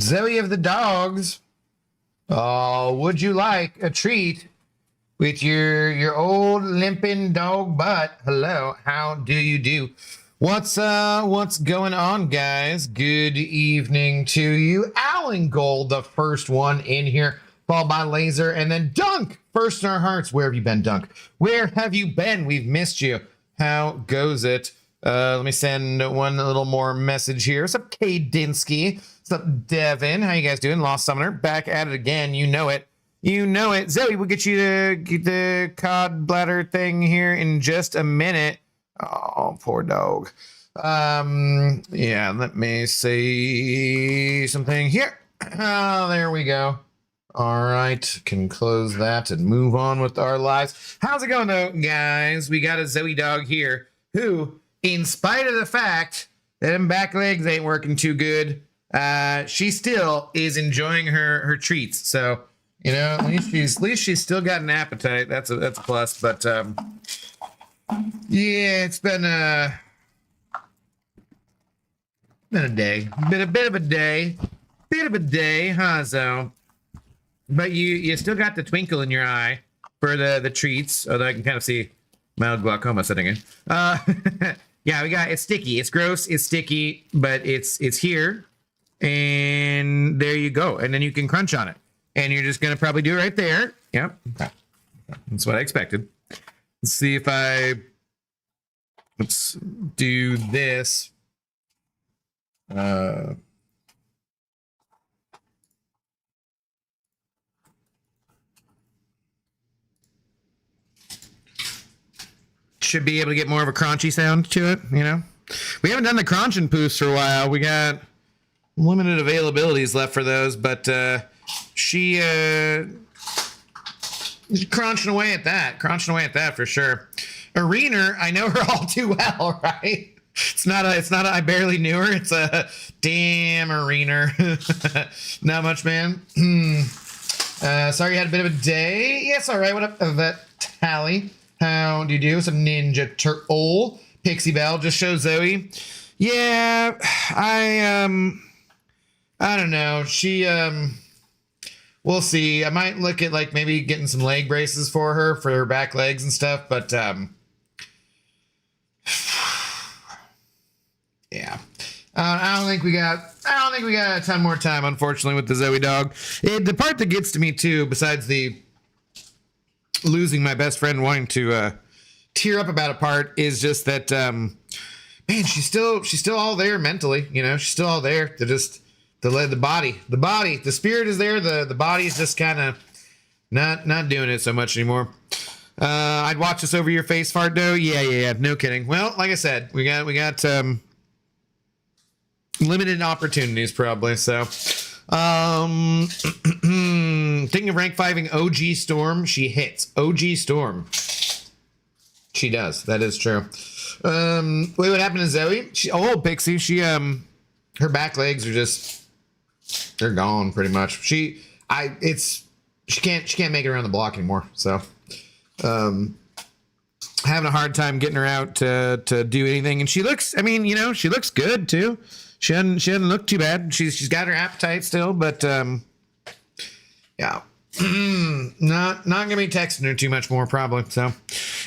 Zoe of the dogs. Oh, would you like a treat with your old limping dog butt? Hello, how do you do? What's going on, guys? Good evening to you. Alan Gold, the first one in here, followed by Laser, and then Dunk, first in our hearts. Where have you been, Dunk? Where have you been? We've missed you. How goes it? Let me send one little more message here. What's up, Kadinsky? What's up, Devin? How you guys doing? Lost Summoner, back at it again. You know it. You know it. Zoe, we'll get you the cod bladder thing here in just a minute. Oh, poor dog. Yeah, let me see something here. Oh, there we go. All right, can close that and move on with our lives. How's it going, though, guys? We got a Zoe dog here who, in spite of the fact that them back legs ain't working too good, she still is enjoying her treats. So, you know, at least she's still got an appetite. That's a plus. But yeah, it's been a day, bit of a day, huh? So, but you still got the twinkle in your eye for the treats. Although I can kind of see mild glaucoma setting in. Yeah, it's sticky. It's gross. It's sticky, but it's here, and there you go. And then you can crunch on it, and you're just gonna probably do it right there. Yep, that's what I expected. Let's see if let's do this. Should be able to get more of a crunchy sound to it, you know. We haven't done the crunch and poofs for a while. We got limited availabilities left for those, but she's crunching away at that for sure. Arener, I know her all too well, right? It's not a I barely knew her. It's a damn Arener. Not much, man. Sorry you had a bit of a day. Yes, all right. What up, Vet Tally? How do you do? Some Ninja Turtle. Pixie Bell just shows Zoe. Yeah, I don't know. She we'll see. I might look at like maybe getting some leg braces for her back legs and stuff, but yeah. I don't think we got a ton more time, unfortunately, with the Zoe dog. The part that gets to me too, besides the losing my best friend wanting to tear up about a part, is just that man, she's still all there mentally, you know, she's still all there to let the spirit is there. The body is just kind of not doing it so much anymore. I'd watch this over your face, Fardo. Yeah. No kidding. Well, like I said, we got limited opportunities probably. So, thinking of rank 5ing OG Storm, she hits. OG Storm. She does. That is true. Wait, what happened to Zoe? Pixie. She her back legs are they're gone pretty much. She can't make it around the block anymore. So, having a hard time getting her out to do anything. And she looks, I mean, you know, she looks good too. She doesn't look too bad. She's got her appetite still, but yeah. not gonna be texting her too much more probably. So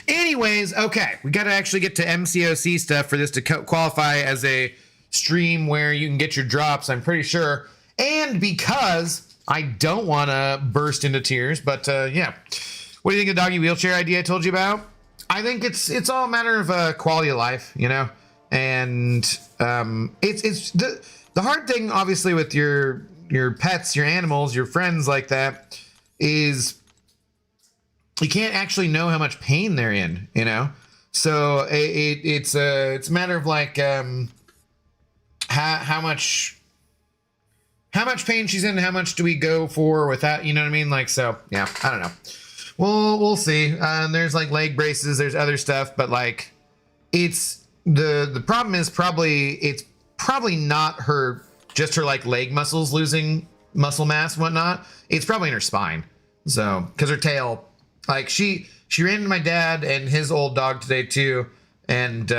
anyways, okay, we got to actually get to MCOC stuff for this to qualify as a stream where you can get your drops, I'm pretty sure. And because I don't want to burst into tears, but yeah. What do you think of the doggy wheelchair idea I told you about? I think it's all a matter of quality of life, you know. And it's the hard thing obviously with your pets, your animals, your friends like that is you can't actually know how much pain they're in, you know? So it's a matter of like how much pain she's in, how much do we go for without, you know what I mean? Like, so yeah, I don't know. We'll see. There's like leg braces, there's other stuff, but like it's the problem is it's probably not just her like leg muscles losing muscle mass and whatnot. It's probably in her spine. So, because her tail, like she ran into my dad and his old dog today too, and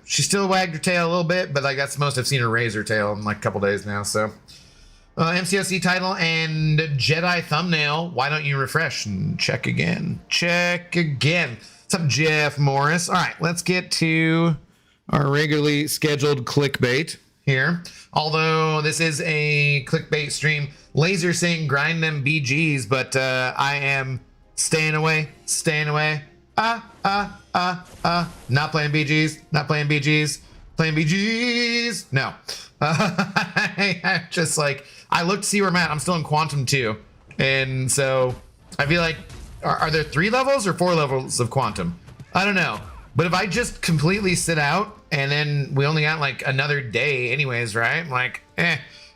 she still wagged her tail a little bit, but like that's the most I've seen her raise her tail in like a couple days now. So, MCOC title and Jedi thumbnail. Why don't you refresh and check again? What's up, Jeff Morris? All right, let's get to our regularly scheduled clickbait here. Although this is a clickbait stream, Laser saying grind them BGs, but I am staying away. Not playing BGs. Playing BGs. No. I just like, I looked to see where I'm at. I'm still in Quantum 2. And so I feel like, are there 3 levels or 4 levels of Quantum? I don't know. But if I just completely sit out and then we only got like another day anyways, right? Like,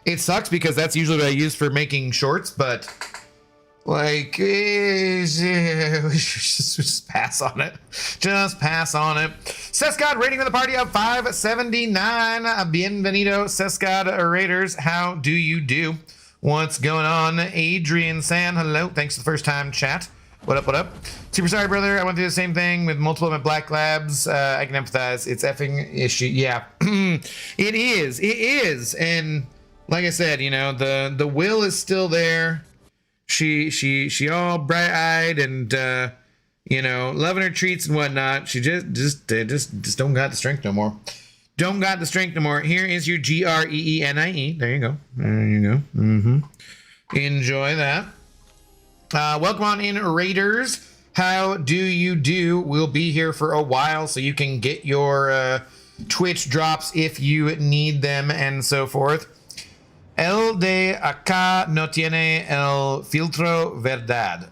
it sucks because that's usually what I use for making shorts, but like, just pass on it. Just pass on it. Sescod rating for the party of 579. Bienvenido, Sescod Raiders. How do you do? What's going on? Adrian San, hello. Thanks for the first time chat. What up? Super sorry, brother. I went through the same thing with multiple of my black labs. I can empathize. It's effing issue. Yeah, it is. And like I said, you know, the will is still there. She all bright eyed and you know, loving her treats and whatnot. She just don't got the strength no more. Don't got the strength no more. Here is your GREENIE. There you go. Enjoy that. Welcome on in, Raiders. How do you do? We'll be here for a while so you can get your Twitch drops if you need them and so forth. El de acá no tiene el filtro verdad.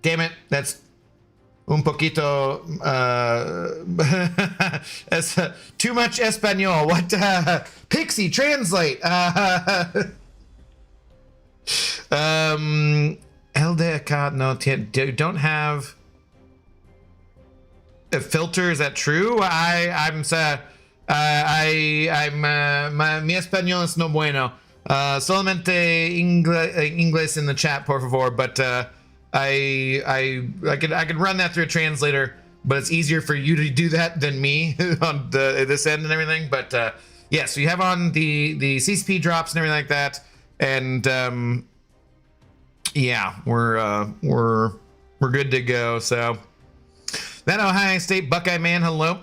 Damn it, that's un poquito that's too much Espanol. What? Pixie, translate. El de acá no tiene, don't have a filter. Is that true? I'm mi español es no bueno. Solamente inglés in the chat, por favor. But I could run that through a translator, but it's easier for you to do that than me on this end and everything. But yeah, so you have on the CCP drops and everything like that, and yeah, we're good to go. So that Ohio State Buckeye man, hello,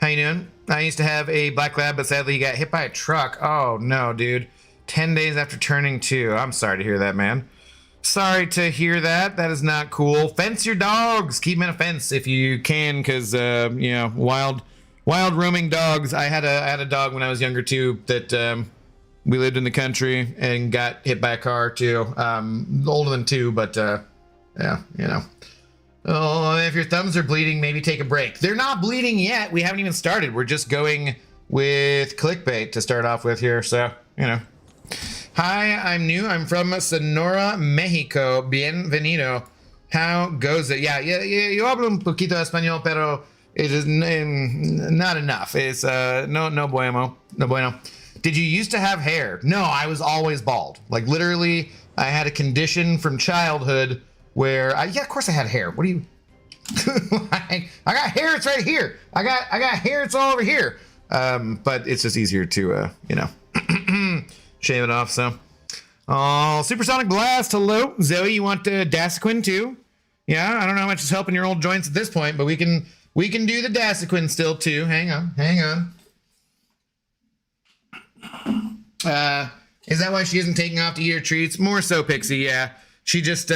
how you doing? I used to have a black lab, but sadly he got hit by a truck. Oh no, dude. 10 days after turning 2. I'm sorry to hear that, man. Sorry to hear that. That is not cool. Fence your dogs. Keep them in a fence if you can, because you know, wild roaming dogs. I had a dog when I was younger too. That we lived in the country and got hit by a car too. Older than 2, but yeah, you know. Oh, if your thumbs are bleeding, maybe take a break. They're not bleeding yet. We haven't even started. We're just going with clickbait to start off with here. So, you know. Hi, I'm new. I'm from Sonora, Mexico. Bienvenido. How goes it? Yeah, yo hablo un poquito español, pero it is not enough. It's no bueno. No bueno. Did you used to have hair? No, I was always bald. Like literally, I had a condition from childhood where yeah, of course I had hair. What do you? I got hair. It's right here. I got hair. It's all over here. But it's just easier to you know. Shave it off. So, oh, Supersonic Blast. Hello, Zoe. You want Dasequin too? Yeah, I don't know how much is helping your old joints at this point, but we can do the Dasequin still too. Hang on. Is that why she isn't taking off to eat her treats? More so, Pixie. Yeah, she just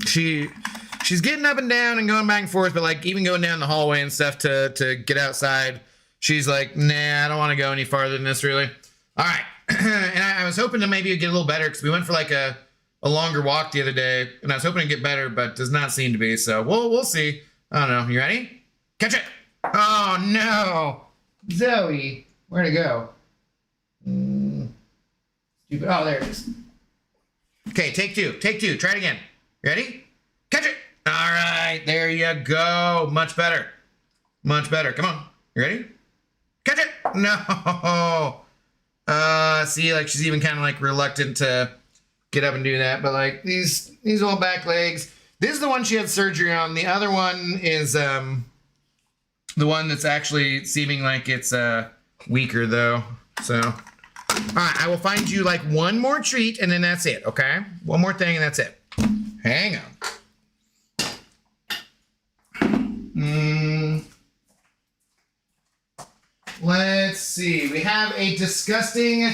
she's getting up and down and going back and forth, but like even going down the hallway and stuff to get outside, she's like, nah, I don't want to go any farther than this, really. All right. And I was hoping to maybe get a little better because we went for like a longer walk the other day, and I was hoping to get better, but does not seem to be. So we'll see. I don't know. You ready? Catch it! Oh no, Zoe, where'd it go? Stupid. Oh, there it is. Okay, take two. Try it again. Ready? Catch it! All right, there you go. Much better. Come on. You ready? Catch it! No. See, like she's even kind of like reluctant to get up and do that, but like these old back legs. This is the one she had surgery on. The other one is the one that's actually seeming like it's weaker though. So, all right, I will find you like one more treat and then that's it. Okay, one more thing and that's it. Hang on. Let's see. We have a disgusting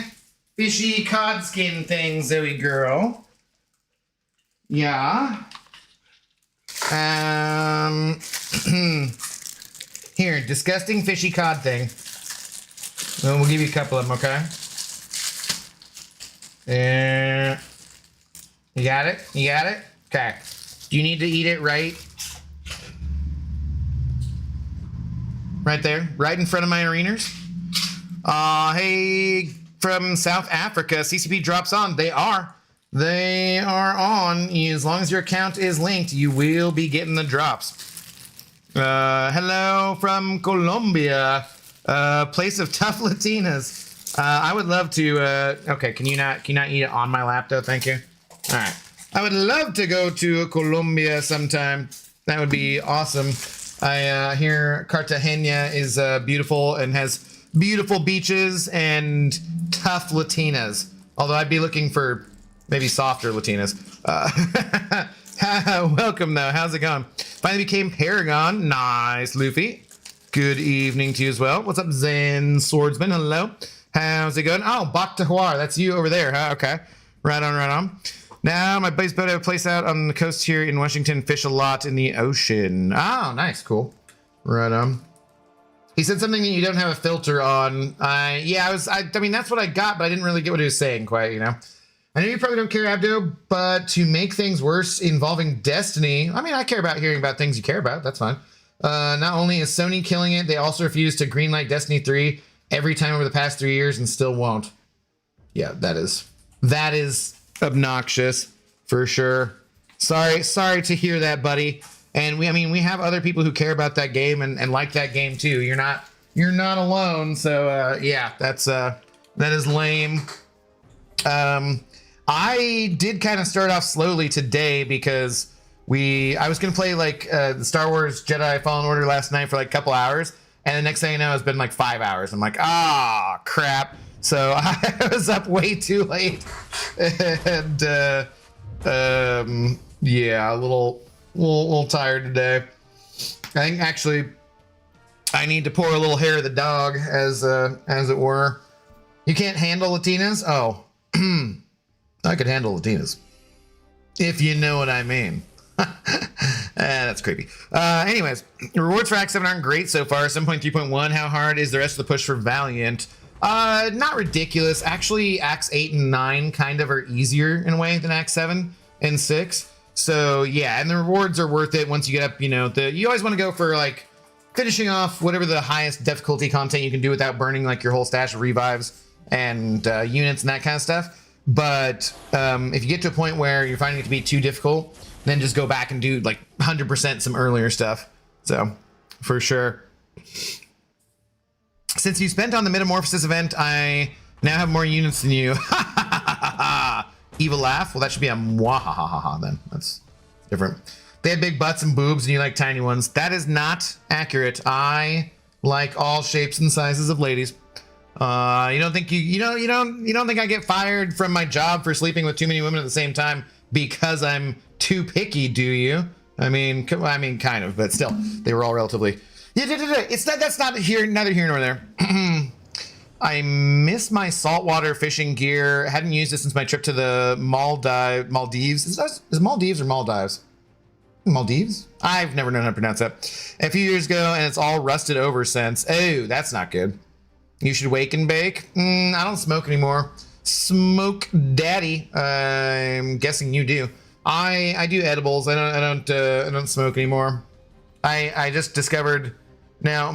fishy cod skin thing, Zoe girl. Yeah. Here, disgusting fishy cod thing. Well, we'll give you a couple of them, okay? You got it? Okay. Do you need to eat it right there, right in front of my Areners? Hey, from South Africa, CCP drops on. They are on. As long as your account is linked, you will be getting the drops. Hello from Colombia, place of tough Latinas. I would love to. Okay, can you not eat it on my lap though? Thank you. All right, I would love to go to Colombia sometime. That would be awesome. I hear Cartagena is beautiful and has beautiful beaches and tough Latinas. Although I'd be looking for maybe softer Latinas. Welcome though. How's it going? Finally became Paragon. Nice, Luffy. Good evening to you as well. What's up, Zen Swordsman? Hello. How's it going? Oh, Bak Tahwar. That's you over there, huh? Okay. Right on. Now, my buddy's boat, I have a place out on the coast here in Washington, fish a lot in the ocean. Oh, nice, cool. Right on. He said something that you don't have a filter on. Yeah, I mean, that's what I got, but I didn't really get what he was saying quite, you know. I know you probably don't care, Abdo, but to make things worse involving Destiny, I mean, I care about hearing about things you care about. That's fine. Not only is Sony killing it, they also refuse to greenlight Destiny 3 every time over the past 3 years and still won't. Yeah, that is obnoxious for sure. Sorry to hear that, buddy. And we have other people who care about that game and like that game too. You're not alone. So yeah, that is lame. I did kind of start off slowly today because I was gonna play like the Star Wars Jedi Fallen Order last night for like a couple hours, and the next thing you know, it's been like 5 hours. I'm like, crap. So I was up way too late, and yeah, a little tired today. I think actually I need to pour a little hair of the dog, as it were. You can't handle Latinas? Oh, I could handle Latinas. if you know what I mean. That's creepy. Anyways, rewards for Act 7 aren't great so far. 7.3.1. How hard is the rest of the push for Valiant? Not ridiculous. Actually, Acts 8 and 9 kind of are easier in a way than Act 7 and 6. So yeah, and the rewards are worth it once you get up, you know, you always want to go for like finishing off whatever the highest difficulty content you can do without burning like your whole stash of revives and units and that kind of stuff. But if you get to a point where you're finding it to be too difficult, then just go back and do like 100% some earlier stuff. So for sure. Since you spent on the Metamorphosis event, I now have more units than you. Evil laugh. Well, that should be a mwahahaha then. That's different. They had big butts and boobs and you like tiny ones. That is not accurate. I like all shapes and sizes of ladies. You don't think you don't think I get fired from my job for sleeping with too many women at the same time because I'm too picky, do you? I mean, kind of, but still, they were all relatively. Yeah, it's not. That's not here. Neither here nor there. I miss my saltwater fishing gear. Hadn't used it since my trip to the Maldives. Is Maldives or Maldives? Maldives? I've never known how to pronounce that. A few years ago, and it's all rusted over since. Oh, that's not good. You should wake and bake. I don't smoke anymore. Smoke daddy. I'm guessing you do. I do edibles. I don't smoke anymore. I just discovered now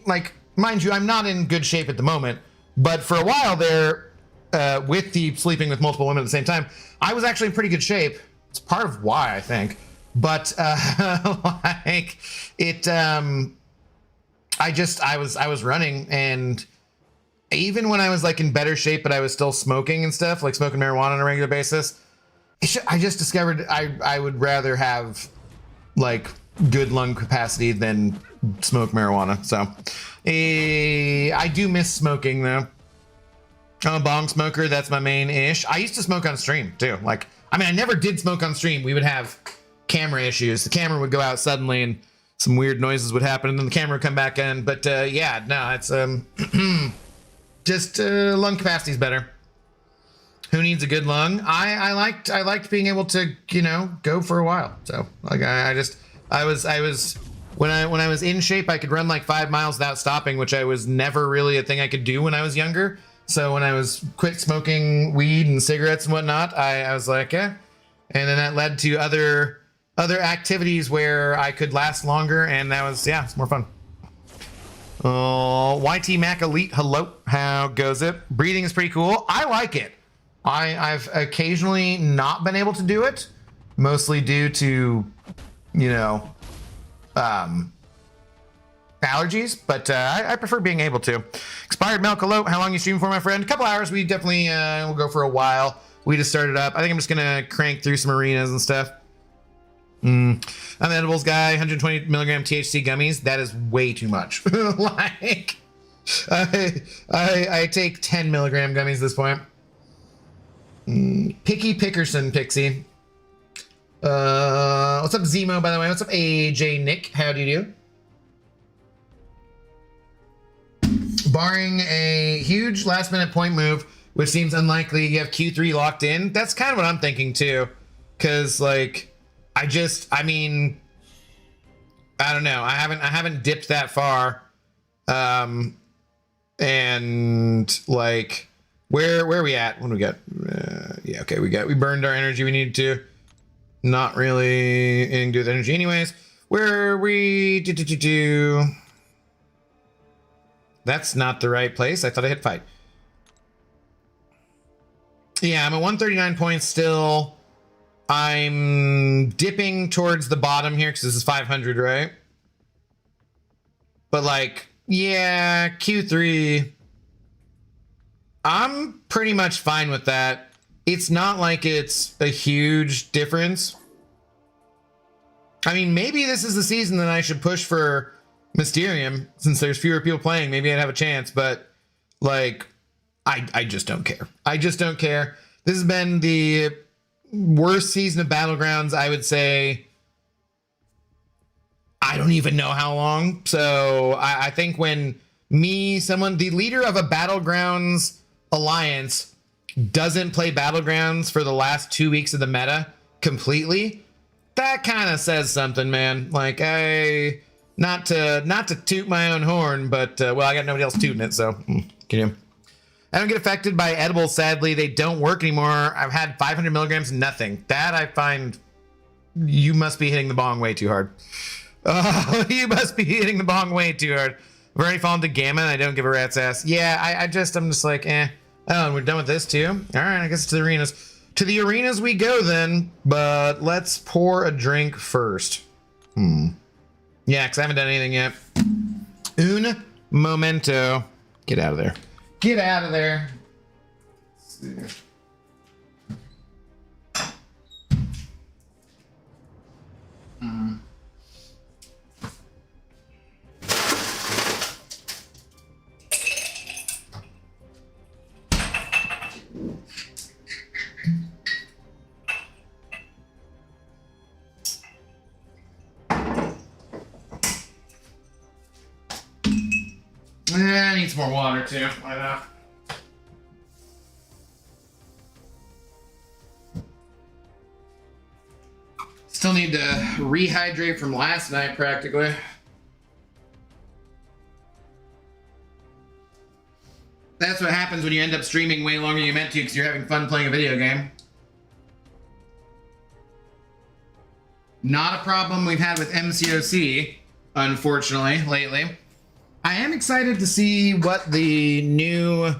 like, mind you, I'm not in good shape at the moment, but for a while there, with the sleeping with multiple women at the same time, I was actually in pretty good shape. It's part of why, I think. But like it, I was running, and even when I was like in better shape, but I was still smoking and stuff, like smoking marijuana on a regular basis. I just discovered I would rather have like good lung capacity than smoke marijuana. So I do miss smoking though. I'm a bong smoker. That's my main ish. I used to smoke on stream too. Like, I mean, I never did smoke on stream. We would have camera issues. The camera would go out suddenly and some weird noises would happen and then the camera would come back in. But yeah, no, it's just lung capacity is better. Who needs a good lung? I liked being able to, you know, go for a while. So like I was when I was in shape, I could run like 5 miles without stopping, which I was never really a thing I could do when I was younger. So when I was quit smoking weed and cigarettes and whatnot, I was like, yeah. And then that led to other activities where I could last longer, and that was, yeah, it's more fun. YT Mac Elite, hello, how goes it? Breathing is pretty cool. I like it. I've occasionally not been able to do it, mostly due to, you know, allergies, but I prefer being able to. Expired Milk, hello, how long you stream for, my friend? A couple hours. We definitely will go for a while. We just started up. I think I'm just gonna crank through some arenas and stuff. I'm an edibles guy. 120 milligram THC gummies. That is way too much. Like, I take 10 milligram gummies at this point. Picky Pickerson Pixie. What's up, Zemo, by the way? What's up, AJ Nick? How do you do? Barring a huge last minute point move, which seems unlikely, you have Q3 locked in. That's kind of what I'm thinking too. Cause like, I mean, I don't know. I haven't dipped that far. And like, where are we at? What do we got? Yeah, okay, we burned our energy we needed to. Not really anything to do with energy anyways. Where are we? That's not the right place. I thought I hit fight. Yeah, I'm at 139 points still. I'm dipping towards the bottom here because this is 500, right? But like, yeah, Q3. I'm pretty much fine with that. It's not like it's a huge difference. I mean, maybe this is the season that I should push for Mysterium since there's fewer people playing. Maybe I'd have a chance, but like, I just don't care. I just don't care. This has been the worst season of Battlegrounds, I would say. I don't even know how long. So I think when the leader of a Battlegrounds alliance doesn't play Battlegrounds for the last 2 weeks of the meta, completely, that kind of says something, man. Like, not to toot my own horn, but well, I got nobody else tooting it, so can you? I don't get affected by edibles, sadly. They don't work anymore. I've had 500 milligrams, nothing. That I find, you must be hitting the bong way too hard. Oh, you must be hitting the bong way too hard. I've already fallen to gamma and I don't give a rat's ass. Yeah, I'm just like, eh. Oh, and we're done with this too? All right, I guess it's to the arenas. To the arenas we go then, but let's pour a drink first. Yeah, because I haven't done anything yet. Un momento. Get out of there. Get out of there. Let's see. I need some more water too. Why not? Still need to rehydrate from last night, practically. That's what happens when you end up streaming way longer than you meant to because you're having fun playing a video game. Not a problem we've had with MCOC, unfortunately, lately. I am excited to see what the new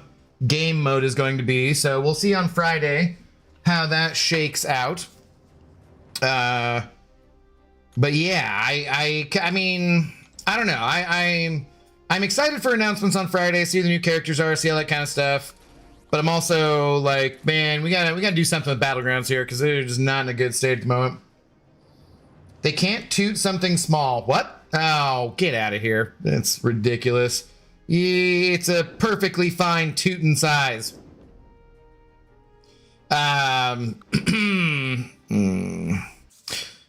game mode is going to be, so we'll see on Friday how that shakes out. But yeah, I mean, I don't know. I'm excited for announcements on Friday, see who the new characters are, see all that kind of stuff. But I'm also like, man, we gotta do something with Battlegrounds here because they're just not in a good state at the moment. They can't toot something small. What? Oh, get out of here. That's ridiculous. It's a perfectly fine tootin' size. Who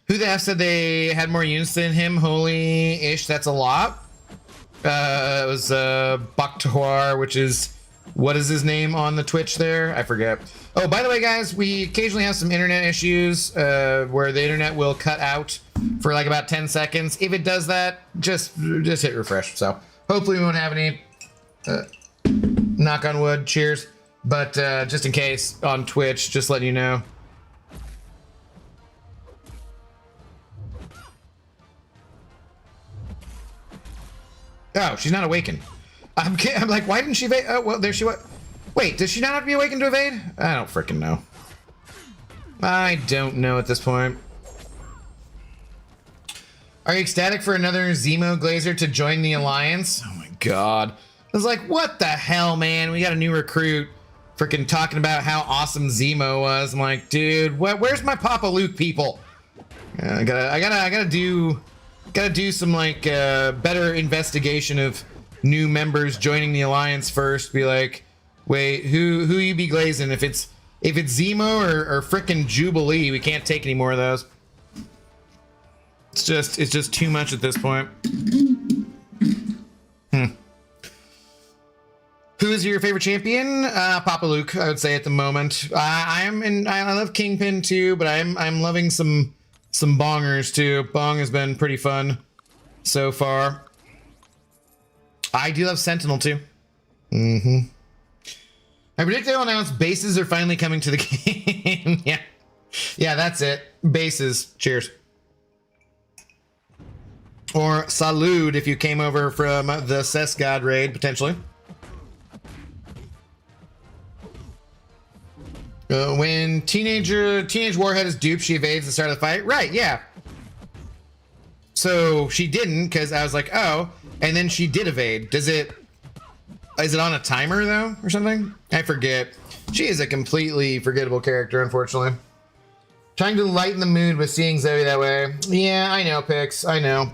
the F said they had more units than him? Holy ish, that's a lot. It was Bakhtar, which is, what is his name on the Twitch there? I forget. Oh, by the way, guys, we occasionally have some internet issues where the internet will cut out for like about 10 seconds. If it does that, just hit refresh. So hopefully we won't have any, knock on wood, cheers. But just in case on Twitch, just letting you know. Oh, she's not awakened. I'm like, why didn't she evade? Oh, well, there she was. Wait, does she not have to be awakened to evade? I don't freaking know. I don't know at this point. Are you ecstatic for another Zemo Glazer to join the Alliance? Oh my god. I was like, what the hell, man? We got a new recruit freaking talking about how awesome Zemo was. I'm like, dude, where's my Papa Luke people? I gotta do some like better investigation of new members joining the Alliance first. Be like, wait, who you be glazing? If it's Zemo or frickin' Jubilee, we can't take any more of those. It's just too much at this point. Who is your favorite champion? Papa Luke, I would say at the moment. I love Kingpin too, but I'm loving some bongers too. Bong has been pretty fun so far. I do love Sentinel too. I predict they'll announce bases are finally coming to the game. Yeah, that's it. Bases. Cheers. Or salud if you came over from the Sesgod raid, potentially. When Teenage Warhead is duped, she evades the start of the fight. Right, yeah. So she didn't, because I was like, oh, and then she did evade. Is it on a timer, though, or something? I forget. She is a completely forgettable character, unfortunately. Trying to lighten the mood with seeing Zoe that way. Yeah, I know, Pix. I know.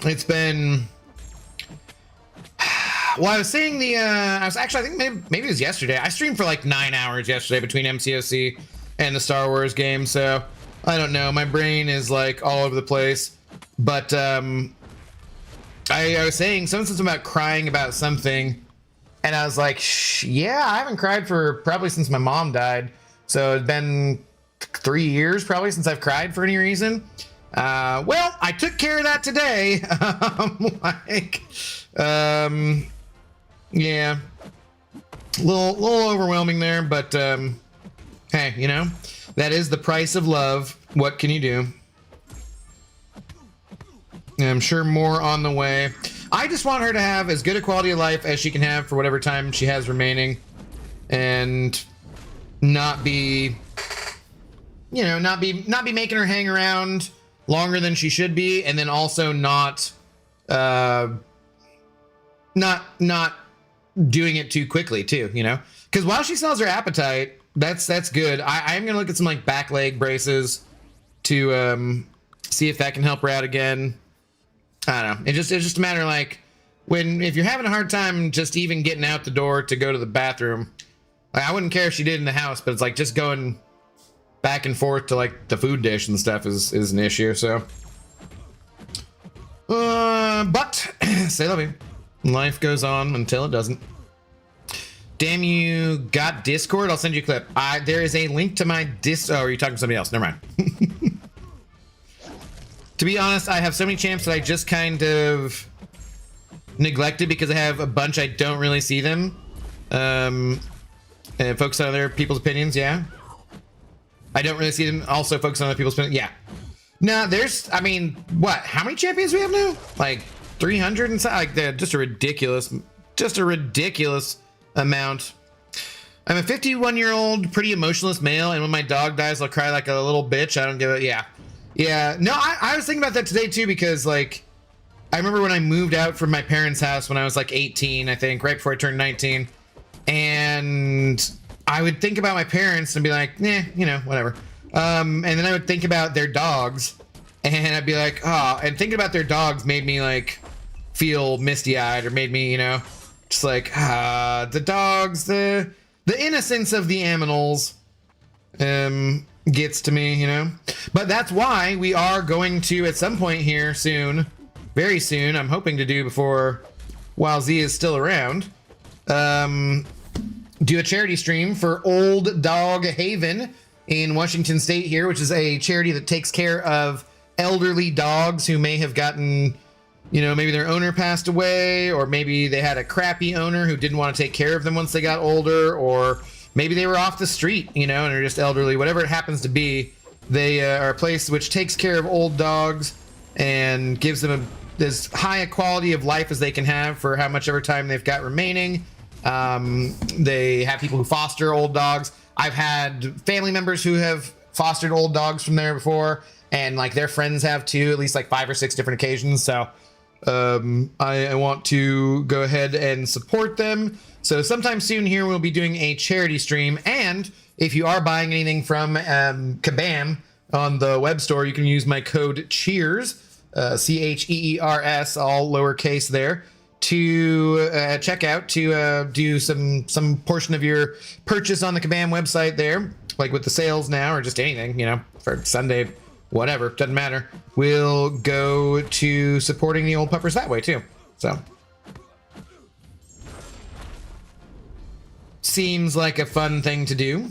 It's been... Well, I was saying I think maybe it was yesterday. I streamed for like 9 hours yesterday between MCOC and the Star Wars game, so I don't know. My brain is like all over the place. But I was saying something about crying about something, and I was like, yeah, I haven't cried for probably since my mom died. So it's been 3 years probably since I've cried for any reason. Well, I took care of that today. Yeah, a little overwhelming there, but hey, you know, that is the price of love. What can you do? And I'm sure more on the way. I just want her to have as good a quality of life as she can have for whatever time she has remaining, and not be, you know, not be making her hang around longer than she should be, and then also not doing it too quickly too, you know, because while she sells her appetite, that's good. I'm gonna look at some like back leg braces to see if that can help her out again. I don't know. It's just a matter of like, if you're having a hard time just even getting out the door to go to the bathroom, like, I wouldn't care if she did in the house, but it's like just going back and forth to like the food dish and stuff is an issue. So but say love you, life goes on until it doesn't. Damn, you got Discord? I'll send you a clip. There is a link to my oh, are you talking to somebody else? Never mind. To be honest, I have so many champs that I just kind of neglected because I have a bunch I don't really see them. And focus on other people's opinions, yeah. I don't really see them also focus on other people's opinions, yeah. No, there's, I mean, what? How many champions do we have now? Like 300 and something? Like that, just a ridiculous amount. I'm a 51-year-old, pretty emotionless male, and when my dog dies, I'll cry like a little bitch. I don't give a, yeah. Yeah, no, I was thinking about that today too, because like, I remember when I moved out from my parents' house when I was like 18, I think, right before I turned 19. And I would think about my parents and be like, nah, you know, whatever. And then I would think about their dogs and I'd be like, oh, and thinking about their dogs made me like feel misty eyed, or made me, you know, just like, the dogs, the innocence of the aminals, gets to me, you know. But that's why we are going to, at some point here soon, very soon, I'm hoping to do before while Z is still around, do a charity stream for Old Dog Haven in Washington State here, which is a charity that takes care of elderly dogs who may have gotten, you know, maybe their owner passed away, or maybe they had a crappy owner who didn't want to take care of them once they got older, or maybe they were off the street, you know, and are just elderly. Whatever it happens to be, they are a place which takes care of old dogs and gives them as high a quality of life as they can have for how much ever time they've got remaining. They have people who foster old dogs. I've had family members who have fostered old dogs from there before, and like their friends have too, at least like 5 or 6 different occasions. So I want to go ahead and support them. So sometime soon here, we'll be doing a charity stream. And if you are buying anything from Kabam on the web store, you can use my code CHEERS, CHEERS, all lowercase there, to check out, to do some portion of your purchase on the Kabam website there, like with the sales now, or just anything, you know, for Sunday, whatever, doesn't matter. We'll go to supporting the old puppers that way too. So seems like a fun thing to do.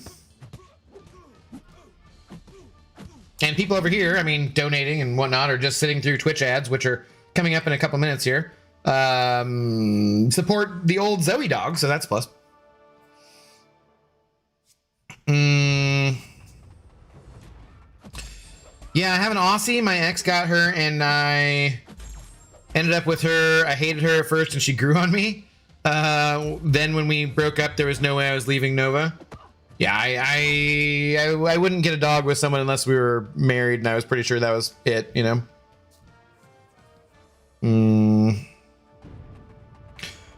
And people over here, I mean, donating and whatnot, or just sitting through Twitch ads, which are coming up in a couple minutes here, support the old Zoe dog, so that's a plus. Yeah, I have an Aussie. My ex got her, and I ended up with her. I hated her at first, and she grew on me. Then when we broke up, there was no way I was leaving Nova. Yeah, I wouldn't get a dog with someone unless we were married, and I was pretty sure that was it, you know?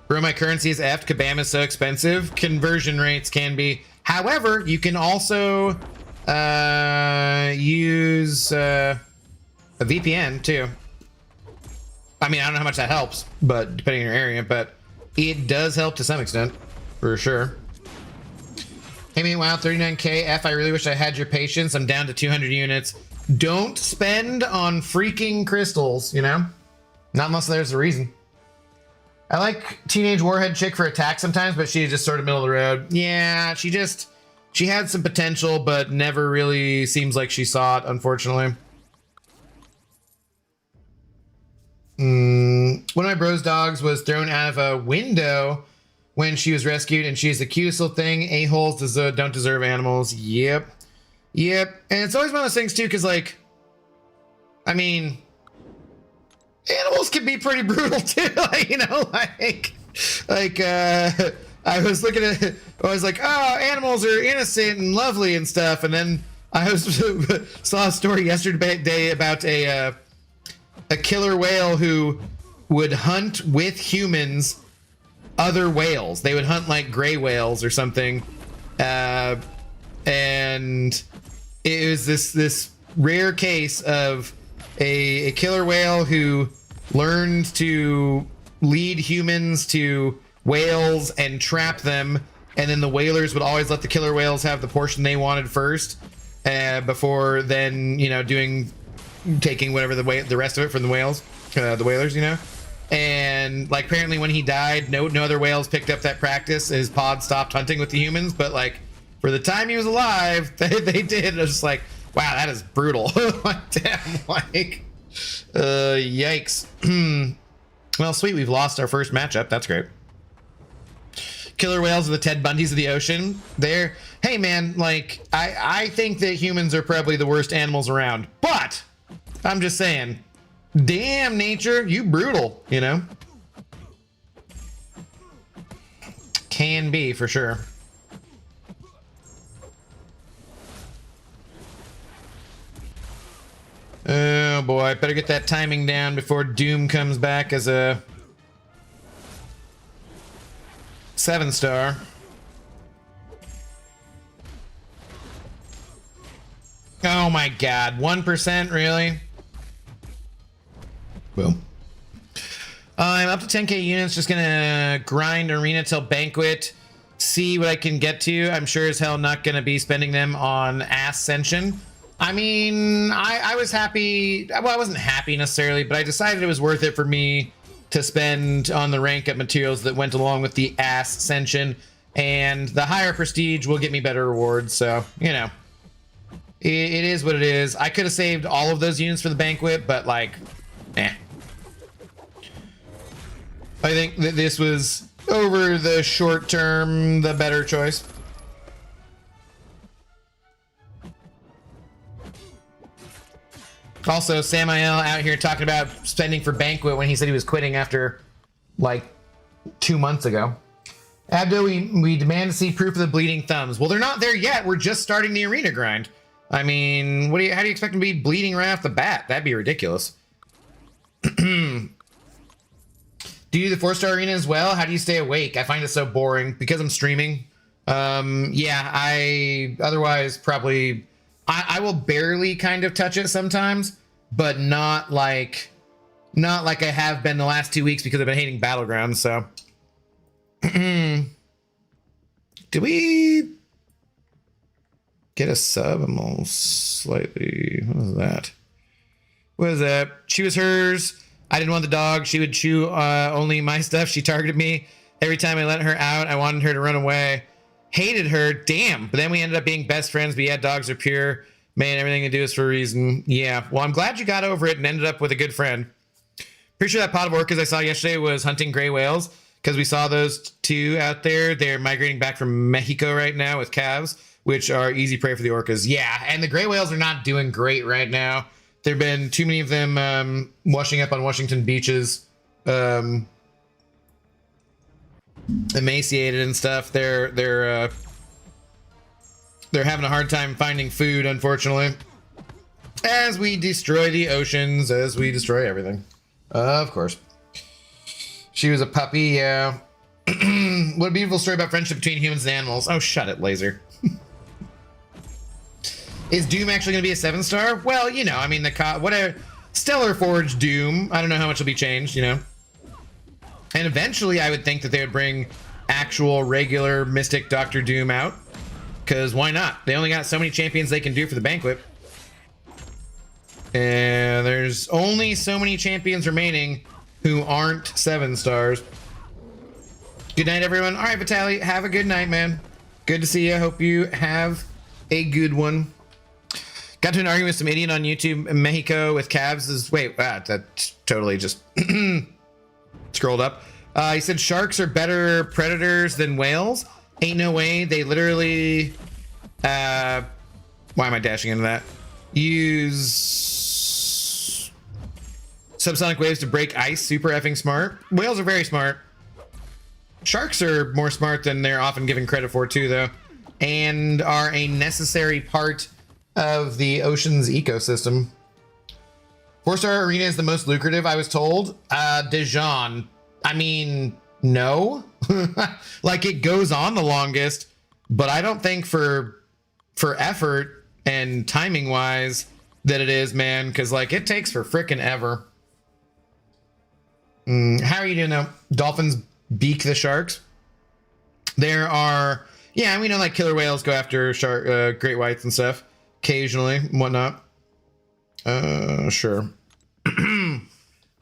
Bro, my currency is effed. Kabam is so expensive. Conversion rates can be. However, you can also use a VPN too. I mean, I don't know how much that helps, but depending on your area, but it does help to some extent, for sure. Hey, me, wow, 39K. F, I really wish I had your patience. I'm down to 200 units. Don't spend on freaking crystals, you know? Not unless there's a reason. I like Teenage Warhead Chick for attack sometimes, but she's just sort of middle of the road. Yeah, she she had some potential, but never really seems like she saw it, unfortunately. One of my bro's dogs was thrown out of a window when she was rescued, and she's the cutest little thing. A-holes don't deserve animals. Yep. Yep. And it's always one of those things, too, because, like, I mean, animals can be pretty brutal, too. Like, you know, I was looking at it, I was like, oh, animals are innocent and lovely and stuff. And then I saw a story yesterday about a killer whale who would hunt with humans other whales. They would hunt like gray whales or something. And it was this rare case of a killer whale who learned to lead humans to whales and trap them, and then the whalers would always let the killer whales have the portion they wanted first, before then, you know, taking whatever the rest of it from the whales, the whalers, you know. And like apparently when he died, no other whales picked up that practice. His pod stopped hunting with the humans, but like for the time he was alive, they did. It was just like, wow, that is brutal. Like, damn, like, yikes. Well, sweet, we've lost our first matchup. That's great. Killer whales are the Ted Bundys of the ocean. Hey man, like, I think that humans are probably the worst animals around, but I'm just saying, damn nature, you brutal, you know? Can be, for sure. Oh boy, better get that timing down before Doom comes back as a 7-star. Oh my god, 1%, really? Boom. I'm up to 10k units, just gonna grind arena till banquet, see what I can get to. I'm sure as hell not gonna be spending them on Ascension. I mean, I was happy, well, I wasn't happy necessarily, but I decided it was worth it for me to spend on the rank up materials that went along with the Ascension, and the higher prestige will get me better rewards, so, you know. It is what it is. I could have saved all of those units for the banquet, but like, eh. I think that this was, over the short term, the better choice. Also, Samael out here talking about spending for banquet when he said he was quitting after like 2 months ago. Abdo, we demand to see proof of the bleeding thumbs. Well, they're not there yet. We're just starting the arena grind. I mean, how do you expect them to be bleeding right off the bat? That'd be ridiculous. Do you do the 4-star arena as well? How do you stay awake? I find it so boring because I'm streaming. Yeah, otherwise probably, I will barely kind of touch it sometimes, but not like I have been the last 2 weeks because I've been hating Battlegrounds, so. Did we get a sub? I'm almost slightly, what is that? What is that? She was hers. I didn't want the dog. She would chew only my stuff. She targeted me. Every time I let her out, I wanted her to run away. Hated her. Damn. But then we ended up being best friends. But yeah, dogs are pure. Man, everything you do is for a reason. Yeah. Well, I'm glad you got over it and ended up with a good friend. Pretty sure that pod of orcas I saw yesterday was hunting gray whales, because we saw those two out there. They're migrating back from Mexico right now with calves, which are easy prey for the orcas. Yeah, and the gray whales are not doing great right now. There have been too many of them washing up on Washington beaches, emaciated and stuff. They're having a hard time finding food, unfortunately, as we destroy the oceans, as we destroy everything. Of course. She was a puppy, yeah. What a beautiful story about friendship between humans and animals. Oh, shut it, Laser. Is Doom actually going to be a 7-star? Well, you know, I mean, whatever. Stellar Forge Doom. I don't know how much will be changed, you know. And eventually, I would think that they would bring actual regular Mystic Dr. Doom out. Because why not? They only got so many champions they can do for the banquet. And there's only so many champions remaining who aren't 7-stars. Good night, everyone. All right, Vitaly, have a good night, man. Good to see you. Hope you have a good one. Got to an argument with some idiot on YouTube in Mexico with calves. Wait, that totally just scrolled up. He said sharks are better predators than whales. Ain't no way. They literally, why am I dashing into that? Use subsonic waves to break ice. Super effing smart. Whales are very smart. Sharks are more smart than they're often given credit for too, though, and are a necessary part of the ocean's ecosystem. 4-star arena is the most lucrative, I was told. Dijon. I mean, no. Like, it goes on the longest, but I don't think for effort and timing wise that it is, man, because like it takes for frickin' ever. How are you doing now? Dolphins beak the sharks. There are, yeah, we know like killer whales go after shark, great whites and stuff occasionally and whatnot. Sure.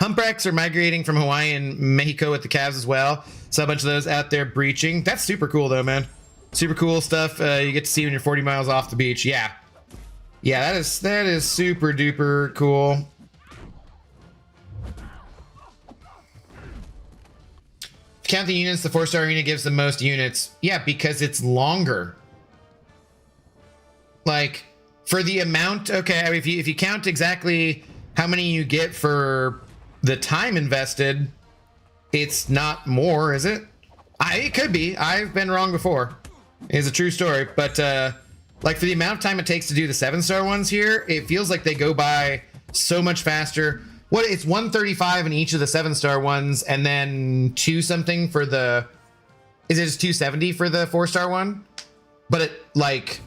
Humpbacks are migrating from Hawaii and Mexico with the calves as well. So a bunch of those out there breaching. That's super cool though, man. Super cool stuff. You get to see when you're 40 miles off the beach. Yeah. Yeah, that is super duper cool. Count the units, the 4-star arena gives the most units. Yeah, because it's longer. Like, for the amount, okay, I mean, if you count exactly how many you get for the time invested, it's not more, is it? It could be. I've been wrong before. It's a true story, but like for the amount of time it takes to do the 7-star ones here, it feels like they go by so much faster. What, it's 135 in each of the 7-star ones, and then 2 something for the, is it just 270 for the 4-star one? But it like,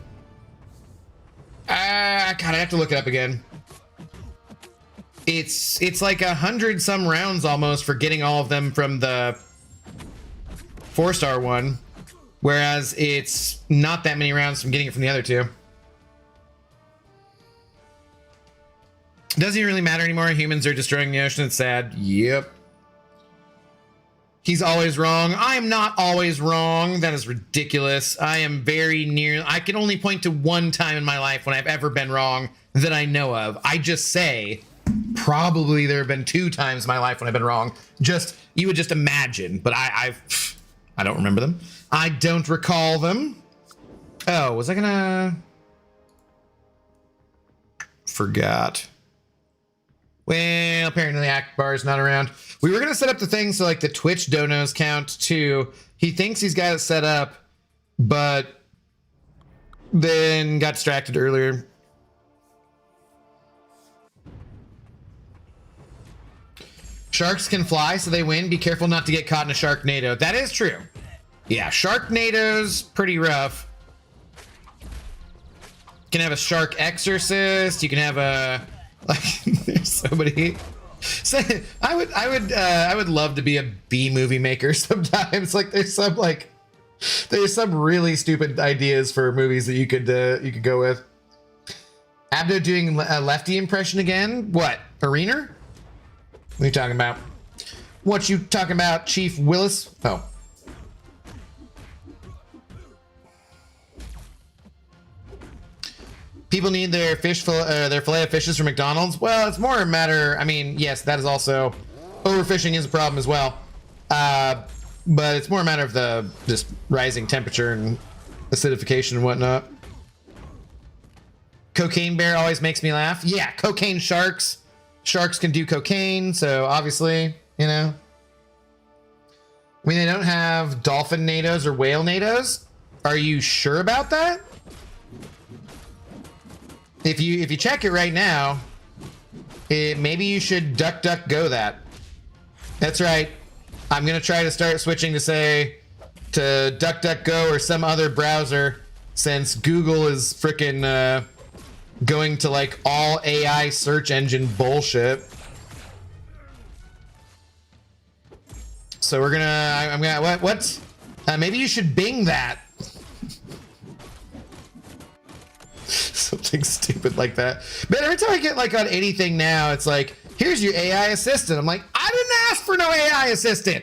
God, I have to look it up again. It's like 100 some rounds almost for getting all of them from the 4-star one, whereas it's not that many rounds from getting it from the other two. Doesn't really matter anymore. Humans are destroying the ocean. It's sad. Yep. He's always wrong. I am not always wrong. That is ridiculous. I am very near. I can only point to one time in my life when I've ever been wrong that I know of. I just say probably there have been 2 times in my life when I've been wrong. Just, you would just imagine, but I don't remember them. I don't recall them. Oh, was I gonna? Forgot. Well, apparently Akbar is not around. We were going to set up the thing so like the Twitch donos count too. He thinks he's got it set up, but then got distracted earlier. Sharks can fly, so they win. Be careful not to get caught in a Sharknado. That is true. Yeah, Sharknado's pretty rough. You can have a Shark Exorcist. You can have a... Like, there's so many. So I would love to be a B movie maker sometimes. Like, there's some really stupid ideas for movies that you could go with. Abdo doing a lefty impression again. What? Arener? What are you talking about? What you talking about, Chief Willis? Oh. People need their their fillet of fishes from McDonald's. Well, it's more a matter. I mean, yes, that is also overfishing is a problem as well. But it's more a matter of the just rising temperature and acidification and whatnot. Cocaine bear always makes me laugh. Yeah, cocaine sharks. Sharks can do cocaine, so obviously, you know. I mean, they don't have dolphin nados or whale nados. Are you sure about that? If you check it right now, maybe you should DuckDuckGo that. That's right. I'm gonna try to start switching to DuckDuckGo or some other browser, since Google is frickin' going to like all AI search engine bullshit. So we're gonna. I'm gonna. What? Maybe you should Bing that. Something stupid like that. Man, every time I get like on anything now, it's like, here's your AI assistant. I'm like, I didn't ask for no AI assistant.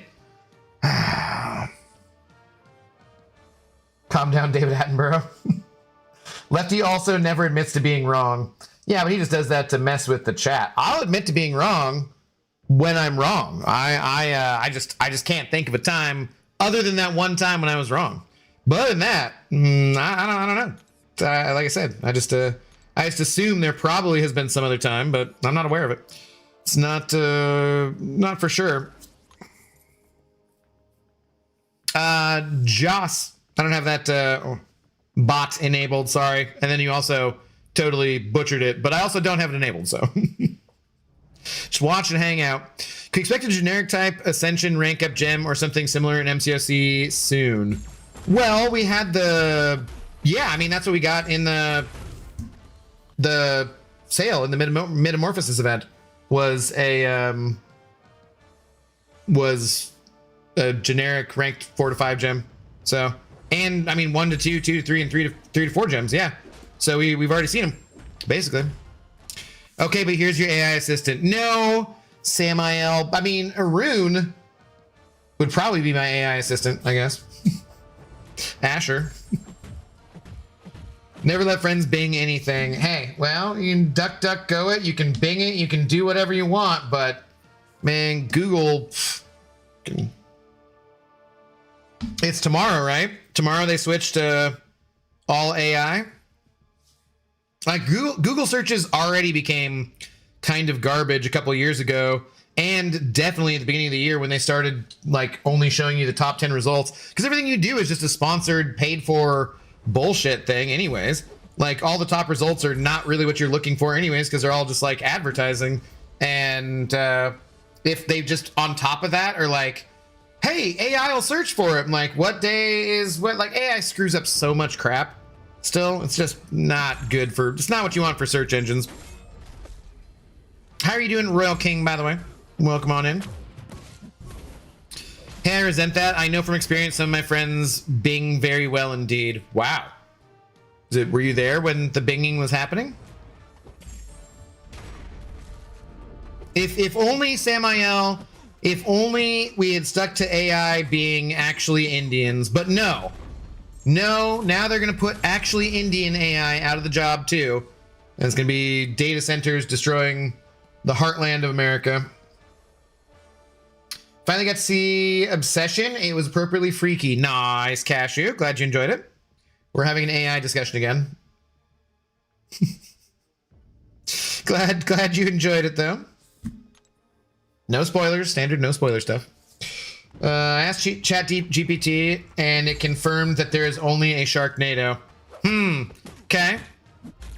Calm down, David Attenborough. Lefty also never admits to being wrong. Yeah, but he just does that to mess with the chat. I'll admit to being wrong when I'm wrong. I just can't think of a time other than that one time when I was wrong. But other than that, I don't know. Like I said, I just assume there probably has been some other time, but I'm not aware of it. It's not for sure. Joss, I don't have that bot enabled, sorry. And then you also totally butchered it, but I also don't have it enabled, so. Just watch and hang out. Could expect a generic type Ascension rank up gem or something similar in MCOC soon. Well, we had yeah, I mean, that's what we got in the sale in the Metamorphosis event was a generic ranked 4 to 5 gem. So, and I mean 1 to 2, 2 to 3, and 3 to 4 gems. Yeah. So we've already seen them, basically. Okay, but here's your AI assistant. No, Samael. I mean, Arun would probably be my AI assistant, I guess. Asher. Never let friends bing anything. Hey, well, you can duck go it, you can bing it, you can do whatever you want, but man, Google. It's tomorrow, right? Tomorrow they switch to all AI. Like Google searches already became kind of garbage a couple of years ago, and definitely at the beginning of the year when they started like only showing you the top 10 results, because everything you do is just a sponsored, paid for bullshit thing anyways. Like all the top results are not really what you're looking for anyways, because they're all just like advertising. And if they just on top of that are like, hey, AI will search for it. I'm like, what day is what? Like AI screws up so much crap. Still, it's just not good for, it's not what you want for search engines. How are you doing, Royal King, by the way? Welcome on in. Hey, I resent that. I know from experience some of my friends bing very well indeed. Wow. Were you there when the binging was happening? If only, Samael, if only we had stuck to AI being actually Indians, but no. No, now they're going to put actually Indian AI out of the job too. And it's going to be data centers destroying the heartland of America. Finally got to see Obsession. It was appropriately freaky. Nice, Cashew. Glad you enjoyed it. We're having an AI discussion again. Glad you enjoyed it though. No spoilers, standard no spoiler stuff. I asked Chat GPT and it confirmed that there is only a Sharknado. Okay.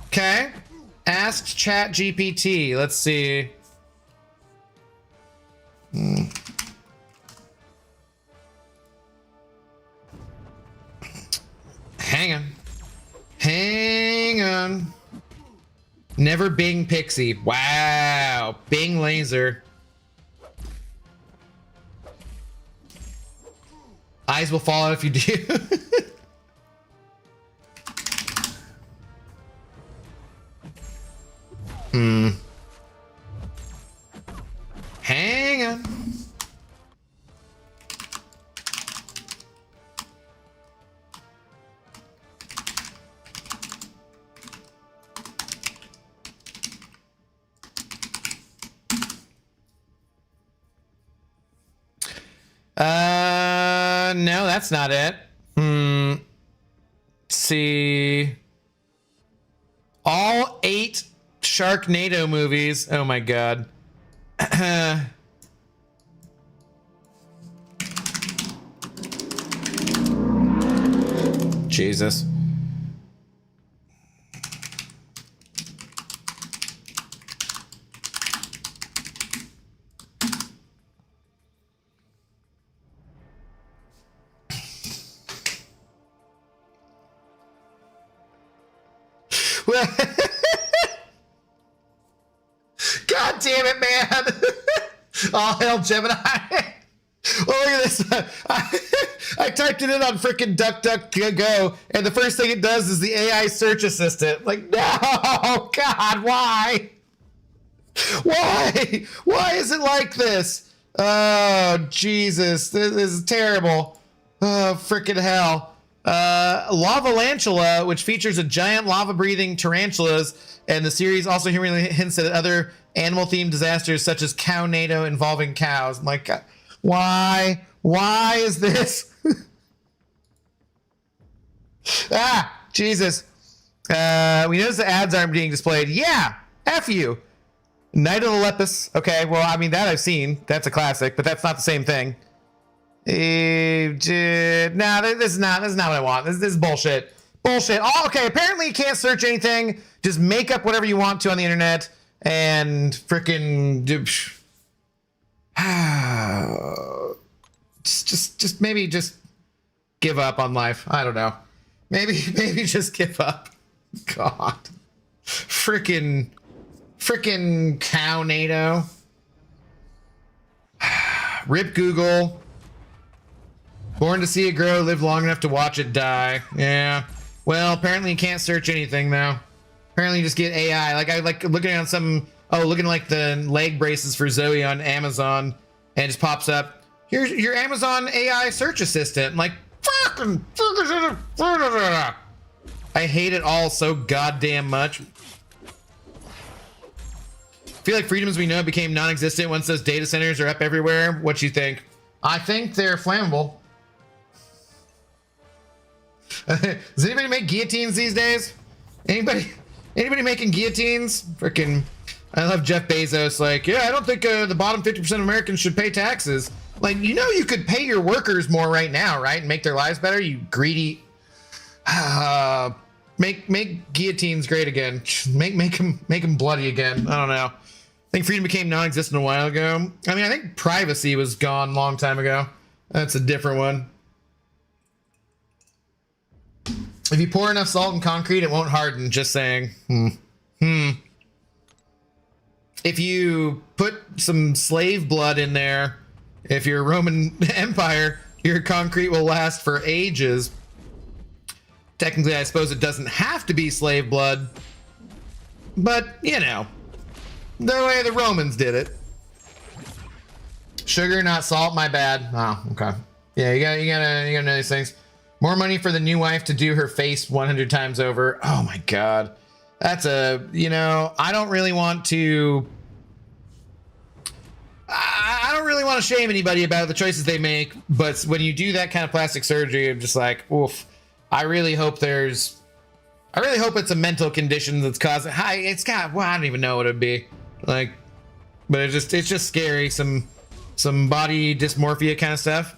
Okay. Asked Chat GPT. Let's see. Hang on. Hang on. Never Bing Pixie. Wow. Bing Laser. Eyes will fall out if you do. Hang on. No, that's not it. See. All 8 Sharknado movies. Oh my god. Jesus. God damn it, man. All hail Gemini. Well, look at this. I typed it in on frickin' DuckDuckGo, and the first thing it does is the AI search assistant. Like, no, God, why? Why? Why is it like this? Oh, Jesus. This is terrible. Oh, frickin' hell. Lavalantula, which features a giant lava-breathing tarantulas, and the series also humorously hints at other animal-themed disasters such as cow-nado involving cows. I'm like, why? Why is this? Jesus. We notice the ads aren't being displayed. Yeah, F you. Night of the Lepus. Okay, well, I mean, that I've seen. That's a classic, but that's not the same thing. Nah, this is not what I want. This is bullshit. Bullshit. Oh, okay, apparently you can't search anything. Just make up whatever you want to on the internet and freaking just maybe just give up on life. I don't know. Maybe just give up. God. Freaking cow-nado. Rip Google. Born to see it grow, lived long enough to watch it die. Yeah. Well, apparently you can't search anything though. Apparently you just get AI. Like I like looking on some looking like the leg braces for Zoe on Amazon, and it just pops up. Here's your Amazon AI search assistant. I'm like, fucking I hate it all so goddamn much. I feel like freedom as we know it became non-existent once those data centers are up everywhere. What you think? I think they're flammable. Does anybody make guillotines these days? Anybody making guillotines? Freaking, I love Jeff Bezos. Like, yeah, I don't think the bottom 50% of Americans should pay taxes. Like, you know, you could pay your workers more right now, right, and make their lives better. You greedy. Make guillotines great again. Make them bloody again. I don't know. I think freedom became non-existent a while ago. I mean, I think privacy was gone a long time ago. That's a different one. If you pour enough salt in concrete, it won't harden. Just saying. If you put some slave blood in there, if you're a Roman Empire, your concrete will last for ages. Technically, I suppose it doesn't have to be slave blood, but you know, the way the Romans did it. Sugar, not salt. My bad. Oh, okay. Yeah, you gotta know these things. More money for the new wife to do her face 100 times over. Oh my God, that's I don't really want to. I don't really want to shame anybody about the choices they make, but when you do that kind of plastic surgery, I'm just like, oof. I really hope it's a mental condition that's causing. It's got. Well, I don't even know what it'd be like, but it's just scary. Some body dysmorphia kind of stuff.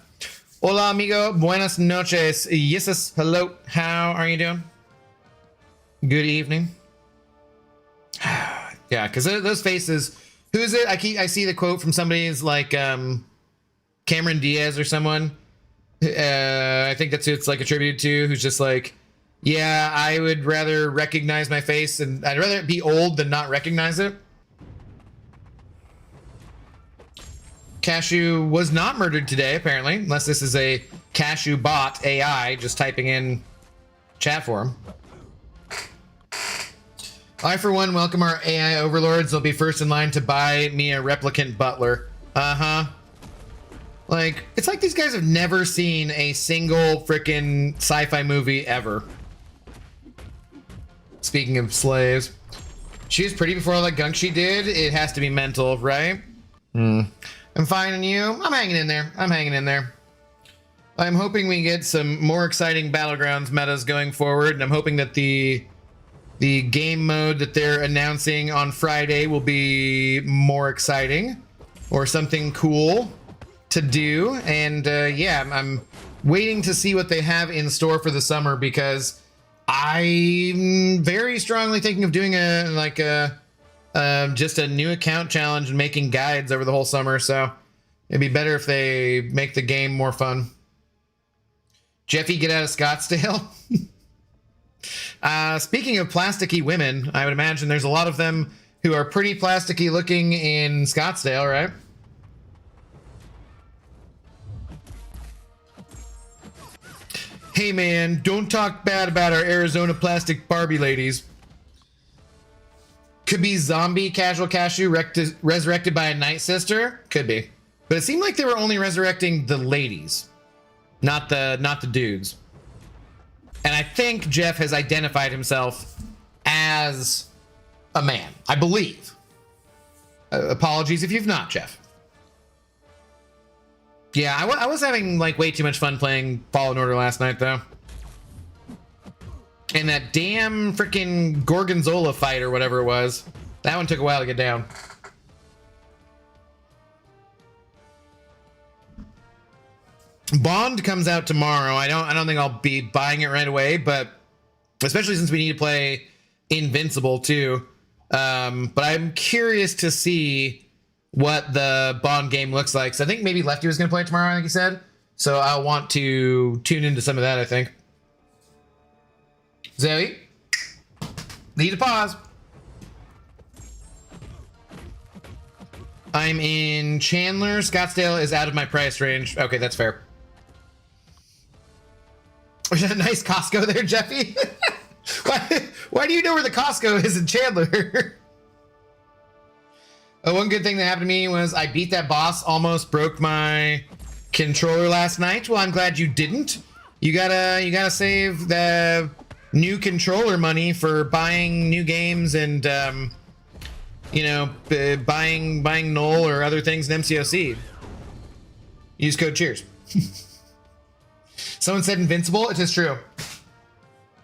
Hola, amigo. Buenas noches. Yes, hello. How are you doing? Good evening. Yeah, because those faces. Who is it? I see the quote from somebody's like Cameron Diaz or someone. I think that's who it's like attributed to, who's just like, yeah, I would rather recognize my face and I'd rather be old than not recognize it. Cashew was not murdered today, apparently, unless this is a Cashew bot AI just typing in chat for him. I, for one, welcome our AI overlords. They'll be first in line to buy me a replicant butler. Uh-huh. Like, it's like these guys have never seen a single frickin' sci-fi movie ever. Speaking of slaves. She was pretty before all that gunk she did. It has to be mental, right? I'm fine, and you? I'm hanging in there. I'm hoping we get some more exciting Battlegrounds metas going forward, and I'm hoping that the game mode that they're announcing on Friday will be more exciting. Or something cool to do, and yeah, I'm waiting to see what they have in store for the summer, because I'm very strongly thinking of doing just a new account challenge and making guides over the whole summer. So it'd be better if they make the game more fun. Jeffy, get out of Scottsdale. Speaking of plasticky women, I would imagine there's a lot of them who are pretty plasticky looking in Scottsdale, right? Hey man, don't talk bad about our Arizona plastic Barbie ladies. Could be zombie casual cashew resurrected by a night sister. Could be, but it seemed like they were only resurrecting the ladies, not the dudes. And I think Jeff has identified himself as a man, I believe. Apologies if you've not, Jeff. Yeah, I was having like way too much fun playing Fallen Order last night, though. And that damn freaking Gorgonzola fight or whatever it was, that one took a while to get down. Bond comes out tomorrow. I don't think I'll be buying it right away, but especially since we need to play Invincible too. But I'm curious to see what the Bond game looks like. So I think maybe Lefty was going to play it tomorrow, I think he said. So I'll want to tune into some of that, I think. Zoe, need to pause. I'm in Chandler. Scottsdale is out of my price range. Okay, that's fair. Nice Costco there, Jeffy. Why do you know where the Costco is in Chandler? One good thing that happened to me was I beat that boss, almost broke my controller last night. Well, I'm glad you didn't. You gotta save the new controller money for buying new games and you know, buying Null or other things in MCOC. Use code cheers. Someone said Invincible. It is true.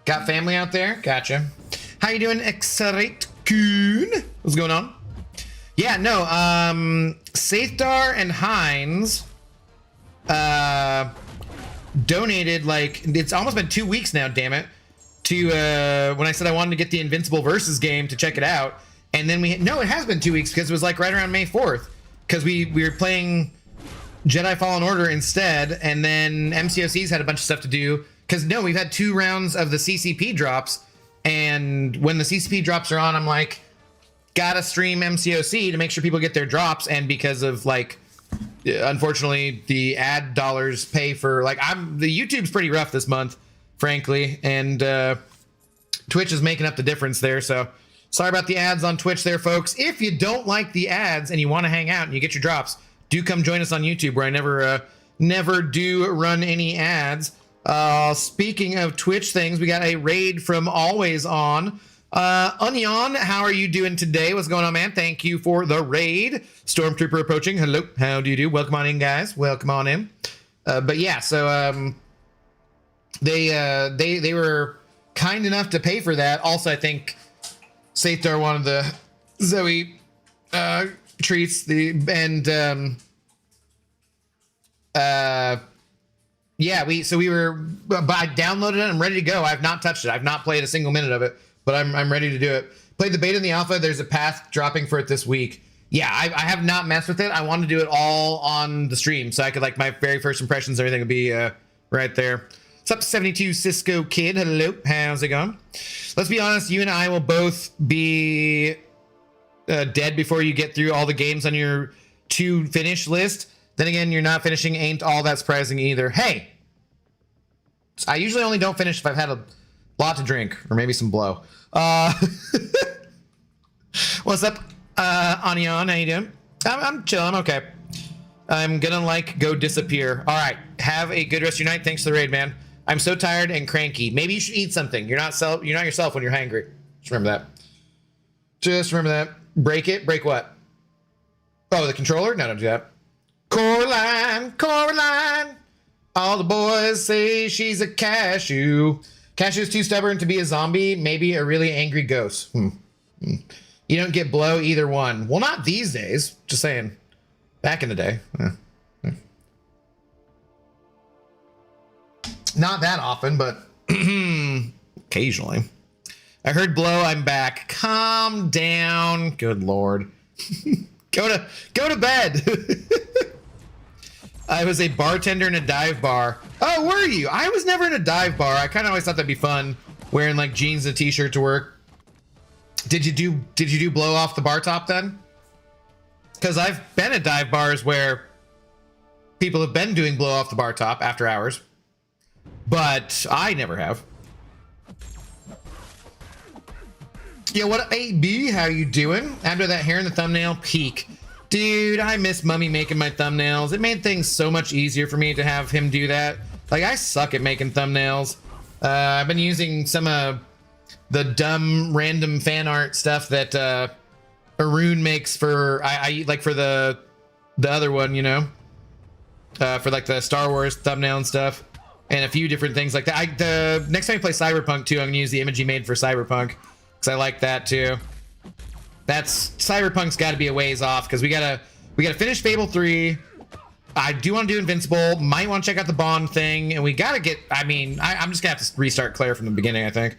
Got family out there? Gotcha. How you doing, Xarate Kuhn? What's going on? Yeah, no, Sathdar and Hines donated, like, it's almost been 2 weeks now, damn it, to when I said I wanted to get the Invincible Versus game to check it out. And then no, it has been 2 weeks because it was like right around May 4th because we were playing Jedi Fallen Order instead, and then MCOC's had a bunch of stuff to do because no, we've had 2 rounds of the CCP drops, and when the CCP drops are on, I'm like, gotta stream MCOC to make sure people get their drops, and because of like, unfortunately, the ad dollars pay for like the YouTube's pretty rough this month, frankly, and Twitch is making up the difference there. So sorry about the ads on Twitch there, folks. If you don't like the ads and you want to hang out and you get your drops, do come join us on YouTube where I never do run any ads. Speaking of Twitch things, we got a raid from Always On. Onion, how are you doing today? What's going on, man? Thank you for the raid. Stormtrooper approaching. Hello, how do you do? Welcome on in, guys. Welcome on in. But yeah, so they were kind enough to pay for that. Also, I think Sathdar wanted the Zoe treats, yeah, we were, but I downloaded it. I'm ready to go. I've not touched it. I've not played a single minute of it, but I'm ready to do it. Played the beta and the alpha. There's a path dropping for it this week. Yeah, I have not messed with it. I want to do it all on the stream so I could, like, my very first impressions, everything would be right there. What's up, 72 Cisco Kid? Hello, how's it going? Let's be honest, you and I will both be dead before you get through all the games on your to finish list. Then again, you're not finishing ain't all that surprising either. Hey, I usually only don't finish if I've had a lot to drink or maybe some blow. What's up, Anion? How you doing? I'm chill. I'm okay. I'm gonna go disappear. All right. Have a good rest of your night. Thanks for the raid, man. I'm so tired and cranky. Maybe you should eat something. You're not yourself when you're hungry. Just remember that. Just remember that. Break it. Break what? Oh, the controller? No, don't do that. Coraline. All the boys say she's a cashew. Cashew's too stubborn to be a zombie. Maybe a really angry ghost. You don't get blow either one. Well, not these days. Just saying. Back in the day. Not that often, but occasionally. I heard blow, I'm back. Calm down. Good Lord. Go to bed. I was a bartender in a dive bar. Oh, were you? I was never in a dive bar. I kind of always thought that'd be fun, wearing like jeans and a t-shirt to work. Did you do blow off the bar top then? Because I've been at dive bars where people have been doing blow off the bar top after hours, but I never have. Yeah, what up, AB? How you doing? After that hair in the thumbnail, peak. Dude, I miss Mummy making my thumbnails. It made things so much easier for me to have him do that. Like, I suck at making thumbnails. I've been using some of the dumb random fan art stuff that Arun makes for I like for the other one, you know, for like the Star Wars thumbnail and stuff, and a few different things like that. The next time I play Cyberpunk 2, I'm gonna use the image he made for Cyberpunk because I like that too. That's Cyberpunk's got to be a ways off because we gotta finish Fable 3. I do want to do Invincible. Might want to check out the Bond thing, and we gotta get. I mean, I'm just gonna have to restart Claire from the beginning, I think.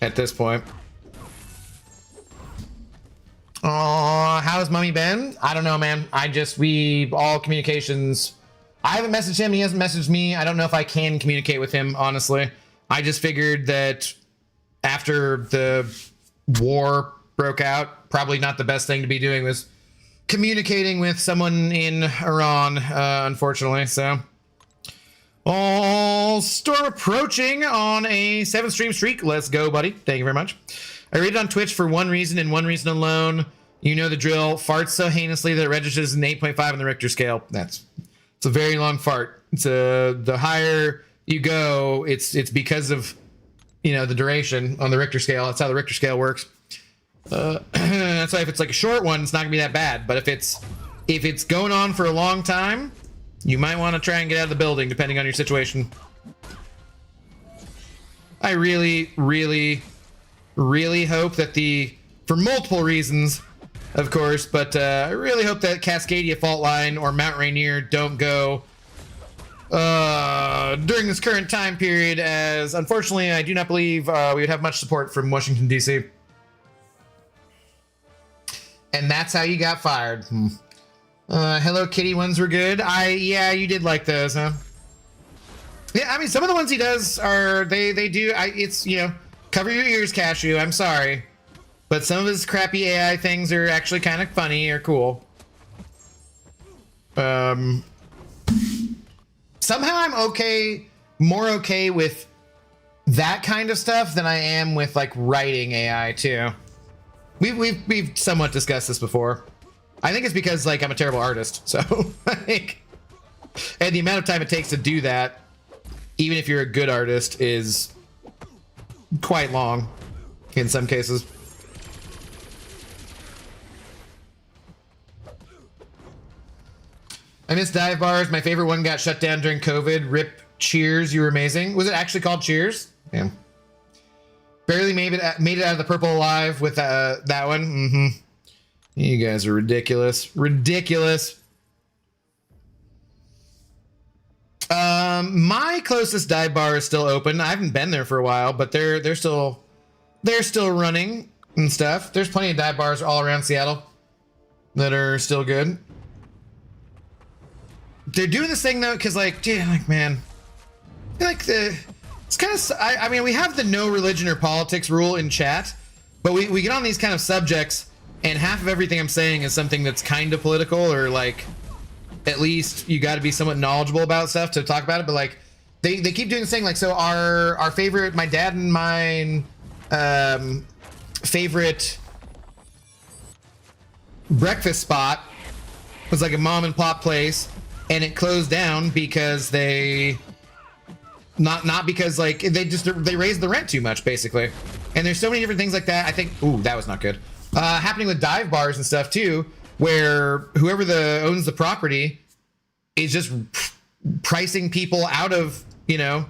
At this point. Oh, how's Mummy been? I don't know, man. We all communications. I haven't messaged him. He hasn't messaged me. I don't know if I can communicate with him, honestly. I just figured that after the war broke out, probably not the best thing to be doing was communicating with someone in Iran, unfortunately. So, storm approaching on a 7-stream streak. Let's go, buddy. Thank you very much. I read it on Twitch for one reason and one reason alone. You know the drill. Farts so heinously that it registers an 8.5 on the Richter scale. It's a very long fart. The higher you go, it's because of, you know, the duration on the Richter scale. That's how the Richter scale works. That's why if it's like a short one, it's not gonna be that bad. But if it's going on for a long time, you might want to try and get out of the building, depending on your situation. I really, really, really hope that for multiple reasons, of course, but I really hope that Cascadia Fault Line or Mount Rainier don't go during this current time period, as unfortunately I do not believe we would have much support from Washington, D.C. And that's how you got fired. Hello Kitty ones were good. Yeah, you did like those, huh? Yeah, I mean, some of the ones he does are, they do, it's, you know, cover your ears, Cashew, I'm sorry. But some of his crappy AI things are actually kind of funny or cool. Somehow I'm more okay with that kind of stuff than I am with like writing AI too. We've somewhat discussed this before. I think it's because like I'm a terrible artist, so like, and the amount of time it takes to do that, even if you're a good artist, is quite long in some cases. I miss dive bars. My favorite one got shut down during COVID. Rip Cheers, you were amazing. Was it actually called Cheers? Yeah. Barely made it out of the purple alive with that one. Mm-hmm. You guys are ridiculous. Ridiculous. My closest dive bar is still open. I haven't been there for a while, but they're still running and stuff. There's plenty of dive bars all around Seattle that are still good. They're doing this thing though, because like, dude, like, man, like it's kind of, I mean, we have the no religion or politics rule in chat, but we get on these kind of subjects and half of everything I'm saying is something that's kind of political, or like, at least you got to be somewhat knowledgeable about stuff to talk about it. But like, they keep doing this thing. Like, so our favorite, my dad and mine, favorite breakfast spot was like a mom and pop place, and it closed down because they not because like they raised the rent too much, basically. And there's so many different things like that. I think, ooh, that was not good. Happening with dive bars and stuff too, where whoever owns the property is just pricing people out of, you know,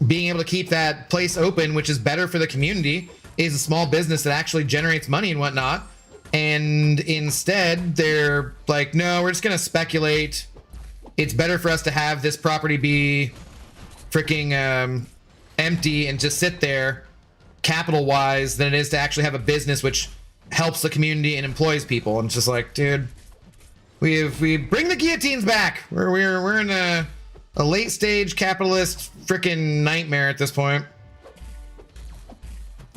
being able to keep that place open, which is better for the community, is a small business that actually generates money and whatnot. And instead they're like, no, we're just gonna speculate. It's better for us to have this property be freaking empty and just sit there capital wise than it is to actually have a business which helps the community and employs people. And it's just like, dude, we bring the guillotines back. We're in a late stage capitalist freaking nightmare at this point.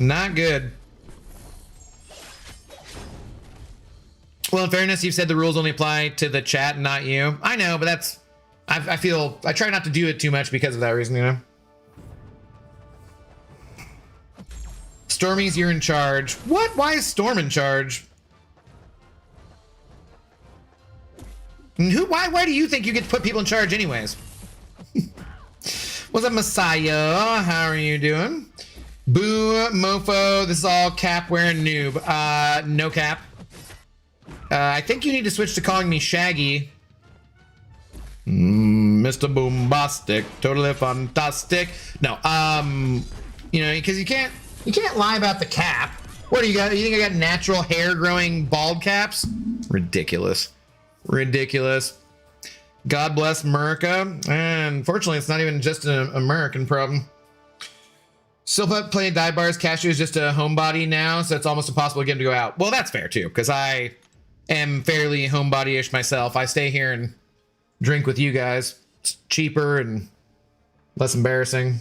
Not good. Well, in fairness, you've said the rules only apply to the chat and not you. I know, but that's, I feel, I try not to do it too much because of that reason, you know? Stormy's, you're in charge. What? Why is Storm in charge? And why do you think you get to put people in charge anyways? What's up, Messiah? How are you doing? Boo, mofo. This is all cap wearing noob. No cap. I think you need to switch to calling me Shaggy. Mr. Boombastic, totally fantastic. No, you know, because you can't lie about the cap. What do you got? You think I got natural hair growing bald caps? Ridiculous. Ridiculous. God bless America. And unfortunately, it's not even just an American problem. Silput playing dive bars. Cashew is just a homebody now, so it's almost impossible to get him to go out. Well, that's fair too, because I am fairly homebody-ish myself. I stay here and drink with you guys. It's cheaper and less embarrassing.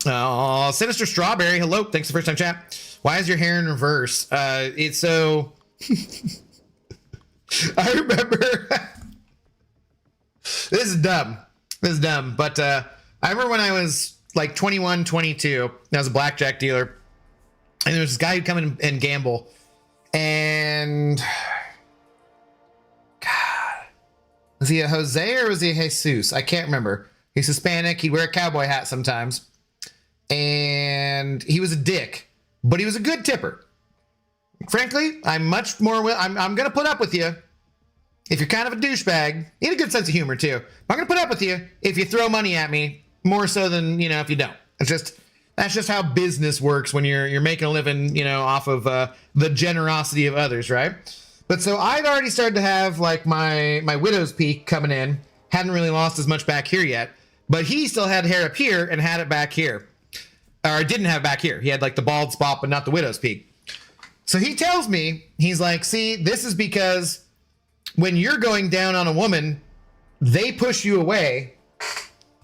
Oh, Sinister Strawberry. Hello. Thanks for the first time chat. Why is your hair in reverse? It's so... I remember... This is dumb. But I remember when I was like 21, 22, I was a blackjack dealer. And there was this guy who'd come in and gamble. And... God. Was he a Jose or was he a Jesus? I can't remember. He's Hispanic. He'd wear a cowboy hat sometimes. And he was a dick, but he was a good tipper. Frankly, I'm much more I'm going to put up with you if you're kind of a douchebag. You had a good sense of humor too. I'm going to put up with you if you throw money at me more so than, you know, if you don't. That's just how business works when you're making a living, you know, off of the generosity of others, right? But so I'd already started to have like my widow's peak coming in. Hadn't really lost as much back here yet, but he still had hair up here and had it back here. Or didn't have back here. He had like the bald spot, but not the widow's peak. So he tells me, he's like, see, this is because when you're going down on a woman, they push you away,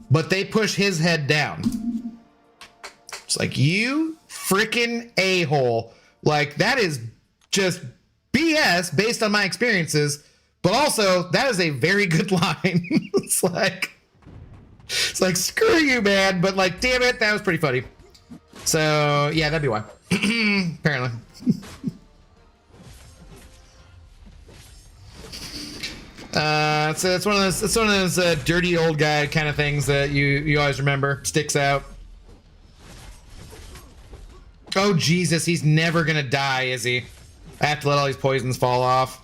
but they push his head down. It's like, you freaking a-hole. Like, that is just BS based on my experiences, but also that is a very good line. It's like, screw you, man. But like, damn it, that was pretty funny. So yeah, that'd be why. Apparently. So it's one of those dirty old guy kind of things that you always remember. Sticks out. Oh Jesus, he's never gonna die, is he? I have to let all these poisons fall off.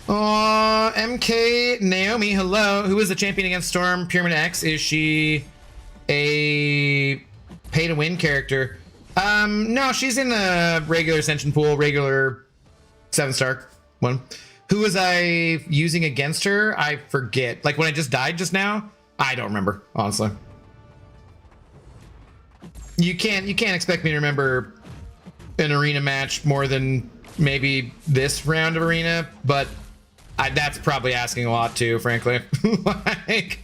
MK Naomi, hello. Who is the champion against Storm Pyramid X? Is she a pay to win character? No, she's in the regular Ascension pool, regular 7-star one. Who was I using against her? I forget. Like when I just died just now? I don't remember, honestly. You can't expect me to remember an arena match more than maybe this round of arena, but that's probably asking a lot too, frankly. Like,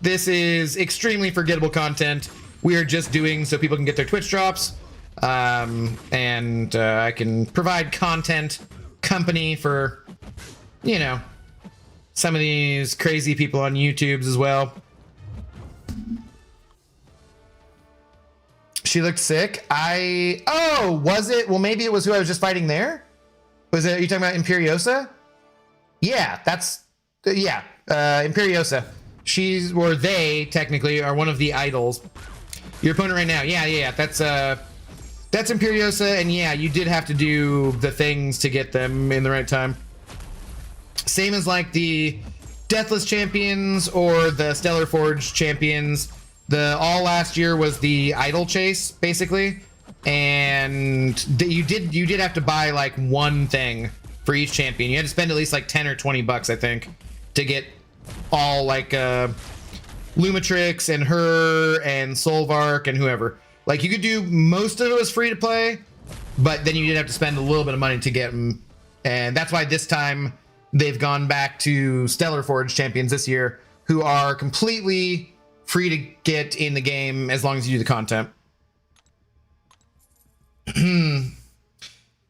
this is extremely forgettable content. We are just doing so people can get their Twitch drops, and I can provide content company for, you know, some of these crazy people on YouTubes as well. She looked sick. Oh, was it? Well, maybe it was who I was just fighting there. Was it? Are you talking about Imperiosa? Yeah, Imperiosa. They technically are one of the idols. Your opponent right now. Yeah. That's Imperiosa, and yeah, you did have to do the things to get them in the right time. Same as like the Deathless champions or the Stellar Forge champions. The all last year was the idol chase, basically, and you did have to buy like one thing for each champion. You had to spend at least like 10 or 20 bucks, I think, to get all like Lumitrix and her and Solvark and whoever. Like, you could do most of it was free to play, but then you did have to spend a little bit of money to get them. And that's why this time they've gone back to Stellar Forge champions this year, who are completely free to get in the game as long as you do the content.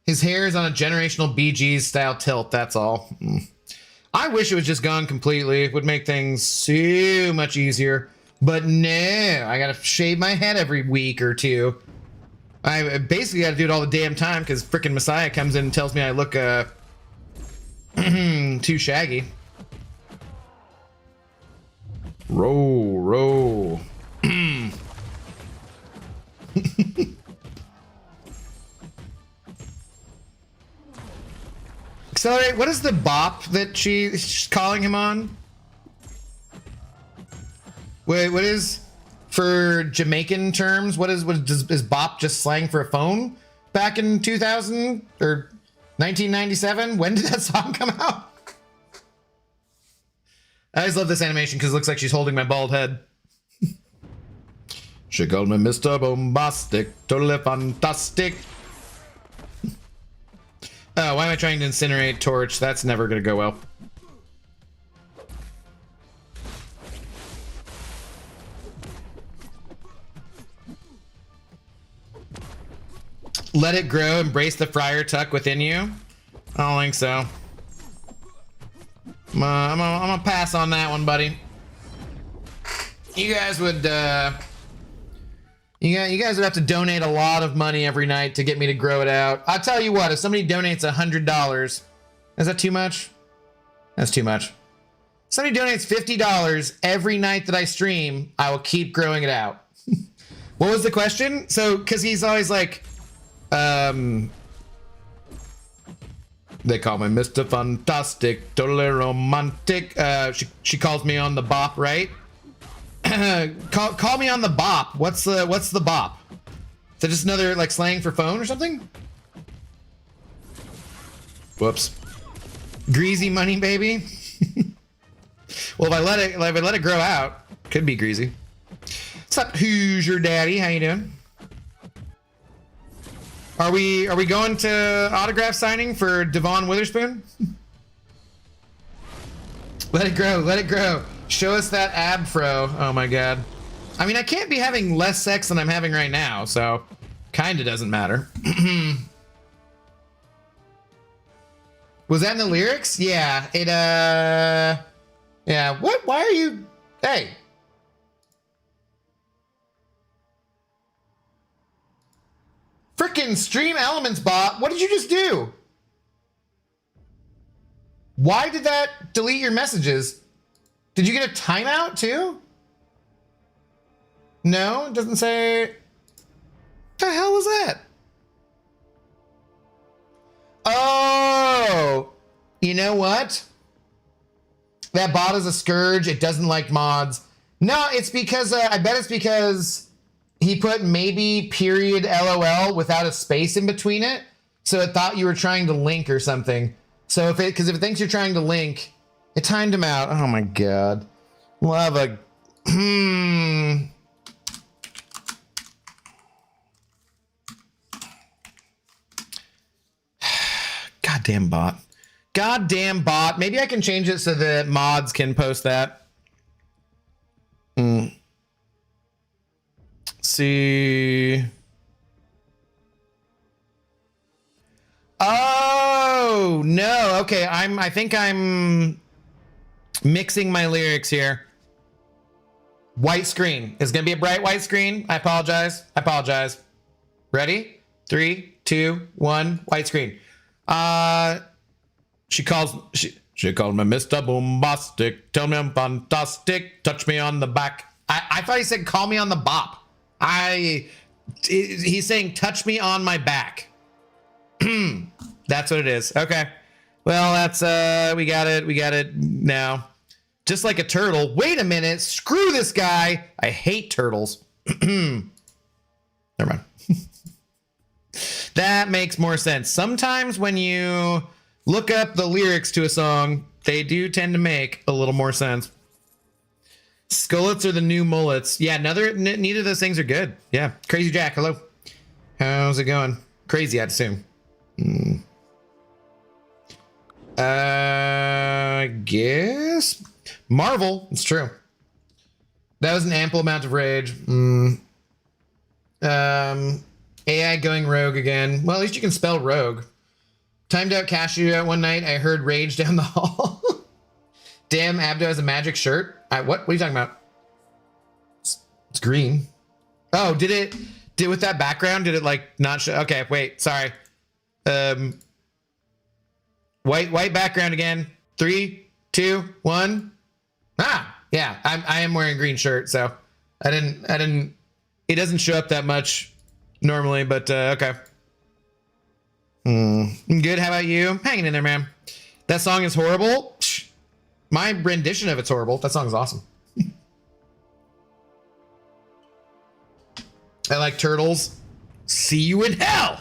His hair is on a generational BG's style tilt, that's all. I wish it was just gone completely. It would make things so much easier. But no, I gotta shave my head every week or two. I basically gotta do it all the damn time because frickin' Messiah comes in and tells me I look Too shaggy. Roll. Accelerate. What is the bop that she's calling him on? Wait, what is, for Jamaican terms, is bop just slang for a phone back in 2000 or 1997? When did that song come out? I always love this animation because it looks like she's holding my bald head. She called me Mr. Bombastic, totally fantastic. Oh, why am I trying to incinerate Torch? That's never gonna go well. Let it grow, embrace the friar tuck within you. I don't think so. I'm gonna pass on that one, buddy. You guys would, you guys would have to donate a lot of money every night to get me to grow it out. I'll tell you what, if somebody donates $100, is that too much? That's too much. If somebody donates $50 every night that I stream, I will keep growing it out. What was the question? So, cause he's always like, they call me Mr. Fantastic, totally romantic. She calls me on the bop, right? call me on the bop. What's the bop? Is that just another like slang for phone or something? Whoops. Greasy money, baby. Well, if I let it grow out, could be greasy. What's up, who's your daddy? How you doing? Are we going to autograph signing for Devon Witherspoon? Let it grow, let it grow. Show us that ab fro. Oh my god. I mean, I can't be having less sex than I'm having right now, so kinda doesn't matter. Was that in the lyrics? Yeah, yeah, what? Why are you, hey. Frickin' Stream Elements bot, what did you just do? Why did that delete your messages? Did you get a timeout too? No, it doesn't say. What the hell was that? Oh, you know what? That bot is a scourge. It doesn't like mods. No, it's because, I bet it's because he put maybe period LOL without a space in between it. So it thought you were trying to link or something. So because if it thinks you're trying to link, it timed him out. Oh my god. We'll have a, Goddamn bot. Goddamn bot. Maybe I can change it so that mods can post that. See. Oh no. Okay, I think I'm mixing my lyrics here. White screen. It's gonna be a bright white screen. I apologize. I apologize. Ready? 3, 2, 1. White screen. She called me Mr. Bombastic. Tell me I'm fantastic. Touch me on the back. I thought he said call me on the bop. He's saying touch me on my back. That's what it is. Okay. Well, that's we got it now. Just like a turtle. Wait a minute. Screw this guy. I hate turtles. Never mind. That makes more sense. Sometimes when you look up the lyrics to a song, they do tend to make a little more sense. Skullets are the new mullets. Yeah, neither of those things are good. Yeah. Crazy Jack, hello. How's it going? Crazy, I'd assume. I guess Marvel. It's true. That was an ample amount of rage. AI going rogue again. Well, at least you can spell rogue. Timed out cashew out one night. I heard rage down the hall. Damn, Abdo has a magic shirt. What are you talking about? It's green. Oh, did with that background, did it like not show? Okay, wait, sorry. White background again. 3, 2, 1. Ah, yeah, I am wearing a green shirt, so I didn't. It doesn't show up that much normally, but okay. Good. How about you? Hanging in there, man. That song is horrible. My rendition of it's horrible. That song is awesome. I like turtles. See you in hell.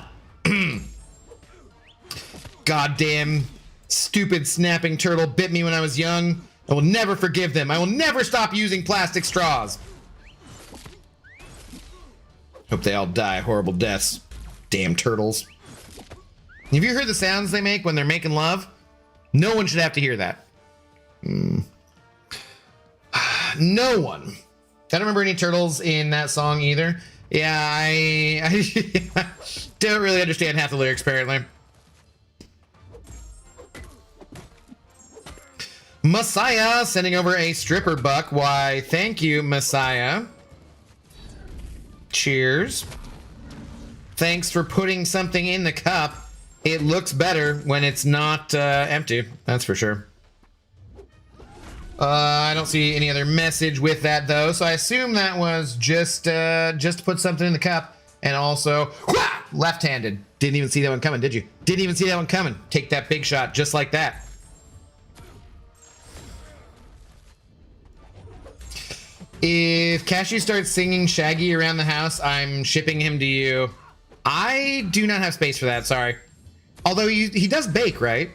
Goddamn stupid snapping turtle bit me when I was young. I will never forgive them. I will never stop using plastic straws. Hope they all die horrible deaths. Damn turtles. Have you heard the sounds they make when they're making love? No one should have to hear that. No one. I don't remember any turtles in that song either. Yeah, I don't really understand half the lyrics, apparently. Messiah sending over a stripper buck. Why, thank you, Messiah. Cheers. Thanks for putting something in the cup. It looks better when it's not empty. That's for sure. I don't see any other message with that though, so I assume that was just to put something in the cup. And also, left-handed. Didn't even see that one coming, did you? Didn't even see that one coming. Take that big shot just like that. If Cashew starts singing Shaggy around the house, I'm shipping him to you. I do not have space for that, sorry. Although he does bake, right?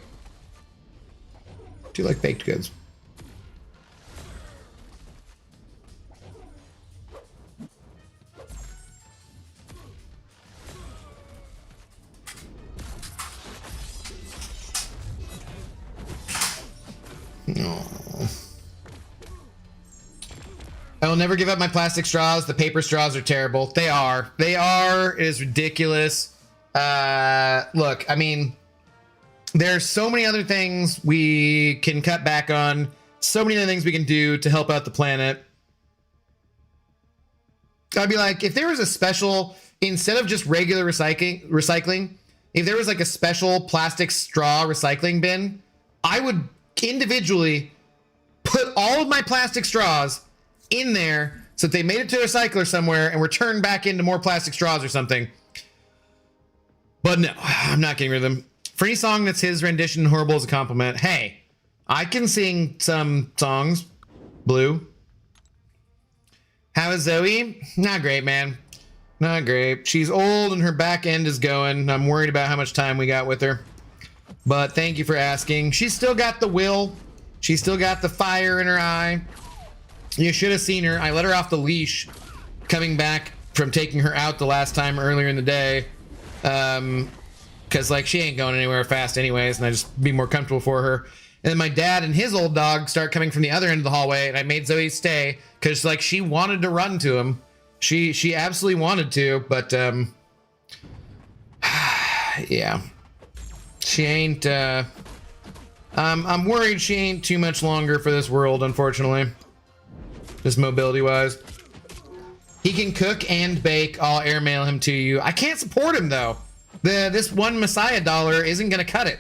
Do you like baked goods? Oh. I will never give up my plastic straws. The paper straws are terrible. They are. They are. It is ridiculous. Look, I mean, there's so many other things we can cut back on. So many other things we can do to help out the planet. I'd be like, if there was a special, instead of just regular recycling, if there was like a special plastic straw recycling bin, I would individually put all of my plastic straws in there so that they made it to a recycler somewhere and were turned back into more plastic straws or something. But no, I'm not getting rid of them. For any song that's his rendition, horrible is a compliment. Hey, I can sing some songs. Blue. How is Zoe? Not great, man. Not great. She's old and her back end is going. I'm worried about how much time we got with her. But thank you for asking. She's still got the will. She's still got the fire in her eye. You should have seen her. I let her off the leash coming back from taking her out the last time earlier in the day. Because like she ain't going anywhere fast anyways, and I just be more comfortable for her. And then my dad and his old dog start coming from the other end of the hallway, and I made Zoe stay because like she wanted to run to him. She absolutely wanted to, but yeah. She ain't I'm worried she ain't too much longer for this world, unfortunately. Just mobility wise. He can cook and bake. I'll airmail him to you. I can't support him though. This one Messiah dollar isn't gonna cut it.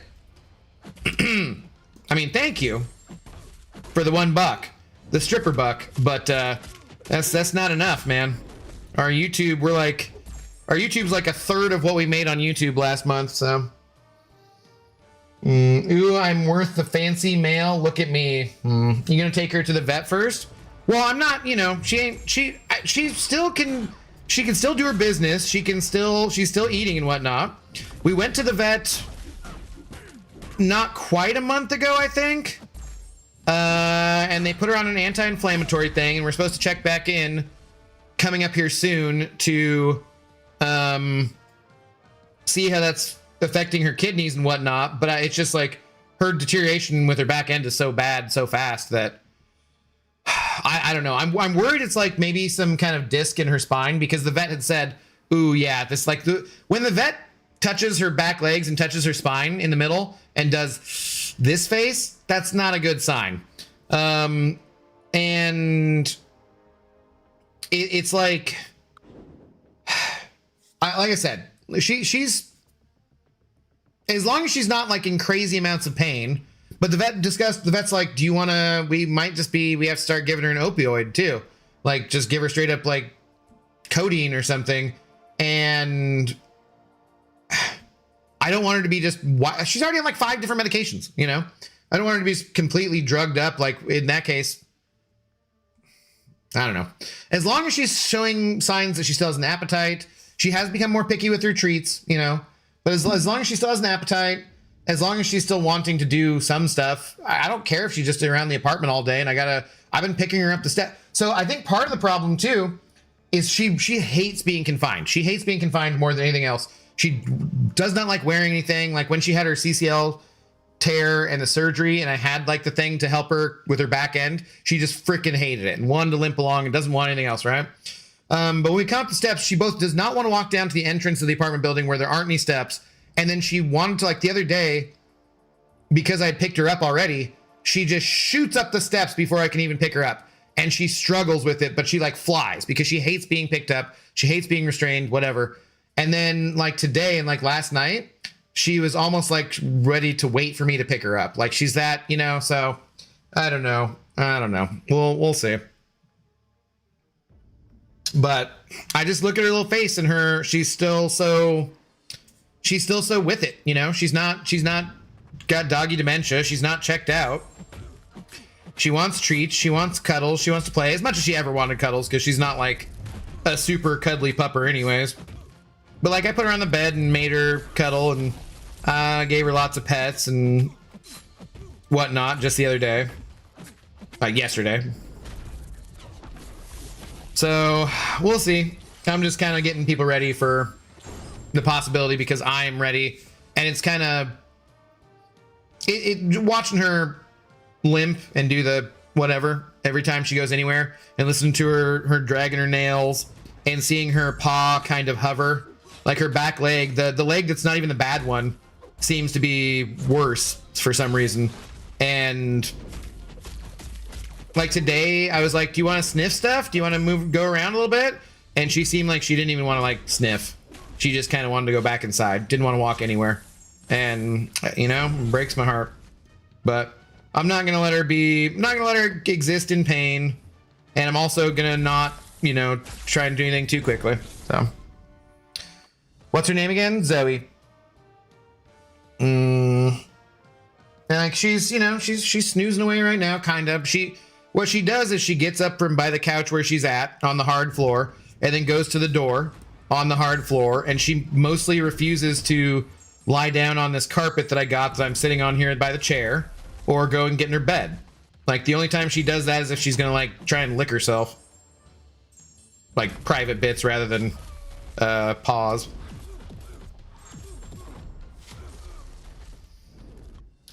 I mean, thank you for the $1, the stripper buck, but that's not enough, man. Our YouTube's like a third of what we made on YouTube last month, so. Ooh, I'm worth the fancy mail. Look at me. You gonna take her to the vet first? Well, I'm not, you know, she can still do her business. She's still eating and whatnot. We went to the vet not quite a month ago, I think. And they put her on an anti-inflammatory thing, and we're supposed to check back in coming up here soon to see how that's affecting her kidneys and whatnot. But it's just like her deterioration with her back end is so bad so fast that I don't know. I'm worried it's like maybe some kind of disc in her spine, because the vet had said, ooh, yeah, this like when the vet touches her back legs and touches her spine in the middle and does this face, that's not a good sign. And it's like, like I said, she's as long as she's not like in crazy amounts of pain. But the vet's like, do you want to, we have to start giving her an opioid too. Like just give her straight up like codeine or something. And I don't want her to be she's already on like 5 different medications, you know? I don't want her to be completely drugged up. Like in that case, I don't know. As long as she's showing signs that she still has an appetite, she has become more picky with her treats, you know? But as long as she still has an appetite, as long as she's still wanting to do some stuff, I don't care if she's just around the apartment all day and I've been picking her up the step. So I think part of the problem too is she hates being confined. She hates being confined more than anything else. She does not like wearing anything. Like when she had her CCL tear and the surgery and I had like the thing to help her with her back end, she just freaking hated it and wanted to limp along and doesn't want anything else, right? But when we come up the steps, she both does not want to walk down to the entrance of the apartment building where there aren't any steps. And then she wanted to, like the other day, because I had picked her up already, she just shoots up the steps before I can even pick her up. And she struggles with it, but she like flies because she hates being picked up. She hates being restrained, whatever. And then like today and like last night, she was almost like ready to wait for me to pick her up. Like she's that, you know, so I don't know. We'll see. But I just look at her little face and she's still so with it, you know? She's not got doggy dementia. She's not checked out. She wants treats. She wants cuddles. She wants to play as much as she ever wanted cuddles because she's not like a super cuddly pupper anyways. But like I put her on the bed and made her cuddle and gave her lots of pets and whatnot just the other day. Yesterday. So we'll see. I'm just kind of getting people ready for the possibility because I'm ready. And it's kind of watching her limp and do the whatever every time she goes anywhere and listen to her dragging her nails and seeing her paw kind of hover, like her back leg, the leg that's not even the bad one seems to be worse for some reason. And like today I was like, do you want to sniff stuff? Do you want to go around a little bit? And she seemed like she didn't even want to like sniff. She just kind of wanted to go back inside. Didn't want to walk anywhere. And you know, breaks my heart. But I'm not gonna let her exist in pain. And I'm also gonna not, you know, try and do anything too quickly. So what's her name again? Zoe. And like she's, you know, she's snoozing away right now, kind of. What she does is she gets up from by the couch where she's at on the hard floor and then goes to the door on the hard floor, and she mostly refuses to lie down on this carpet that I got that I'm sitting on here by the chair or go and get in her bed. Like the only time she does that is if she's gonna like try and lick herself, like private bits rather than paws.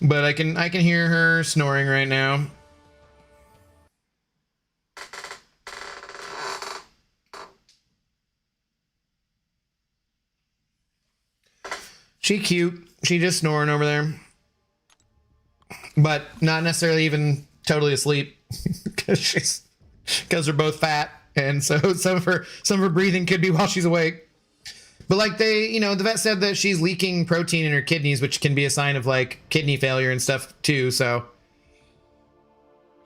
But I can hear her snoring right now. She cute. She just snoring over there. But not necessarily even totally asleep because they're both fat. And so some of her breathing could be while she's awake. But like the vet said that she's leaking protein in her kidneys, which can be a sign of like kidney failure and stuff too. So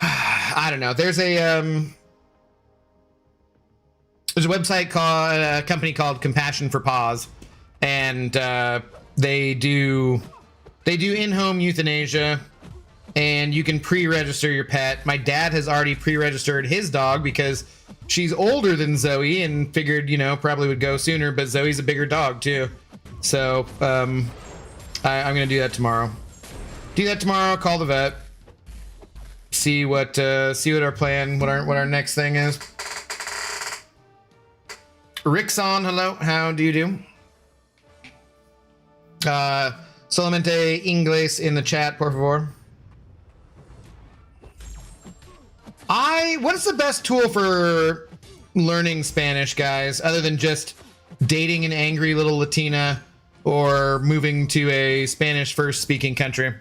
I don't know. There's a website called a company called Compassion for Paws, and they do in-home euthanasia, and you can pre-register your pet. My dad has already pre-registered his dog because she's older than Zoe and figured, you know, probably would go sooner, but Zoe's a bigger dog too. So I'm gonna do that tomorrow. Call the vet, see what our plan, what our next thing is. Rickson, hello, how do you do? Solamente inglés in the chat, por favor. What is the best tool for learning Spanish, guys, other than just dating an angry little Latina or moving to a Spanish first speaking country?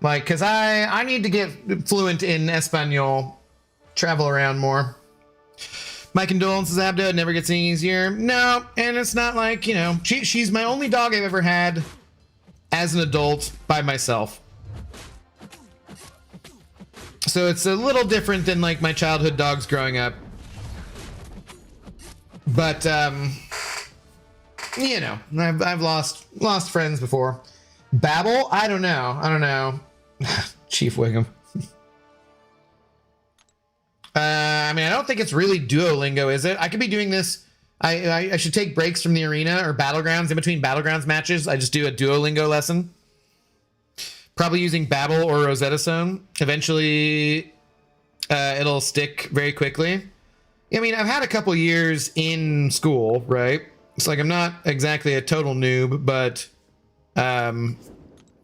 Like, cause I need to get fluent in Espanol, travel around more. My condolences, Abdo. It never gets any easier. No, and it's not like, you know, she's my only dog I've ever had as an adult by myself. So it's a little different than like my childhood dogs growing up. But you know, I've lost friends before. Babel? I don't know. Chief Wiggum. I mean, I don't think it's really Duolingo, is it? I could be doing this. I should take breaks from the arena or battlegrounds. In between battlegrounds matches, I just do a Duolingo lesson. Probably using Babel or Rosetta Stone. Eventually, it'll stick very quickly. I mean, I've had a couple years in school, right? It's like I'm not exactly a total noob, but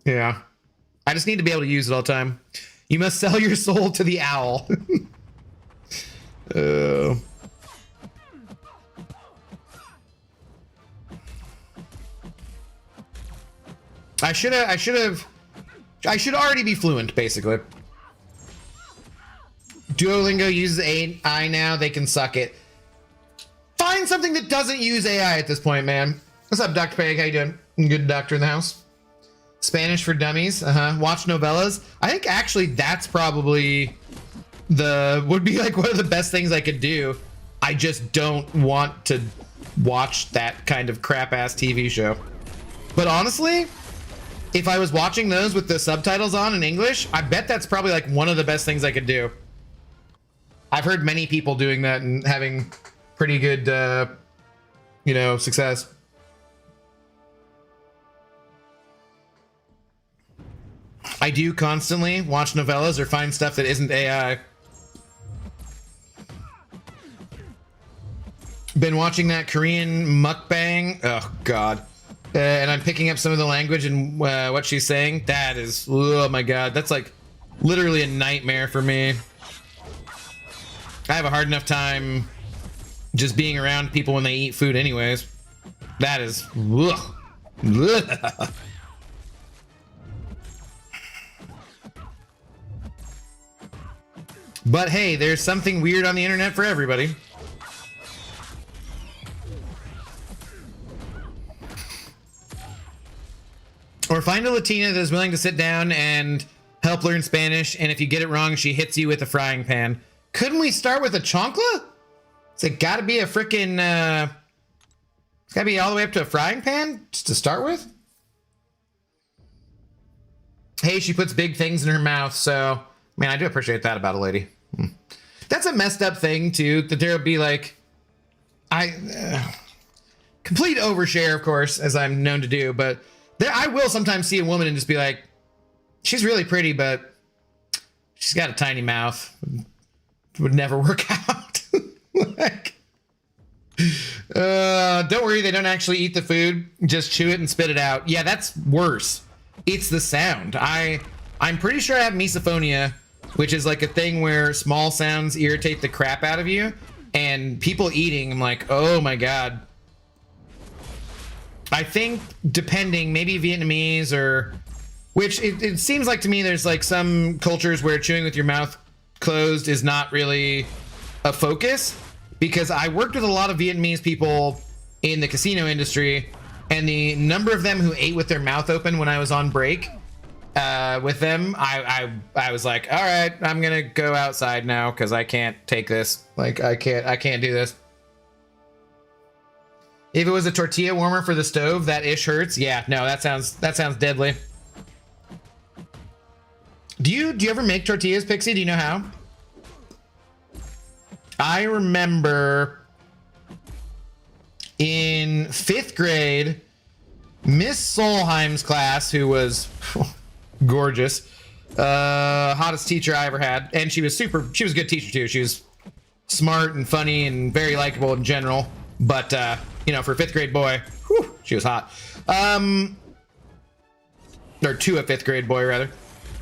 yeah. I just need to be able to use it all the time. You must sell your soul to the owl. I should already be fluent, basically. Duolingo uses AI now. They can suck it. Find something that doesn't use AI at this point, man. What's up, Dr. Peg? How you doing? Good doctor in the house. Spanish for dummies. Watch novellas. I think actually that's probably would be like one of the best things I could do. I just don't want to watch that kind of crap ass TV show. But honestly, if I was watching those with the subtitles on in English, I bet that's probably like one of the best things I could do. I've heard many people doing that and having pretty good, you know, success. I do constantly watch novellas or find stuff that isn't AI. Been watching that Korean mukbang. Oh, God. And I'm picking up some of the language and what she's saying. That is, oh my God. That's like literally a nightmare for me. I have a hard enough time just being around people when they eat food anyways. That is, ugh. Ugh. But hey, there's something weird on the internet for everybody. Or find a Latina that is willing to sit down and help learn Spanish, and if you get it wrong, she hits you with a frying pan. Couldn't we start with a chancla? Is it gotta be a frickin', it's gotta be all the way up to a frying pan just to start with? Hey, she puts big things in her mouth, so, man, I do appreciate that about a lady. That's a messed up thing, too, that there'll be like, complete overshare, of course, as I'm known to do, but I will sometimes see a woman and just be like, she's really pretty, but she's got a tiny mouth. Would never work out. Like, don't worry, they don't actually eat the food. Just chew it and spit it out. Yeah, that's worse. It's the sound. I'm pretty sure I have misophonia, which is like a thing where small sounds irritate the crap out of you. And people eating, I'm like, oh my God. I think depending, maybe Vietnamese or, which it seems like to me there's like some cultures where chewing with your mouth closed is not really a focus, because I worked with a lot of Vietnamese people in the casino industry, and the number of them who ate with their mouth open when I was on break with them, I was like, all right, I'm gonna go outside now because I can't take this. Like I can't do this. If it was a tortilla warmer for the stove, that ish hurts. Yeah, no, that sounds deadly. Do you ever make tortillas, Pixie? Do you know how? I remember in 5th grade, Miss Solheim's class, who was gorgeous, hottest teacher I ever had, and she was a good teacher too. She was smart and funny and very likable in general, but you know, for a 5th grade boy, whew, she was hot. Or to a 5th grade boy, rather.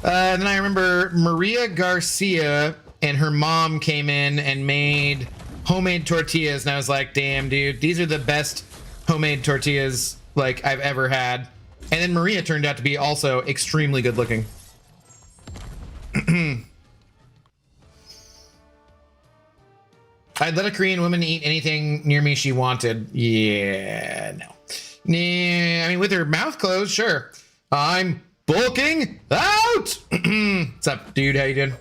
And then I remember Maria Garcia and her mom came in and made homemade tortillas, and I was like, damn, dude, these are the best homemade tortillas like I've ever had. And then Maria turned out to be also extremely good looking. I'd let a Korean woman eat anything near me she wanted. Yeah, no. Nah, I mean, with her mouth closed, sure. I'm bulking out. What's up, dude? How you doing?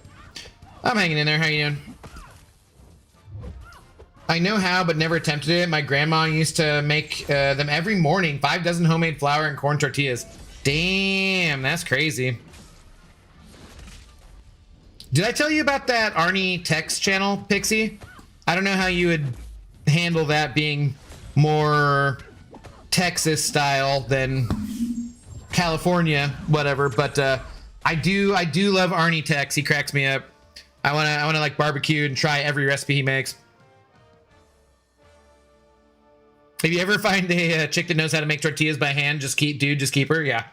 I'm hanging in there. How you doing? I know how, but never attempted it. My grandma used to make them every morning. 5 dozen homemade flour and corn tortillas. Damn, that's crazy. Did I tell you about that Arnie Tex channel, Pixie? I don't know how you would handle that being more Texas style than California, whatever. But I do love Arnie Tex. He cracks me up. I wanna like barbecue and try every recipe he makes. If you ever find a chick that knows how to make tortillas by hand, just keep her. Yeah.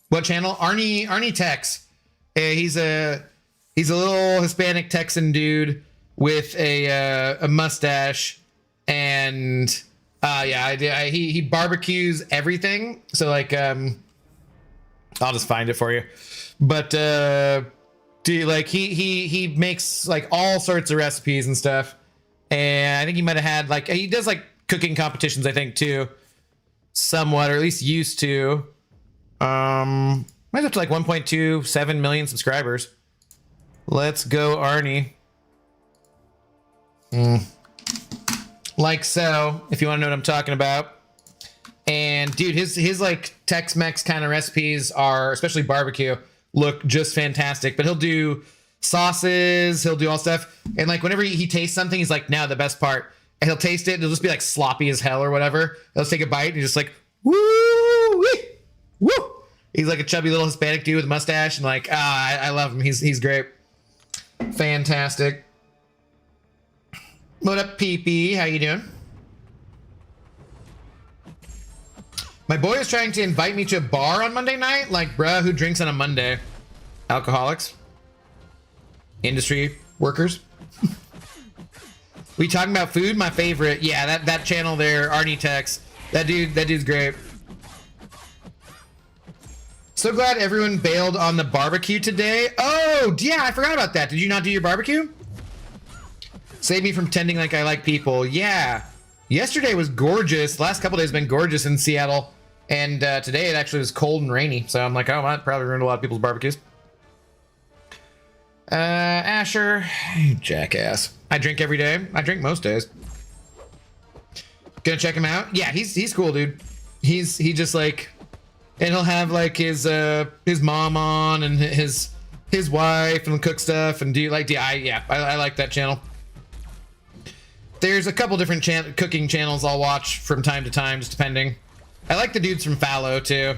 What channel? Arnie Tex. He's a little Hispanic Texan dude with a mustache, and he barbecues everything. So like I'll just find it for you. But he makes like all sorts of recipes and stuff. And I think he might have had like, he does like cooking competitions, I think too, somewhat, or at least used to. Might have to like 1.27 million subscribers. Let's go, Arnie. Like so, if you want to know what I'm talking about. And dude, his like Tex-Mex kind of recipes are, especially barbecue, look just fantastic. But he'll do sauces, he'll do all stuff, and like whenever he tastes something, he's like, now the best part, and he'll taste it and it'll just be like sloppy as hell or whatever. He'll take a bite and he's just like, woo, woo. He's like a chubby little Hispanic dude with a mustache, and like, I love him. He's great. Fantastic. What up, PP? How you doing? My boy is trying to invite me to a bar on Monday night. Like, bruh, who drinks on a Monday? Alcoholics? Industry workers? We talking about food? My favorite. Yeah, that channel there, Arnie Tex. That dude's great. So glad everyone bailed on the barbecue today. Oh, yeah, I forgot about that. Did you not do your barbecue? Save me from pretending like I like people. Yeah. Yesterday was gorgeous. The last couple days have been gorgeous in Seattle. And today it actually was cold and rainy. So I'm like, oh, that probably ruined a lot of people's barbecues. Asher, you jackass. I drink every day. I drink most days. Gonna check him out. Yeah, he's cool, dude. He just like, and he'll have like his mom on and his wife and cook stuff and I like that channel. There's a couple different cooking channels I'll watch from time to time, just depending. I like the dudes from Fallow too.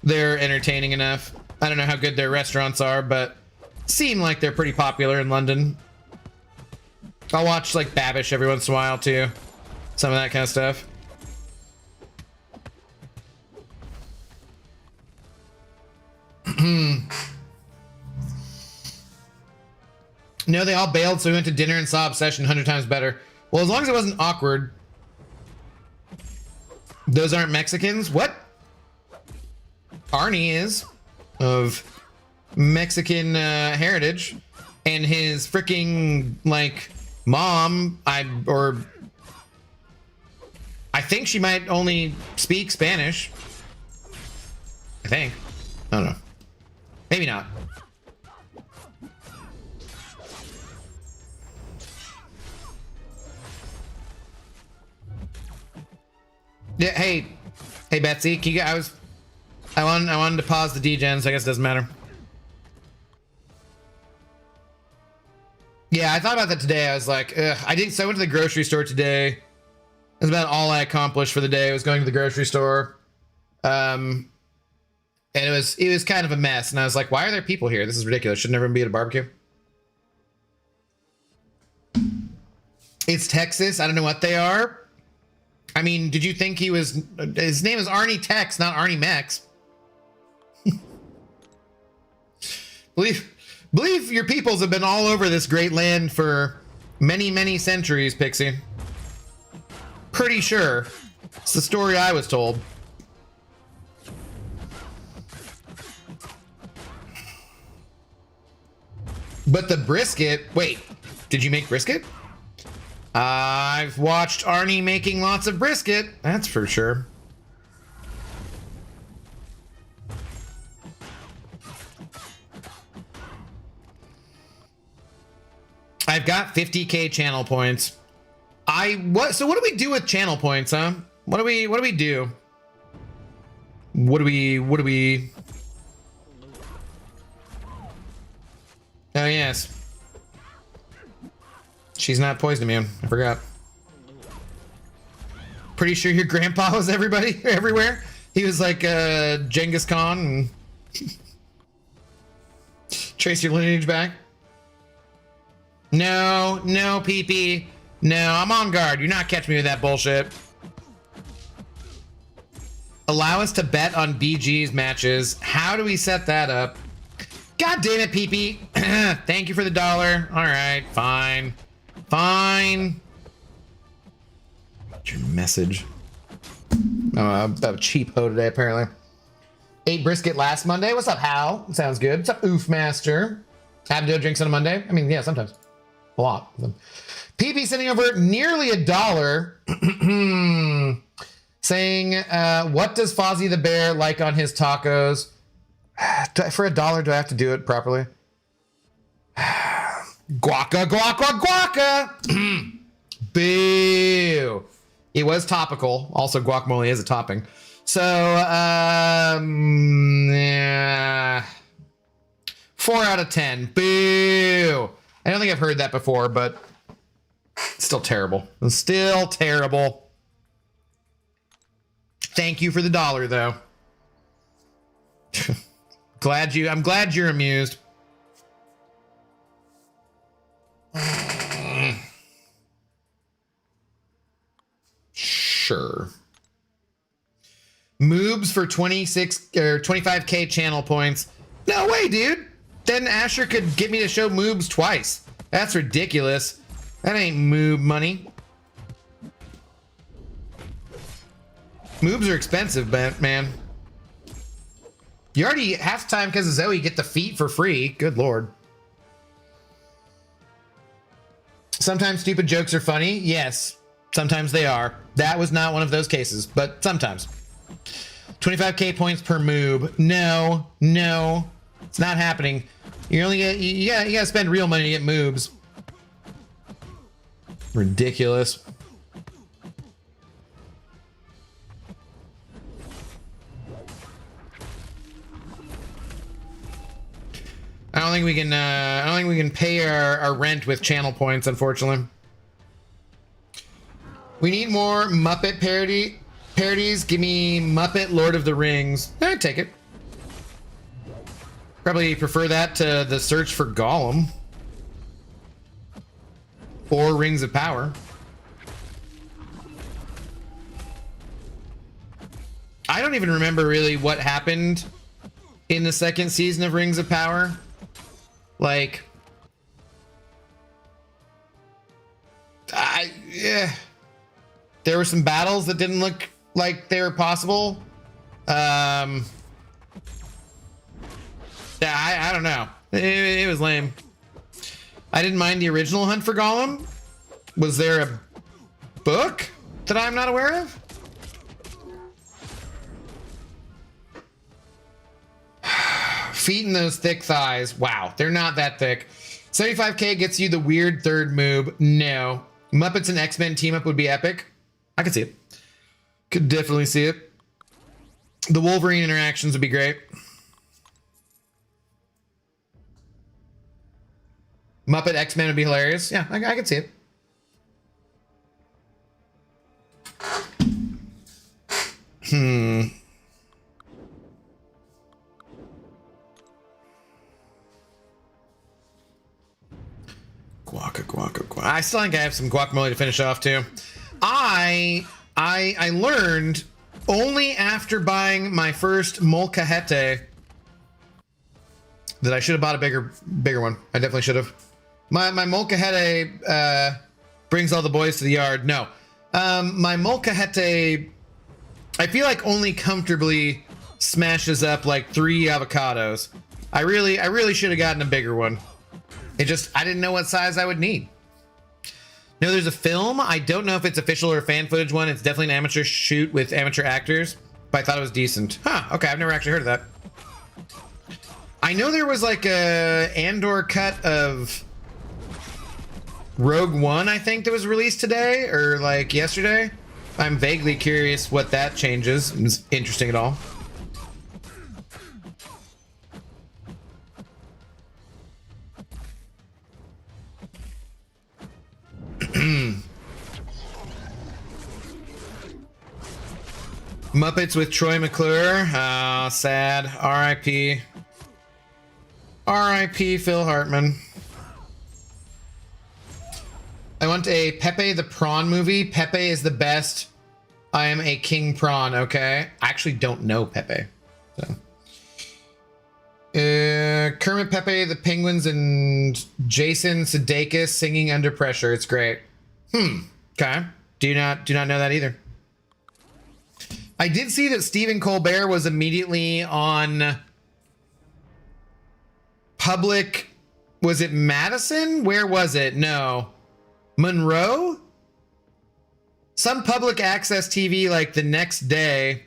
They're entertaining enough. I don't know how good their restaurants are, but seem like they're pretty popular in London. I'll watch like Babish every once in a while too. Some of that kind of stuff. No, they all bailed, so we went to dinner and saw Obsession 100 times better. Well, as long as it wasn't awkward. Those aren't Mexicans? What? Arnie is of Mexican heritage, and his freaking like mom, I think she might only speak Spanish. I think. I don't know. Maybe not. Yeah, hey Betsy, can you, I wanted to pause the degens, so I guess it doesn't matter. Yeah, I thought about that today. I was like, ugh. So I went to the grocery store today. That's about all I accomplished for the day. I was going to the grocery store. And it was kind of a mess. And I was like, why are there people here? This is ridiculous. Shouldn't everyone be at a barbecue? It's Texas. I don't know what they are. I mean, did you think his name is Arnie Tex, not Arnie Mex? Believe your peoples have been all over this great land for many, many centuries, Pixie. Pretty sure. It's the story I was told. But the brisket, wait, Did you make brisket? I've watched Arnie making lots of brisket. That's for sure. I've got 50K channel points. So what do we do with channel points, huh? What do we do? What do we Oh yes. She's not poison immune. I forgot. Pretty sure your grandpa was everywhere. He was like Genghis Khan and trace your lineage back. No, PP. No, I'm on guard. You're not catching me with that bullshit. Allow us to bet on BG's matches. How do we set that up? God damn it, PP. Thank you for the $1. All right, fine. Fine. What's your message? I'm a cheap hoe today, apparently. Ate brisket last Monday. What's up, Hal? Sounds good. What's up, Oof Master? Have to do drinks on a Monday? I mean, yeah, sometimes. A lot. PP sending over nearly $1. Saying, what does Fozzie the Bear like on his tacos? For $1, do I have to do it properly? Guaca, guaca, guaca! Boo! It was topical. Also, guacamole is a topping. So, yeah. 4 out of 10. Boo! I don't think I've heard that before, but it's still terrible. It's still terrible. Thank you for the $1, though. I'm glad you're amused. Sure. Moobs for 26 or 25K channel points. No way, dude. Then Asher could get me to show Moobs twice. That's ridiculous. That ain't Moob money. Moobs are expensive, man. You already, half the time because of Zoe, get the feet for free. Good lord. Sometimes stupid jokes are funny. Yes, sometimes they are. That was not one of those cases, but sometimes. 25K points per moob. No, it's not happening. You gotta spend real money to get moobs. Ridiculous. I don't think we can pay our rent with channel points, unfortunately. We need more Muppet parodies. Give me Muppet Lord of the Rings. I'd take it. Probably prefer that to the search for Gollum. Or Rings of Power. I don't even remember really what happened in the second season of Rings of Power. Like, yeah, there were some battles that didn't look like they were possible. Yeah, I don't know. It was lame. I didn't mind the original Hunt for Gollum. Was there a book that I'm not aware of? Feet and those thick thighs. Wow, they're not that thick. 75K gets you the weird third moob. No. Muppets and X-Men team up would be epic. I could see it. Could definitely see it. The Wolverine interactions would be great. Muppet X-Men would be hilarious. Yeah, I could see it. Guaca. I still think I have some guacamole to finish off too. I learned only after buying my first molcajete that I should have bought a bigger one. I definitely should have. My molcajete brings all the boys to the yard. No, my molcajete, I feel like only comfortably smashes up like 3 avocados. I really should have gotten a bigger one. I didn't know what size I would need. No, there's a film. I don't know if it's official or a fan footage one. It's definitely an amateur shoot with amateur actors, but I thought it was decent. Huh, okay, I've never actually heard of that. I know there was like a Andor cut of Rogue One, I think, that was released today or like yesterday. I'm vaguely curious what that changes. It's interesting at all. Muppets with Troy McClure. Sad. R.I.P. R.I.P. Phil Hartman. I want a Pepe the Prawn movie. Pepe is the best. I am a king prawn, okay? I actually don't know Pepe. So. Kermit, Pepe, the Penguins, and Jason Sudeikis singing Under Pressure. It's great. Okay. Do not know that either. I did see that Stephen Colbert was immediately on public. Was it Madison? Where was it? No. Monroe? Some public access TV like the next day.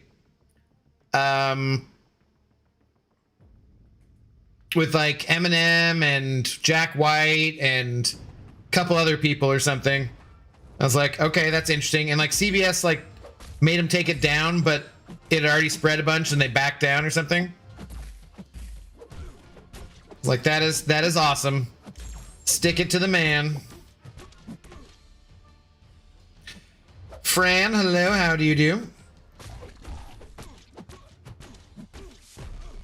With like Eminem and Jack White and a couple other people or something. I was like, okay, that's interesting. And like CBS like made him take it down, but it had already spread a bunch and they backed down or something. Like that is awesome. Stick it to the man. Fran, hello, how do you do?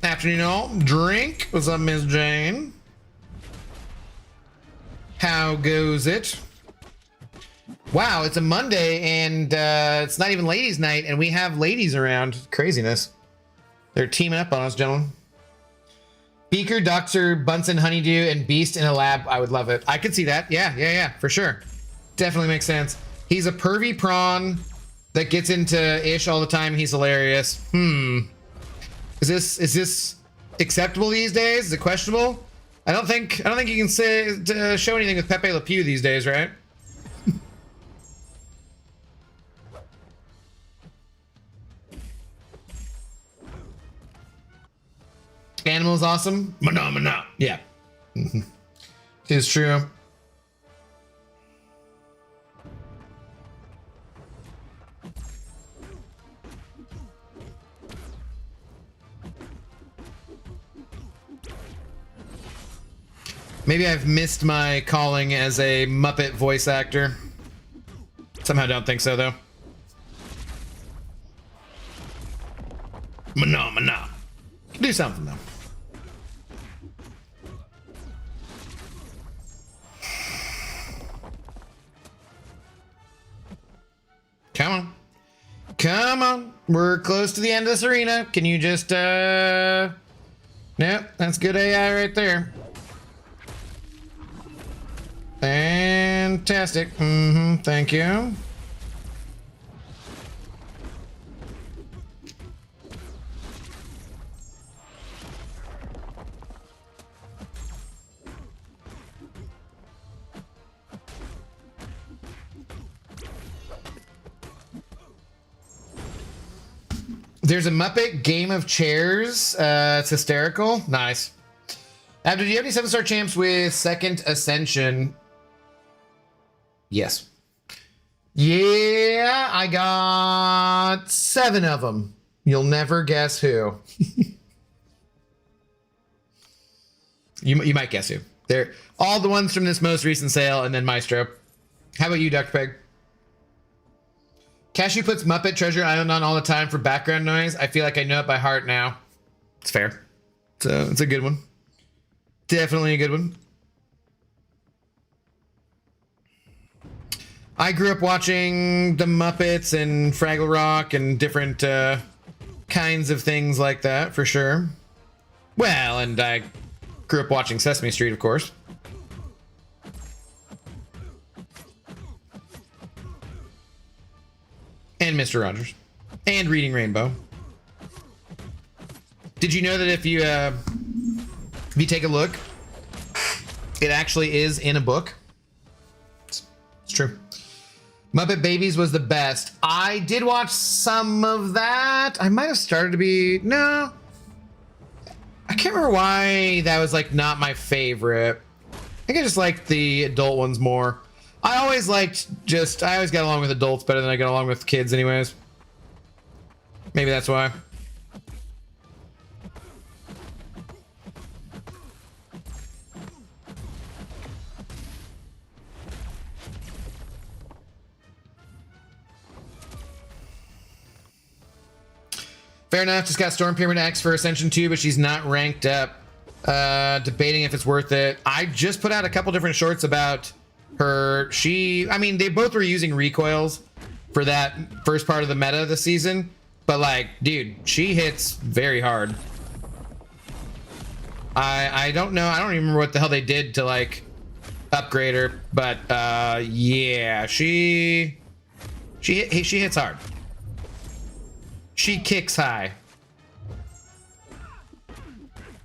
Afternoon all. Drink. What's up, Miss Jane? How goes it? Wow, it's a Monday and it's not even ladies' night and we have ladies around. Craziness. They're teaming up on us, gentlemen. Beaker, Dr. Bunsen, Honeydew, and Beast in a lab. I would love it. I could see that. Yeah, for sure. Definitely makes sense. He's a pervy prawn that gets into ish all the time. He's hilarious. Is this acceptable these days? Is it questionable? I don't think you can say show anything with Pepe Le Pew these days, right? Animal's awesome. Mana. Yeah. It's true. Maybe I've missed my calling as a Muppet voice actor. Somehow don't think so, though. Mana. Do something, though. Come on. We're close to the end of this arena. Can you just, Nope, that's good AI right there. Fantastic. Thank you. There's a Muppet Game of Chairs. It's hysterical. Nice. Abdul, do you have any 7-star champs with Second Ascension? Yes. Yeah, I got 7 of them. You'll never guess who. You might guess who. They're all the ones from this most recent sale and then Maestro. How about you, Dr. Peg? Cashew puts Muppet Treasure Island on all the time for background noise. I feel like I know it by heart now. It's fair. So it's a good one. Definitely a good one. I grew up watching the Muppets and Fraggle Rock and different kinds of things like that, for sure. Well, and I grew up watching Sesame Street, of course. And Mr. Rogers. And Reading Rainbow. Did you know that if you take a look, it actually is in a book? It's true. Muppet Babies was the best. I did watch some of that. I might have started to be... No. I can't remember why that was, like, not my favorite. I think I just liked the adult ones more. I always got along with adults better than I got along with kids anyways. Maybe that's why. Fair enough, just got Storm Pyramid X for Ascension 2, but she's not ranked up. Debating if it's worth it. I just put out a couple different shorts about her. I mean, they both were using recoils for that first part of the meta this season. But like, dude, she hits very hard. I don't know. I don't even remember what the hell they did to like upgrade her. But yeah, she hits hard. She kicks high.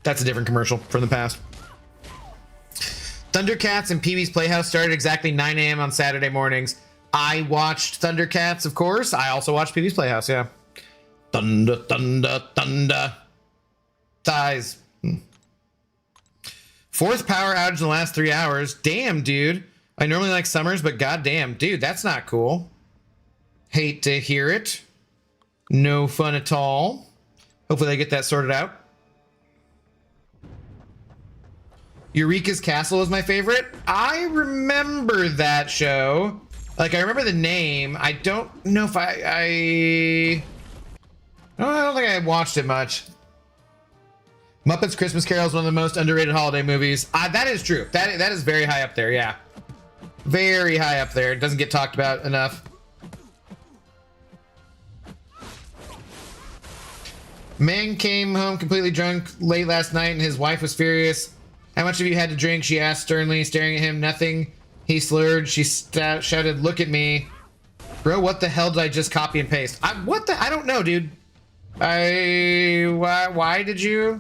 That's a different commercial from the past. Thundercats and Pee-wee's Playhouse started exactly 9 a.m. on Saturday mornings. I watched Thundercats, of course. I also watched Pee-wee's Playhouse, yeah. Thunder, thunder, thunder. Thighs. Fourth power outage in the last 3 hours. Damn, dude. I normally like summers, but goddamn, dude, that's not cool. Hate to hear it. No fun at all. Hopefully they get that sorted out. Eureka's Castle is my favorite. I remember that show. Like, I remember the name. I don't know if I don't think I watched it much. Muppets Christmas Carol is one of the most underrated holiday movies. That is true. That is very high up there, yeah. Very high up there. It doesn't get talked about enough. Man came home completely drunk late last night and his wife was furious. How much have you had to drink? She asked sternly, staring at him. Nothing. He slurred. She shouted, look at me. Bro, what the hell did I just copy and paste? I don't know, dude. Why did you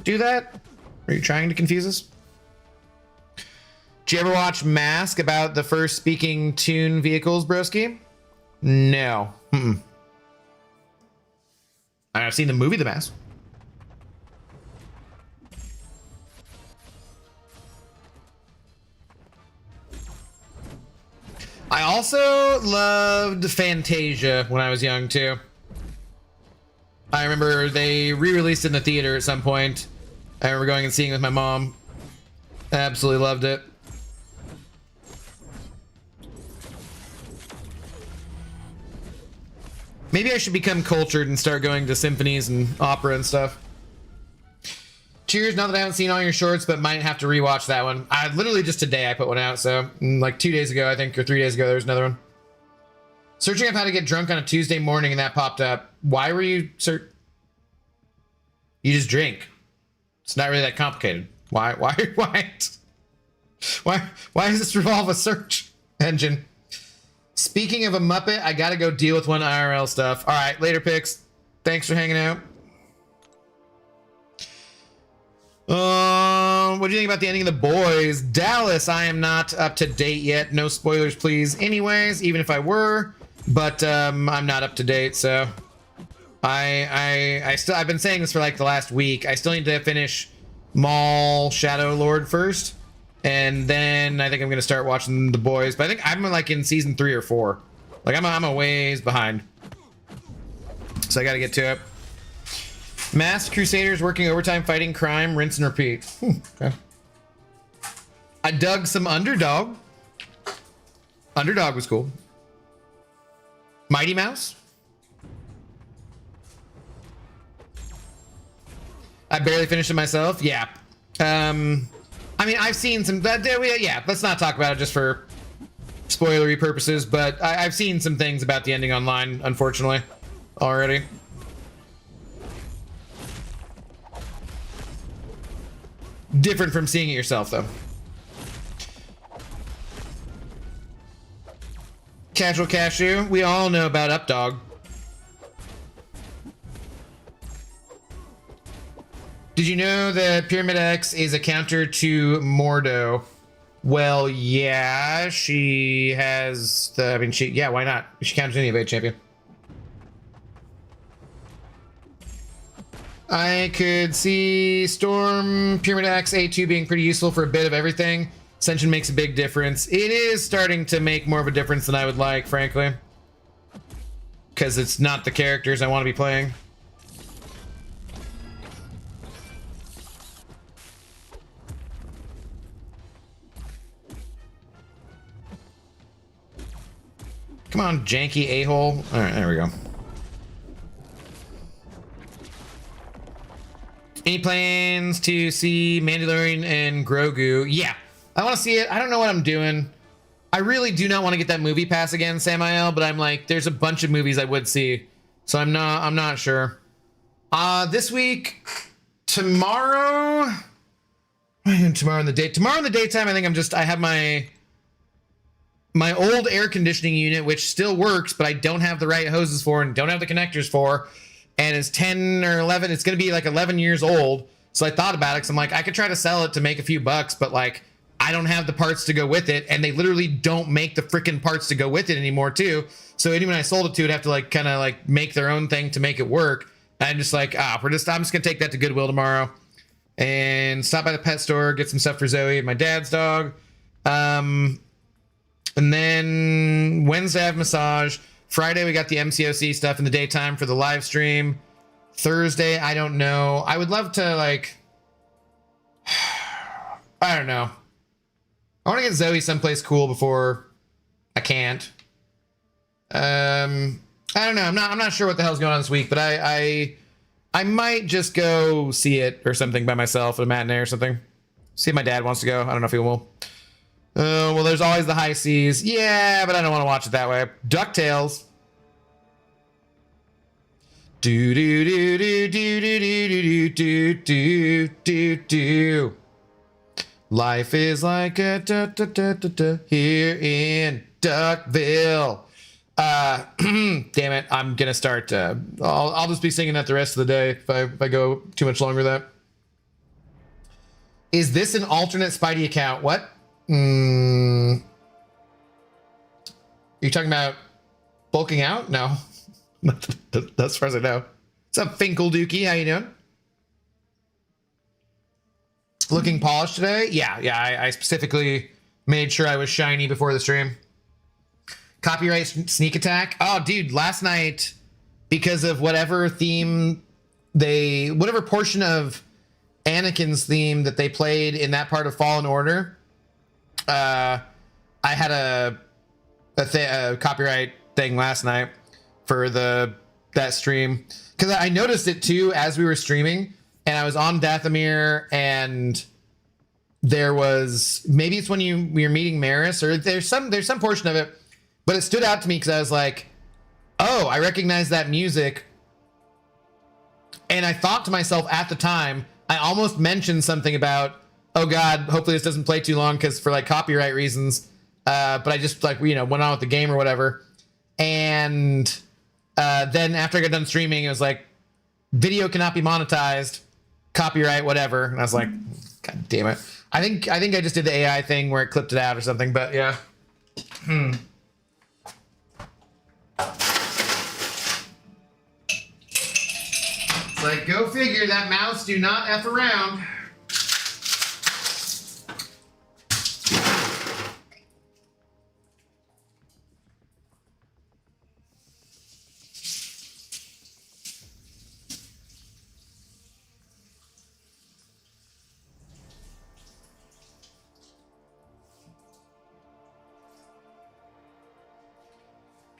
do that? Are you trying to confuse us? Did you ever watch Mask about the first speaking tune vehicles, broski? No. I've seen the movie The Mask. I also loved Fantasia when I was young too. I remember they re-released it in the theater at some point. I remember going and seeing it with my mom. Absolutely loved it. Maybe I should become cultured and start going to symphonies and opera and stuff. Cheers, not that I haven't seen all your shorts, but might have to rewatch that one. Literally just today I put one out, so like 2 days ago, I think, or 3 days ago, there was another one. Searching up how to get drunk on a Tuesday morning and that popped up. Why were you You just drink. It's not really that complicated. Why does this revolve a search engine? Speaking of a Muppet, I gotta go deal with one IRL stuff. All right, later, Pix. Thanks for hanging out. What do you think about the ending of The Boys? Dallas, I am not up to date yet. No spoilers, please. Anyways, even if I were, but I'm not up to date, so I've been saying this for like the last week. I still need to finish Maul Shadow Lord first, and then I think I'm gonna start watching The Boys. But I think I'm like in season 3 or 4. Like I'm a ways behind, so I got to get to it. Masked Crusaders working overtime fighting crime, rinse and repeat. Okay. I dug some Underdog. Underdog was cool. Mighty Mouse. I barely finished it myself. Yeah. I mean, I've seen some. Yeah, let's not talk about it just for spoilery purposes. But I've seen some things about the ending online, unfortunately, already. Different from seeing it yourself, though. Casual Cashew. We all know about Updog. Did you know that Pyramid X is a counter to Mordo? Well, yeah, she has the, I mean, yeah, why not? She counts as any evade champion. I could see Storm, Pyramid Axe, A2 being pretty useful for a bit of everything. Ascension makes a big difference. It is starting to make more of a difference than I would like, frankly. Because it's not the characters I want to be playing. Come on, janky a-hole. All right, there we go. Any plans to see Mandalorian and Grogu? Yeah, I want to see it. I don't know what I'm doing. I really do not want to get that movie pass again, Samael, but I'm like, there's a bunch of movies I would see, so I'm not sure. This week, tomorrow in the daytime, I think I have my old air conditioning unit, which still works, but I don't have the right hoses for and don't have the connectors for, and it's 10 or 11. It's going to be like 11 years old. So I thought about it because I'm like, I could try to sell it to make a few bucks, but like, I don't have the parts to go with it, and they literally don't make the freaking parts to go with it anymore too. So anyone I sold it to would have to like kind of like make their own thing to make it work. And I'm just like, I'm just gonna take that to Goodwill tomorrow and stop by the pet store, get some stuff for Zoe and my dad's dog. And then Wednesday I have massage. Friday we got the MCOC stuff in the daytime for the live stream. Thursday, I don't know. I would love to like, I don't know. I want to get Zoe someplace cool before I can't. I don't know. I'm not sure what the hell's going on this week, but I might just go see it or something by myself at a matinee or something. See if my dad wants to go. I don't know if he will. Well, there's always the high seas. Yeah, but I don't want to watch it that way. DuckTales. Do do do do do do do do do do do. Life is like a here in Duckville. Damn it! I'm gonna start. I'll just be singing that the rest of the day if I go too much longer. That is this an alternate Spidey account? What? Are you talking about bulking out? No, that's as far as I know. What's up, Finkel Dookie? How you doing? Looking polished today? Yeah. I specifically made sure I was shiny before the stream. Copyright sneak attack. Oh, dude, last night, because of whatever theme whatever portion of Anakin's theme that they played in that part of Fallen Order, I had a copyright thing last night for that stream because I noticed it too as we were streaming, and I was on Dathomir, and there was, maybe it's when we were meeting Maris, or there's some portion of it, but it stood out to me because I was like, oh, I recognize that music. And I thought to myself at the time, I almost mentioned something about, oh God, hopefully this doesn't play too long because for like copyright reasons. But I just like, went on with the game or whatever. And then after I got done streaming, it was like, video cannot be monetized, copyright, whatever. And I was like, God damn it. I think I just did the AI thing where it clipped it out or something, but yeah. It's like, go figure, that mouse do not F around.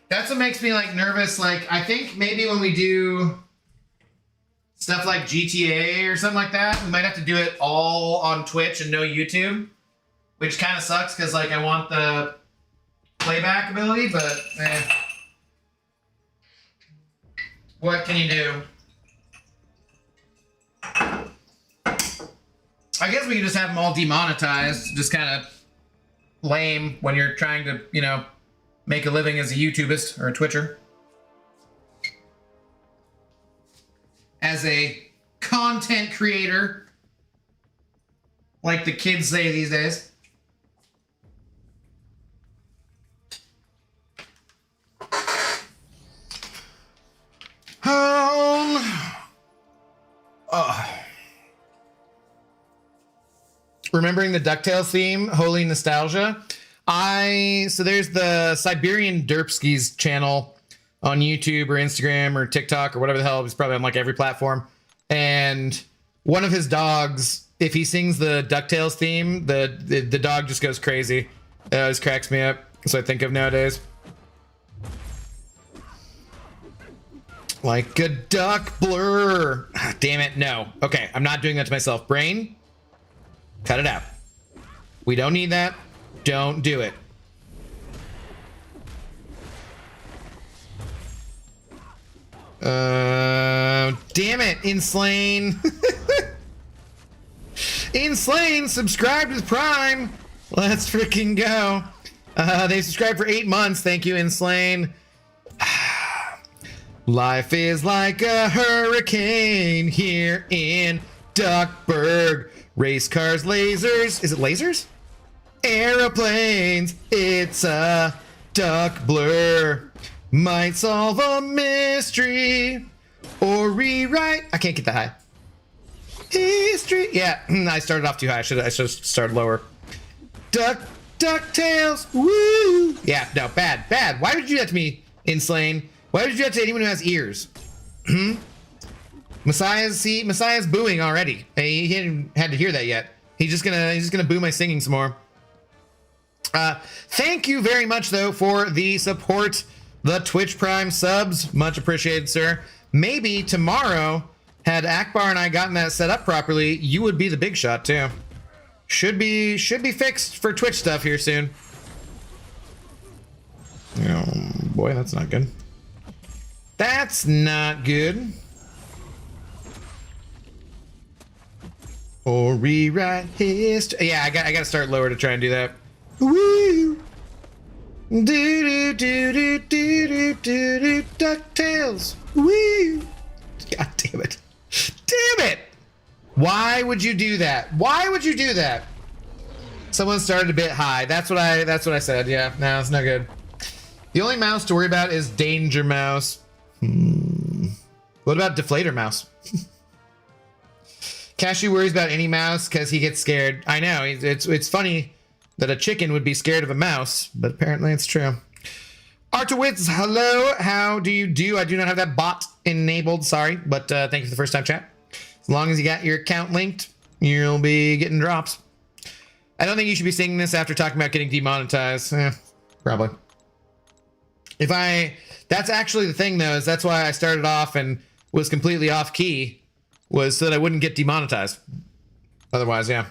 That's what makes me like nervous. Like, I think maybe when we do stuff like GTA or something like that, we might have to do it all on Twitch and no YouTube, which kind of sucks because like I want the playback ability, but what can you do? I guess we can just have them all demonetized. Just kind of lame when you're trying to, make a living as a YouTubist or a Twitcher. As a content creator, like the kids say these days. remembering the DuckTales theme, Holy Nostalgia. So there's the Siberian Derpskis channel on YouTube or Instagram or TikTok or whatever the hell. He's probably on like every platform. And one of his dogs, if he sings the DuckTales theme, the dog just goes crazy. It always cracks me up. That's what I think of nowadays. Like a duck blur. Ah, damn it, no. Okay, I'm not doing that to myself. Brain, cut it out. We don't need that. Don't do it. Damn it, Inslane. Inslane, subscribe to the Prime. Let's freaking go. They subscribed for 8 months. Thank you, Inslane. Life is like a hurricane here in Duckburg. Race cars, lasers. Is it lasers? Aeroplanes. It's a duck blur. Might solve a mystery or rewrite. I can't get that high. History. Yeah, I started off too high. I should have started lower. DuckTales. Woo. Yeah, no, bad. Why would you do that to me, Inslane? Why would you do that to anyone who has ears? Messiah's booing already. He hadn't had to hear that yet. He's just gonna boo my singing some more. Thank you very much though for the support, the Twitch Prime subs. Much appreciated, sir. Maybe tomorrow, had Akbar and I gotten that set up properly, you would be the big shot too. Should be fixed for Twitch stuff here soon. Oh boy, that's not good. That's not good. Or rewrite history. Yeah, I got to start lower to try and do that. Woo! Do do do do do do do DuckTales. Woo! God damn it! Damn it! Why would you do that? Why would you do that? Someone started a bit high. That's what I said. Yeah, no, it's no good. The only mouse to worry about is Danger Mouse. What about Deflator Mouse? Cashew worries about any mouse because he gets scared. I know, it's funny that a chicken would be scared of a mouse, but apparently it's true. Artowitz, hello, how do you do? I do not have that bot enabled, sorry, but thank you for the first time chat. As long as you got your account linked, you'll be getting drops. I don't think you should be singing this after talking about getting demonetized. Probably. That's actually the thing though, is that's why I started off and was completely off key, was so that I wouldn't get demonetized. Otherwise, yeah.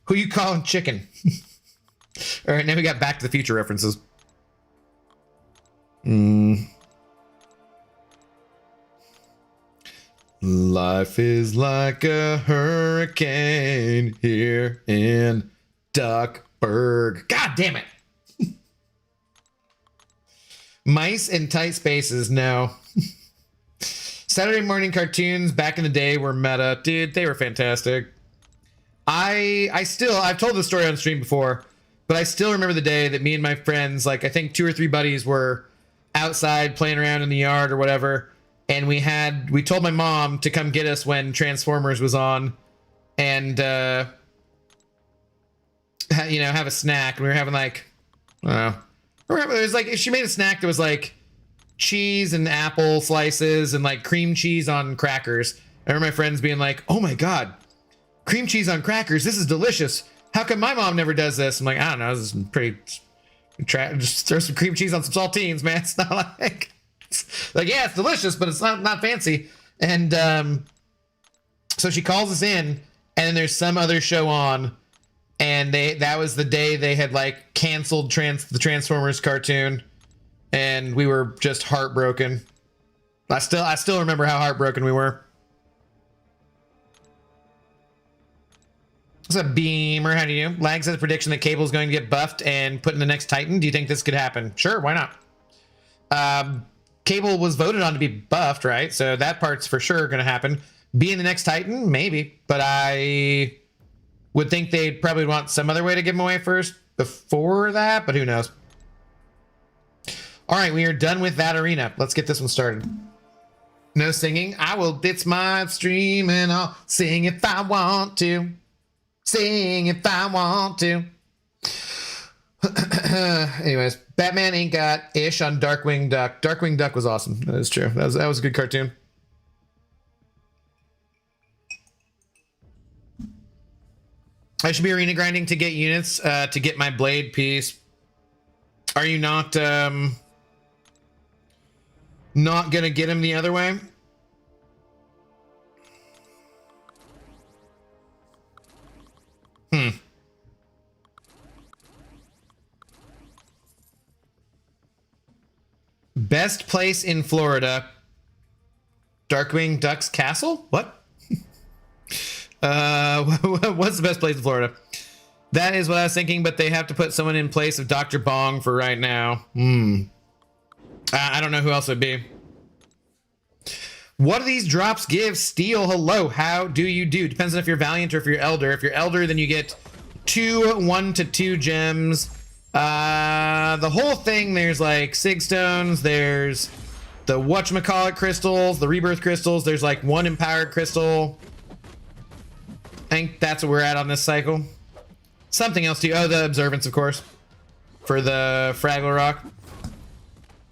Who you calling chicken? All right, now we got Back to the Future references. Life is like a hurricane here in Duckburg. God damn it. Mice in tight spaces, no. Saturday morning cartoons back in the day were meta. Dude, they were fantastic. I've told this story on stream before, but I still remember the day that me and my friends, like I think 2 or 3 buddies, were outside playing around in the yard or whatever, and we told my mom to come get us when Transformers was on, and have a snack. And we were having like, I don't know. It was like, she made a snack that was like cheese and apple slices and like cream cheese on crackers. I remember my friends being like, oh my God, cream cheese on crackers. This is delicious. How come my mom never does this? I'm like, I don't know. This is pretty, just throw some cream cheese on some saltines, man. It's not like, yeah, it's delicious, but it's not fancy. And so she calls us in, and then there's some other show on, and that was the day they had like canceled the Transformers cartoon, and we were just heartbroken. I still remember how heartbroken we were. What's up, Beamer? How do you? Lags has a prediction that Cable's going to get buffed and put in the next Titan. Do you think this could happen? Sure, why not? Cable was voted on to be buffed, right? So that part's for sure going to happen. Being the next Titan, maybe, but I would think they'd probably want some other way to give him away first before that, but who knows? All right, we are done with that arena. Let's get this one started. No singing. It's my stream and I'll sing if I want to. Sing if I want to. Anyways, Batman ain't got ish on Darkwing Duck. Darkwing Duck was awesome. That is true. That was a good cartoon. I should be arena grinding to get units to get my blade piece. Are you not gonna get him the other way? Best place in Florida. Darkwing Duck's Castle? What? What's the best place in Florida? That is what I was thinking, but they have to put someone in place of Dr. Bong for right now. I don't know who else it would be. What do these drops give? Steel, hello. How do you do? Depends on if you're Valiant or if you're Elder. If you're Elder, then you get 2 1 to 2 gems. The whole thing, there's like Sig Stones, there's the whatchamacallit crystals, the Rebirth crystals, there's like 1 empowered crystal. I think that's what we're at on this cycle. Something else too. Oh, the Observance, of course. For the Fraggle Rock.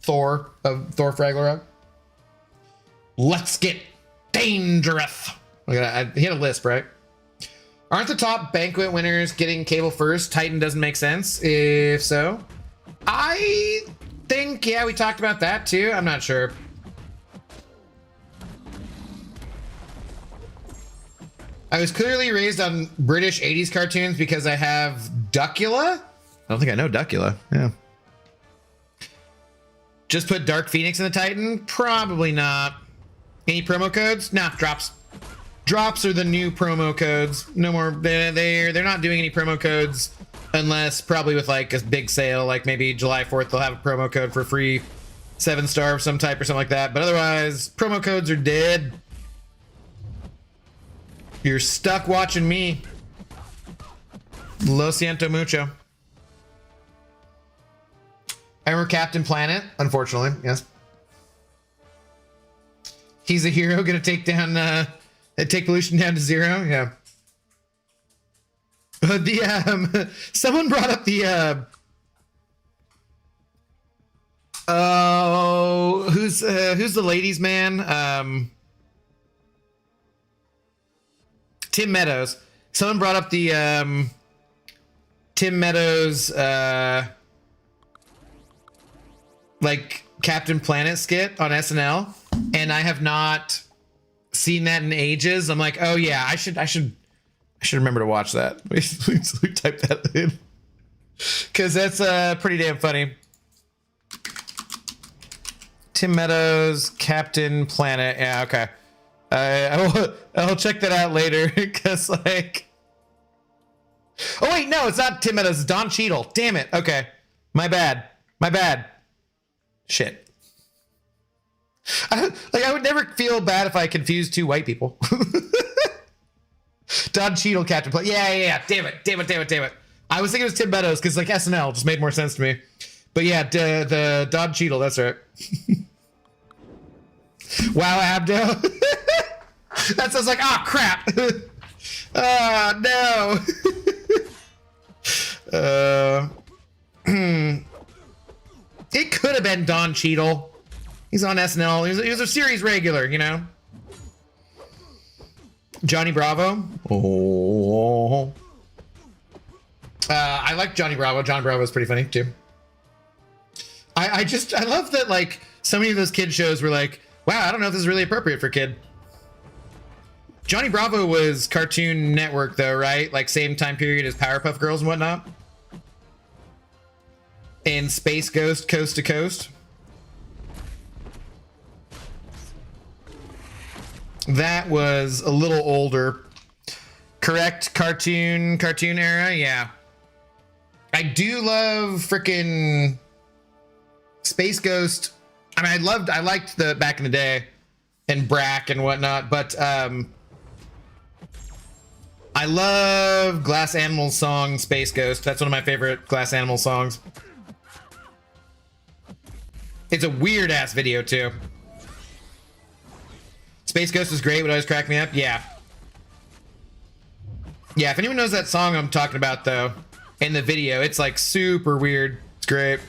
Thor Fraggle Rock. Let's get dangerous. Look at that. I hit a lisp, right? Aren't the top banquet winners getting cable first? Titan doesn't make sense. If so, I think, yeah, we talked about that too. I'm not sure. I was clearly raised on British 80s cartoons because I have Duckula. I don't think I know Duckula. Yeah. Just put Dark Phoenix in the Titan? Probably not. Any promo codes? Nah, drops. Drops are the new promo codes. No more. They're not doing any promo codes unless probably with like a big sale, like maybe July 4th they'll have a promo code for free 7-star of some type or something like that. But otherwise, promo codes are dead. You're stuck watching me. Lo siento mucho. I remember Captain Planet, unfortunately, yes. He's a hero, gonna take down, take pollution down to 0, yeah. Someone brought up the, oh, who's the ladies' man? Tim Meadows. Someone brought up the, Tim Meadows, like Captain Planet skit on SNL, and I have not seen that in ages. I'm like, oh yeah, I should remember to watch that. Please type that in, because that's pretty damn funny. Tim Meadows, Captain Planet. Yeah, okay. I'll check that out later because like. Oh wait, no, it's not Tim Meadows. It's Don Cheadle. Damn it. Okay, my bad. My bad. Shit. I would never feel bad if I confused 2 white people. Don Cheadle, Captain Planet. Yeah. Damn it. I was thinking it was Tim Meadows because like SNL just made more sense to me. But yeah, the Don Cheadle. That's right. Wow, Abdo. That sounds like, oh crap. Oh no. It could have been Don Cheadle. He's on SNL. He was a series regular, you know. Johnny Bravo. Oh. I like Johnny Bravo. Johnny Bravo is pretty funny too. I love that like so many of those kid shows were like, wow, I don't know if this is really appropriate for a kid. Johnny Bravo was Cartoon Network though, right? Like same time period as Powerpuff Girls and whatnot. And Space Ghost Coast to Coast. That was a little older. Correct cartoon era, yeah. I do love frickin' Space Ghost. I mean, I liked the back in the day and Brack and whatnot, but I love Glass Animal's song Space Ghost. That's one of my favorite Glass Animal songs. It's a weird ass video too. Space Ghost is great, would always crack me up. Yeah. Yeah, if anyone knows that song I'm talking about, though, in the video, it's like super weird. It's great.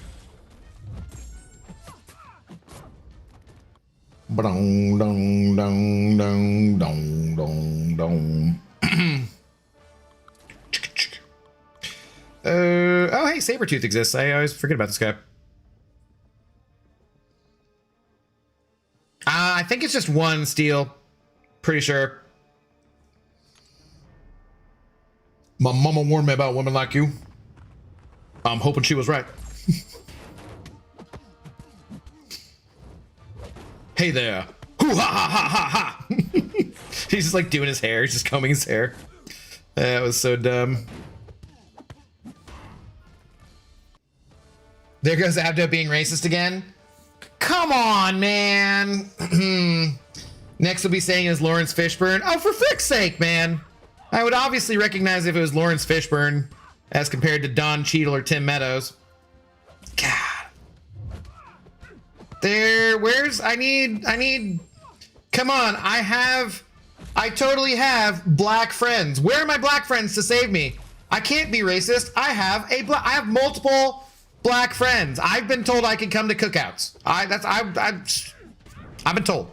Dong, dong, dong, dong, dong, dong, dong. Oh, hey, Sabretooth exists. I always forget about this guy. I think it's just one steel. Pretty sure. My mama warned me about women like you. I'm hoping she was right. Hey there. Hoo ha ha ha ha ha. He's just like doing his hair. He's just combing his hair. That was so dumb. There goes Abdo being racist again. Come on, man. Next we'll be saying is Lawrence Fishburne. Oh, for frick's sake, man. I would obviously recognize if it was Lawrence Fishburne as compared to Don Cheadle or Tim Meadows. God. I need, come on, I totally have black friends. Where are my black friends to save me? I can't be racist. I have multiple black friends. I've been told I can come to cookouts. I've been told.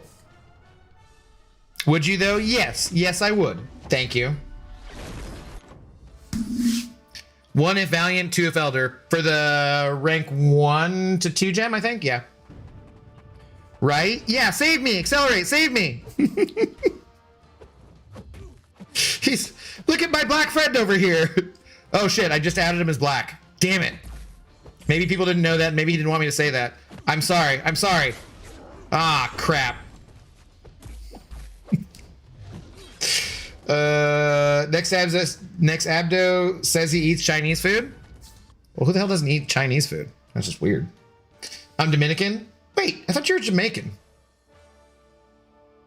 Would you though? Yes, I would. Thank you. 1 if Valiant, 2 if Elder. For the rank 1 to 2 gem, I think? Yeah. Right? Yeah, save me! Accelerate, save me! Look at my black friend over here! Oh shit, I just added him as black. Damn it. Maybe people didn't know that, maybe he didn't want me to say that. I'm sorry. Ah, crap. Next Abdo says he eats Chinese food. Well, who the hell doesn't eat Chinese food? That's just weird. I'm Dominican. Wait, I thought you were Jamaican.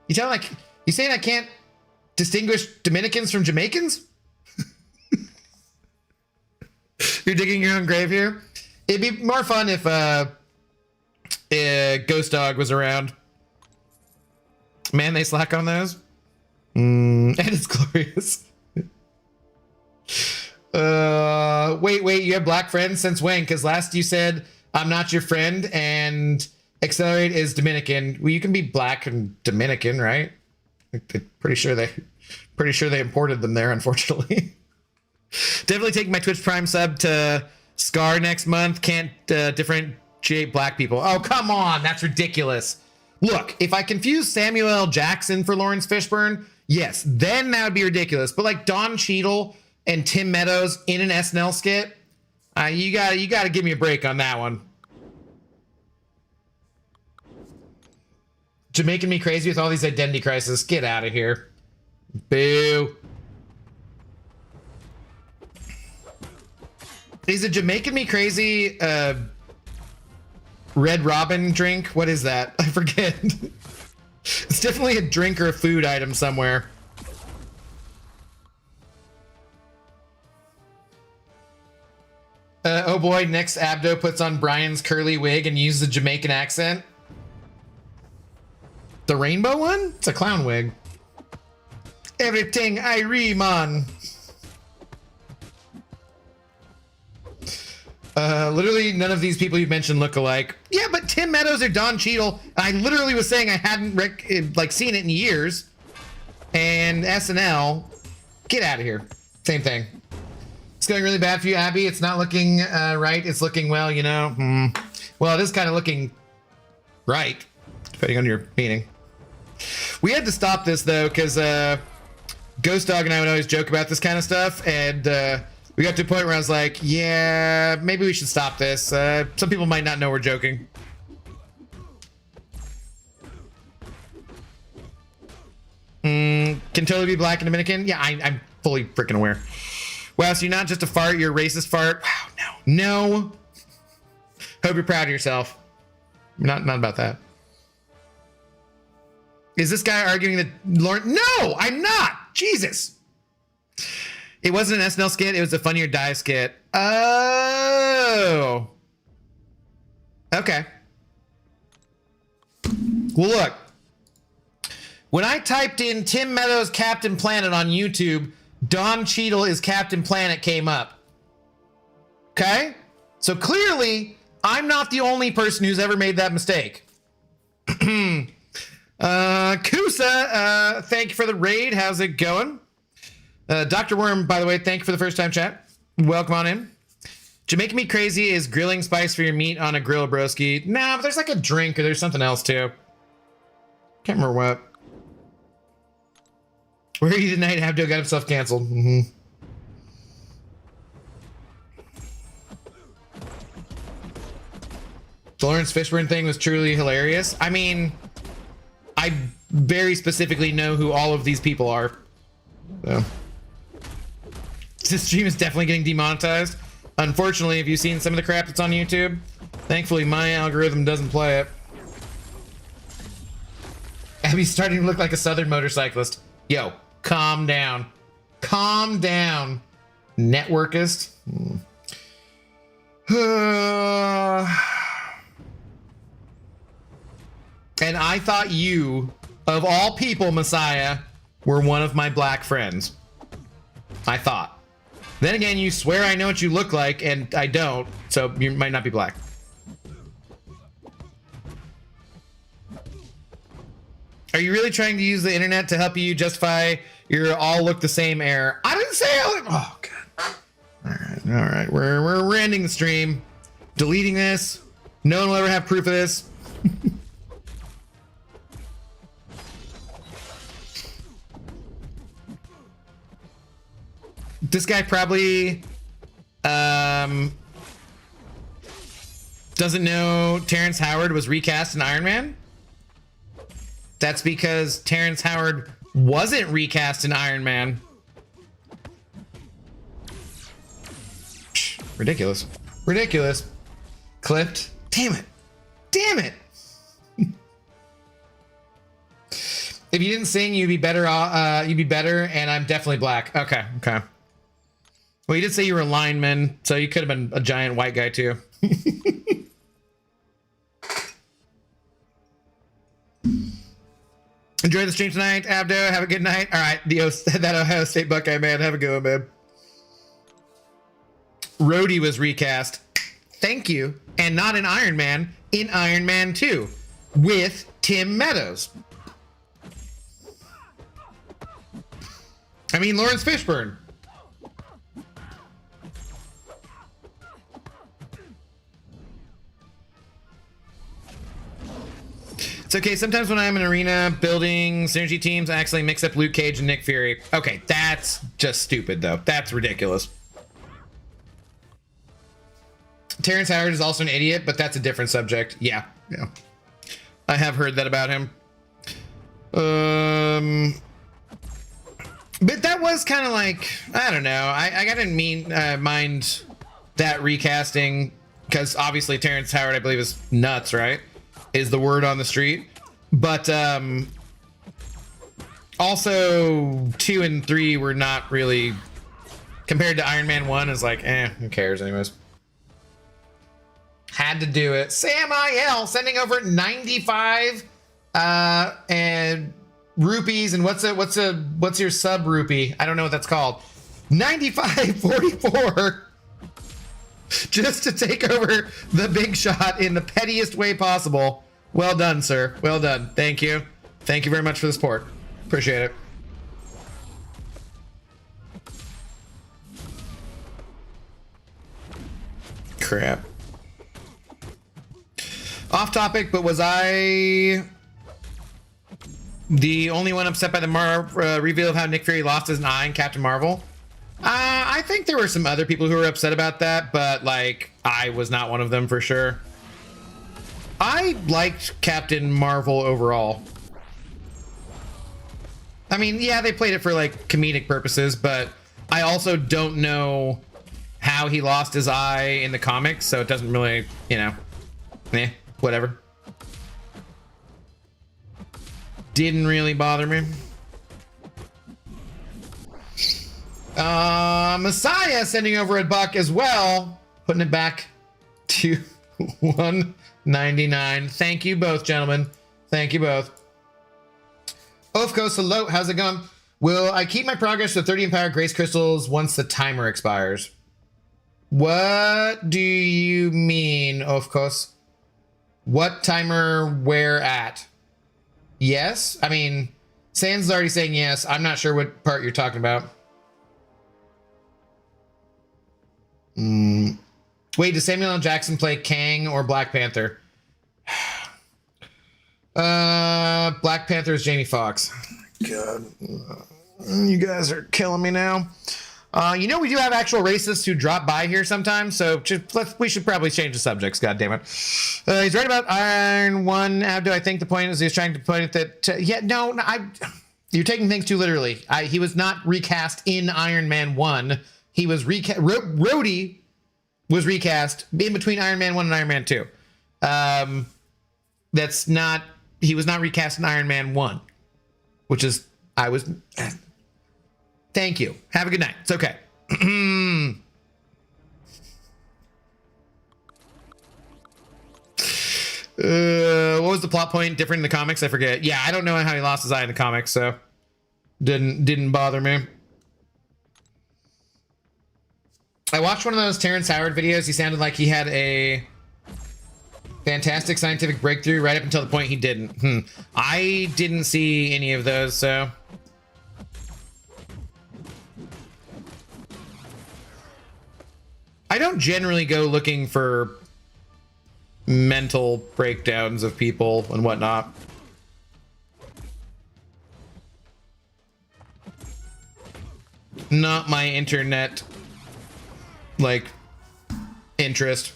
You saying I can't distinguish Dominicans from Jamaicans? You're digging your own grave here. It'd be more fun if Ghost Dog was around. Man, they slack on those. And it's glorious. Wait, you have black friends since when? Because last you said I'm not your friend and Accelerate is Dominican. Well, you can be black and Dominican, right? I'm pretty sure they imported them there, unfortunately. Definitely taking my Twitch Prime sub to Scar next month. Can't differentiate black people. Oh, come on, that's ridiculous. Look, if I confuse Samuel L. Jackson for Lawrence Fishburne, yes, then that would be ridiculous. But like Don Cheadle and Tim Meadows in an SNL skit, you gotta give me a break on that one. Jamaican me crazy with all these identity crises. Get out of here. Boo. Is it Jamaican me crazy Red Robin drink? What is that? I forget. It's definitely a drink or a food item somewhere. Oh boy, next Abdo puts on Brian's curly wig and uses a Jamaican accent. The rainbow one? It's a clown wig. Everything I ream on. Literally none of these people you mentioned look alike. Yeah, but Tim Meadows or Don Cheadle. I literally was saying I hadn't seen it in years. And SNL, get out of here. Same thing. It's going really bad for you, Abby. It's not looking right. It's looking well, you know. Well, it is kind of looking right, depending on your meaning. We had to stop this though, because Ghost Dog and I would always joke about this kind of stuff, and we got to a point where I was like, yeah, maybe we should stop this. Some people might not know we're joking. Can totally be black and Dominican. Yeah, I'm fully freaking aware. Wow, so you're not just a fart, you're a racist fart. Wow, no. Hope you're proud of yourself. Not about that. Is this guy arguing that Lauren? No, I'm not. Jesus. It wasn't an SNL skit. It was a Funny or Die skit. Oh. Okay. Well, look. When I typed in Tim Meadows Captain Planet on YouTube, Don Cheadle is Captain Planet came up. Okay? So clearly, I'm not the only person who's ever made that mistake. Kusa, thank you for the raid. How's it going? Dr. Worm, by the way, thank you for the first time chat. Welcome on in. Jamaican Me Crazy is grilling spice for your meat on a grill, broski. Nah, but there's like a drink or there's something else too. Can't remember what. Where are you tonight? Abdo got himself canceled. Mm-hmm. The Lawrence Fishburne thing was truly hilarious. I mean, I very specifically know who all of these people are. So. This stream is definitely getting demonetized. Unfortunately, if you've seen some of the crap that's on YouTube, thankfully my algorithm doesn't play it. Abby's starting to look like a southern motorcyclist. Yo, calm down. Calm down, networkist. And I thought you, of all people, Messiah, were one of my black friends. I thought. Then again, you swear I know what you look like, and I don't, so you might not be black. Are you really trying to use the internet to help you justify your all look the same error? I didn't say I look. Oh, God. All right. We're ending the stream. Deleting this. No one will ever have proof of this. This guy probably doesn't know Terrence Howard was recast in Iron Man. That's because Terrence Howard wasn't recast in Iron Man. Ridiculous. Ridiculous. Clipped. Damn it. Damn it. If you didn't sing, you'd be better. You'd be better, and I'm definitely black. Okay. Okay. Well, you did say you were a lineman, so you could have been a giant white guy too. Enjoy the stream tonight, Abdo. Have a good night. All right, that Ohio State Buckeye man. Have a good one, man. Rhodey was recast. Thank you. And not in Iron Man, in Iron Man 2 with Tim Meadows. I mean, Lawrence Fishburne. It's okay. Sometimes when I'm in arena building synergy teams, I actually mix up Luke Cage and Nick Fury. Okay, that's just stupid, though. That's ridiculous. Terrence Howard is also an idiot, but that's a different subject. Yeah, yeah. I have heard that about him. But that was kind of like, I don't know. I didn't mind that recasting, because obviously Terrence Howard, I believe, is nuts, right? Is the word on the street. But also 2 and 3 were not really, compared to Iron Man 1, is like, who cares anyways. Had to do it. Sam IL sending over 95 and rupees, and what's your sub rupee? I don't know what that's called. 95.44 just to take over the big shot in the pettiest way possible. Well done, sir. Well done. Thank you. Thank you very much for the support. Appreciate it. Crap. Off topic, but was I the only one upset by the reveal of how Nick Fury lost his eye in Captain Marvel? I think there were some other people who were upset about that, but like I was not one of them for sure. I liked Captain Marvel overall. I mean, yeah, they played it for like comedic purposes, but I also don't know how he lost his eye in the comics, so it doesn't really, you know, whatever. Didn't really bother me. Messiah sending over $1 as well, putting it back to 199. Thank you both, gentlemen. Thank you both. Ofco Salute, how's it going? Will I keep my progress to 30 Empowered Grace Crystals once the timer expires? What do you mean, of course? What timer, where at? Yes? I mean, Sans is already saying yes. I'm not sure what part you're talking about. Wait, does Samuel L. Jackson play Kang or Black Panther? Black Panther is Jamie Foxx. God, you guys are killing me now. You know, we do have actual racists who drop by here sometimes, so we should probably change the subjects, God damn it. He's right about Iron 1, Abdo. I think the point is he's trying to point that, you're taking things too literally. He was not recast in Iron Man 1. He was recast, Rhodey was recast in between Iron Man 1 and Iron Man 2. He was not recast in Iron Man 1, thank you. Have a good night. It's okay. What was the plot point different in the comics? I forget. Yeah, I don't know how he lost his eye in the comics, so didn't bother me. I watched one of those Terrence Howard videos. He sounded like he had a fantastic scientific breakthrough right up until the point he didn't. I didn't see any of those, so... I don't generally go looking for mental breakdowns of people and whatnot. Not my internet, like, interest.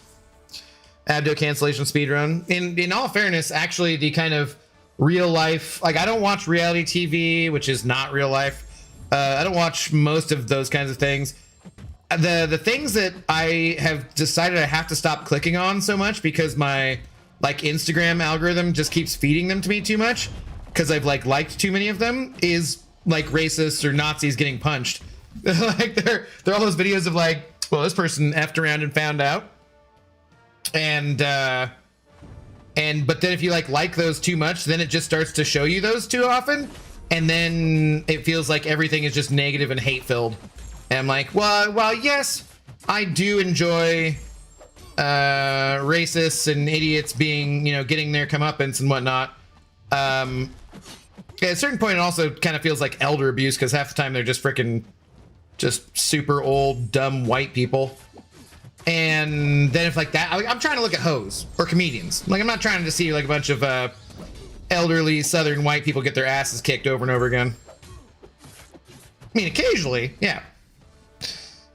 Abdo cancellation speedrun. In all fairness, actually, the kind of real life, like, I don't watch reality TV, which is not real life. I don't watch most of those kinds of things. The things that I have decided I have to stop clicking on so much because my like Instagram algorithm just keeps feeding them to me too much because I've liked too many of them is like racists or Nazis getting punched. Like they're all those videos of like, well, this person effed around and found out. But then if you like those too much, then it just starts to show you those too often. And then it feels like everything is just negative and hate filled. And I'm like, well, yes, I do enjoy racists and idiots being, getting their comeuppance and whatnot. At a certain point, it also kind of feels like elder abuse because half the time they're just freaking just super old, dumb white people. And then if like that, I'm trying to look at hoes or comedians. Like, I'm not trying to see like a bunch of elderly Southern white people get their asses kicked over and over again. I mean, occasionally, yeah.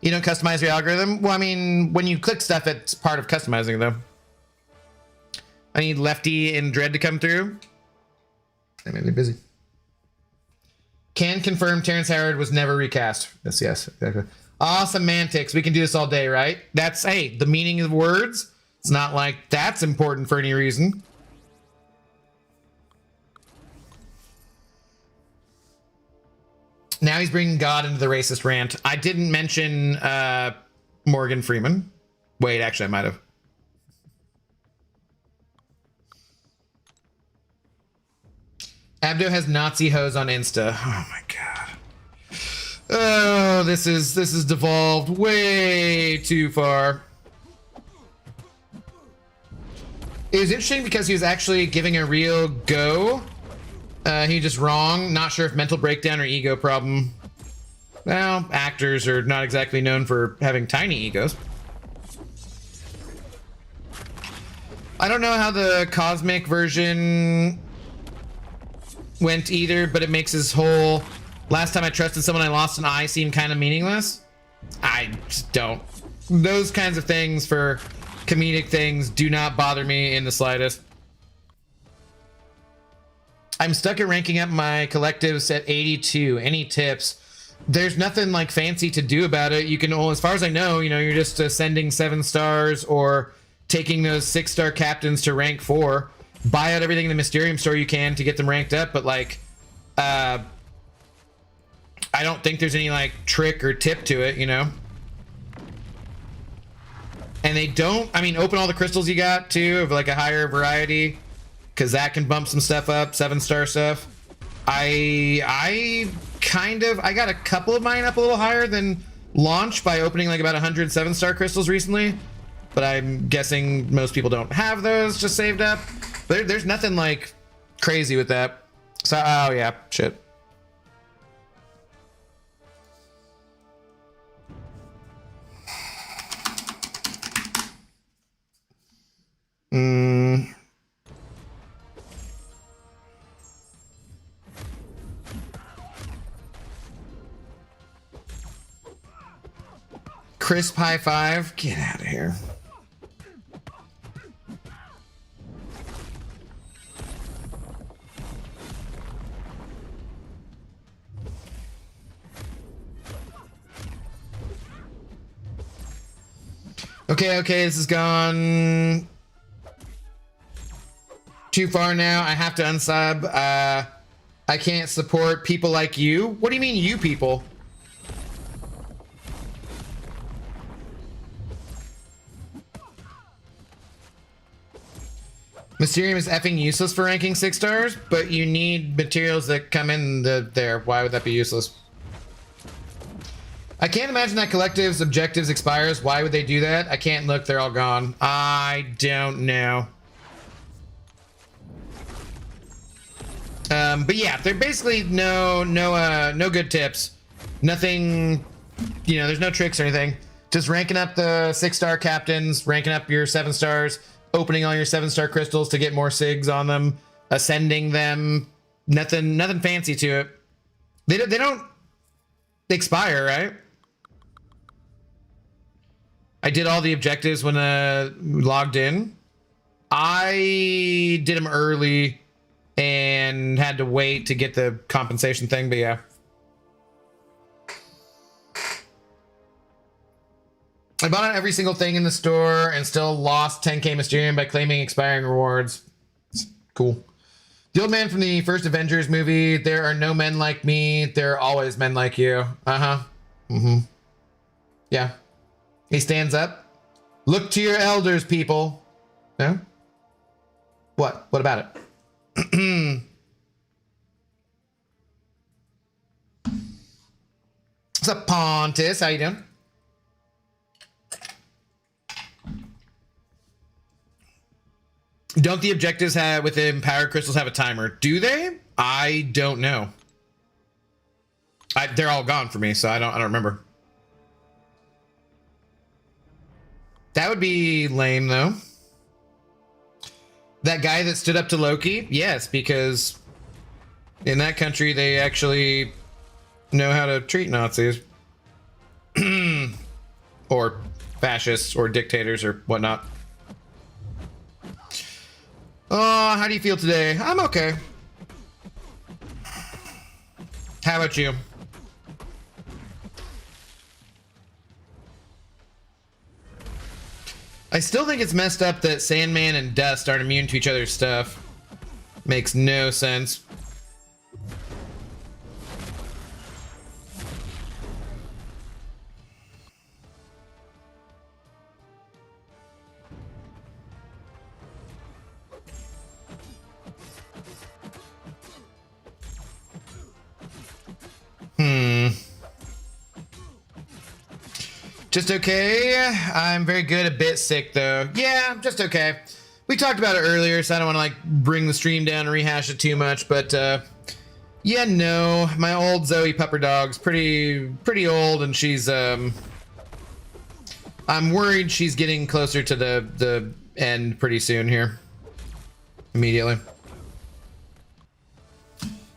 You don't customize your algorithm? Well, I mean, when you click stuff, it's part of customizing, though. I need Lefty and Dread to come through. They may be busy. Can confirm Terrence Howard was never recast. Yes, exactly. Semantics. We can do this all day, right? That's, hey, the meaning of words. It's not like that's important for any reason. Now he's bringing God into the racist rant. I didn't mention Morgan Freeman. Wait, actually, I might have. Abdo has Nazi hoes on Insta. Oh my god. Oh, this is devolved way too far. It was interesting because he was actually giving a real go. He just wrong. Not sure if mental breakdown or ego problem. Well, actors are not exactly known for having tiny egos. I don't know how the cosmic version went either, but it makes his whole last time I trusted someone I lost an eye seem kind of meaningless. I just don't. Those kinds of things for comedic things do not bother me in the slightest. I'm stuck at ranking up my collectives at 82. Any tips? There's nothing like fancy to do about it. You can, as far as I know, you're just sending 7 stars or taking those 6-star captains to rank 4. Buy out everything in the Mysterium store you can to get them ranked up. But like, I don't think there's any like trick or tip to it, And they don't, open all the crystals you got too of like a higher variety. Because that can bump some stuff up, 7-star stuff. I I got a couple of mine up a little higher than launch by opening like about 100 7-star crystals recently, but I'm guessing most people don't have those just saved up. There's nothing like crazy with that. So, oh yeah, shit. Crisp high five. Get out of here. Okay, this has gone too far now. I have to unsub. I can't support people like you. What do you mean, you people? Mysterium is effing useless for ranking 6 stars, but you need materials that come in there. Why would that be useless? I can't imagine that Collective's objectives expires. Why would they do that? I can't look. They're all gone. I don't know. But yeah, they're basically no good tips. Nothing, you know, there's no tricks or anything. Just ranking up the 6-star captains, ranking up your 7 stars, opening all your 7-star crystals to get more SIGs on them, ascending them. Nothing fancy to it. They don't expire, right? I did all the objectives when logged in. I did them early and had to wait to get the compensation thing, but yeah. I bought out every single thing in the store and still lost 10k Mysterium by claiming expiring rewards. It's cool. The old man from the first Avengers movie, there are no men like me, there are always men like you. Yeah. He stands up. Look to your elders, people. No? What? What about it? What's up, Pontus? How you doing? Don't the objectives with the empowered crystals have a timer? Do they? I don't know. They're all gone for me, so I don't remember. That would be lame, though. That guy that stood up to Loki? Yes, because in that country, they actually know how to treat Nazis. Or fascists or dictators or whatnot. Oh, how do you feel today? I'm okay. How about you? I still think it's messed up that Sandman and Dust aren't immune to each other's stuff. Makes no sense. Just okay. I'm very good, a bit sick though. Yeah, I'm just okay. We talked about it earlier, so I don't want to like bring the stream down and rehash it too much, but yeah, no, my old Zoe pupper dog's pretty old, and she's I'm worried she's getting closer to the end pretty soon here. Immediately.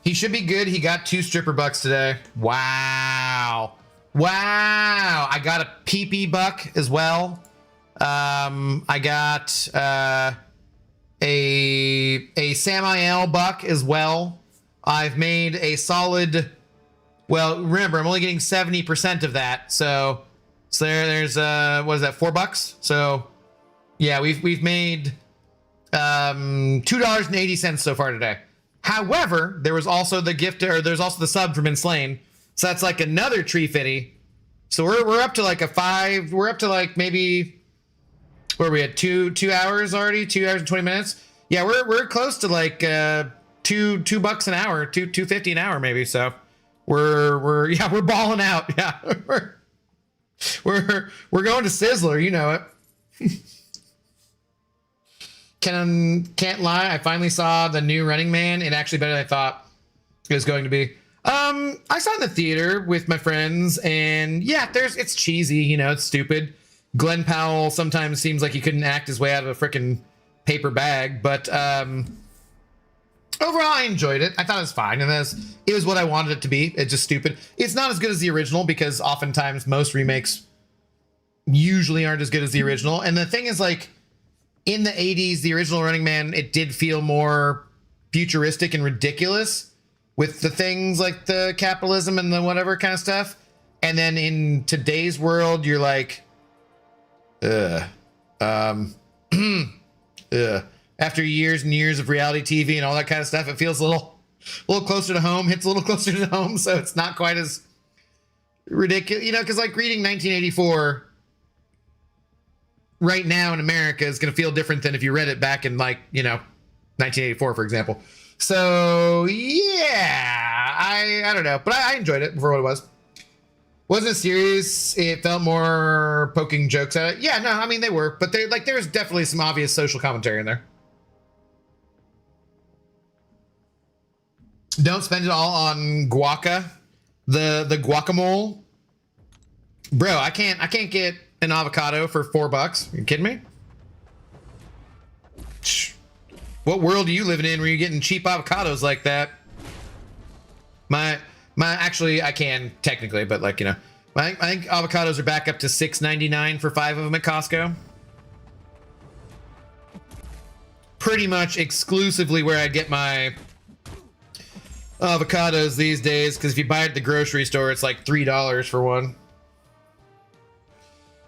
He should be good. He got 2 stripper bucks today. Wow. Wow. I got a pee-pee buck as well. I got a Samael buck as well. I've made a solid, well, remember, I'm only getting 70% of that. So there's what is that, $4? So yeah, we've made $2.80 so far today. However, there was also the gift, or there's also the sub from Inslain. So that's like another tree fitty. So we're up to like a 5. We're up to like maybe, where are we at? 2 hours already? 2 hours and 20 minutes? Yeah, we're close to like $2 an hour, $2.50 an hour maybe. So we're yeah, we're balling out. Yeah, we're going to Sizzler. You know it. Can't lie. I finally saw the new Running Man. It actually better than I thought it was going to be. I saw it in the theater with my friends, and yeah, it's cheesy. You know, it's stupid. Glenn Powell sometimes seems like he couldn't act his way out of a freaking paper bag, but overall, I enjoyed it. I thought it was fine, and it was what I wanted it to be. It's just stupid. It's not as good as the original because oftentimes most remakes usually aren't as good as the original. And the thing is, like, in the 80s, the original Running Man, it did feel more futuristic and ridiculous with the things like the capitalism and the whatever kind of stuff. And then in today's world, you're like, after years and years of reality TV and all that kind of stuff, it feels a little closer to home, hits a little closer to home. So it's not quite as ridiculous, you know, because like reading 1984 right now in America is going to feel different than if you read it back in, like, you know, 1984, for example. So yeah, I don't know, but I enjoyed it for what it was. Wasn't serious. It felt more poking jokes at it. Yeah, no, I mean they were, but there was definitely some obvious social commentary in there. Don't spend it all on guaca, the guacamole, bro. I can't get an avocado for $4. You kidding me? What world are you living in where you're getting cheap avocados like that? Actually, I can technically, but like, you know, I think avocados are back up to $6.99 for 5 of them at Costco. Pretty much exclusively where I get my avocados these days, because if you buy it at the grocery store, it's like $3 for one.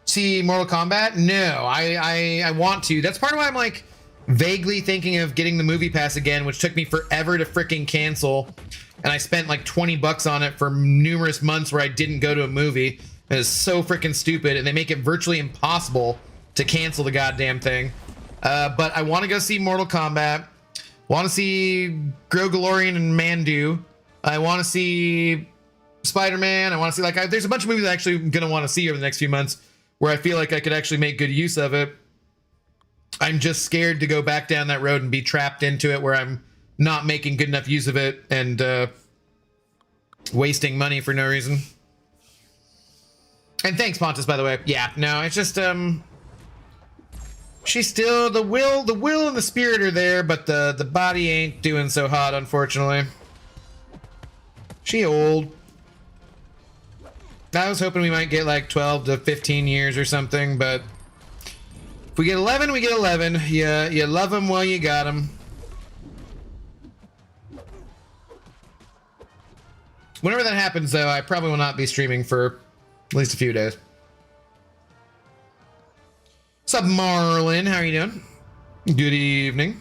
See Mortal Kombat? No, I want to. That's part of why I'm like vaguely thinking of getting the movie pass again, which took me forever to freaking cancel. And I spent like $20 on it for numerous months where I didn't go to a movie. And it's so freaking stupid, and they make it virtually impossible to cancel the goddamn thing. But I want to go see Mortal Kombat. Want to see Grogalorian and Mandu. I want to see Spider-Man. I want to see, like, there's a bunch of movies I actually am going to want to see over the next few months where I feel like I could actually make good use of it. I'm just scared to go back down that road and be trapped into it where I'm not making good enough use of it and wasting money for no reason. And thanks, Pontus, by the way. Yeah, no, it's just she's still the will and the spirit are there, but the body ain't doing so hot, unfortunately. She old. I was hoping we might get like 12 to 15 years or something, but if we get 11, we get 11. You love them while you got them. Whenever that happens, though, I probably will not be streaming for at least a few days. What's up, Marlin? How are you doing? Good evening.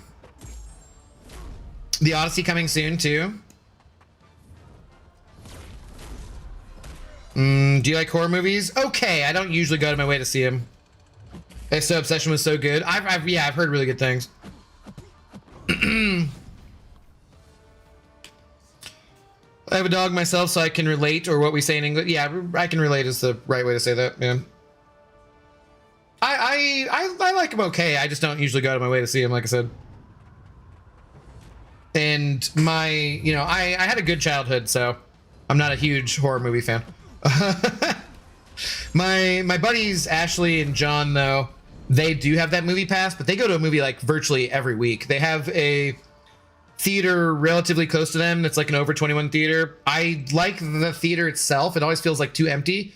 The Odyssey coming soon, too. Do you like horror movies? Okay, I don't usually go to my way to see them. So Obsession was so good. I've heard really good things. I have a dog myself, so I can relate, or what we say in English. Yeah, I can relate is the right way to say that, man. I like him okay. I just don't usually go out of my way to see him, like I said. And I had a good childhood, so I'm not a huge horror movie fan. My buddies Ashley and John, though, they do have that movie pass, but they go to a movie like virtually every week. They have a theater relatively close to them that's like an over 21 theater. I like the theater itself. It always feels like too empty,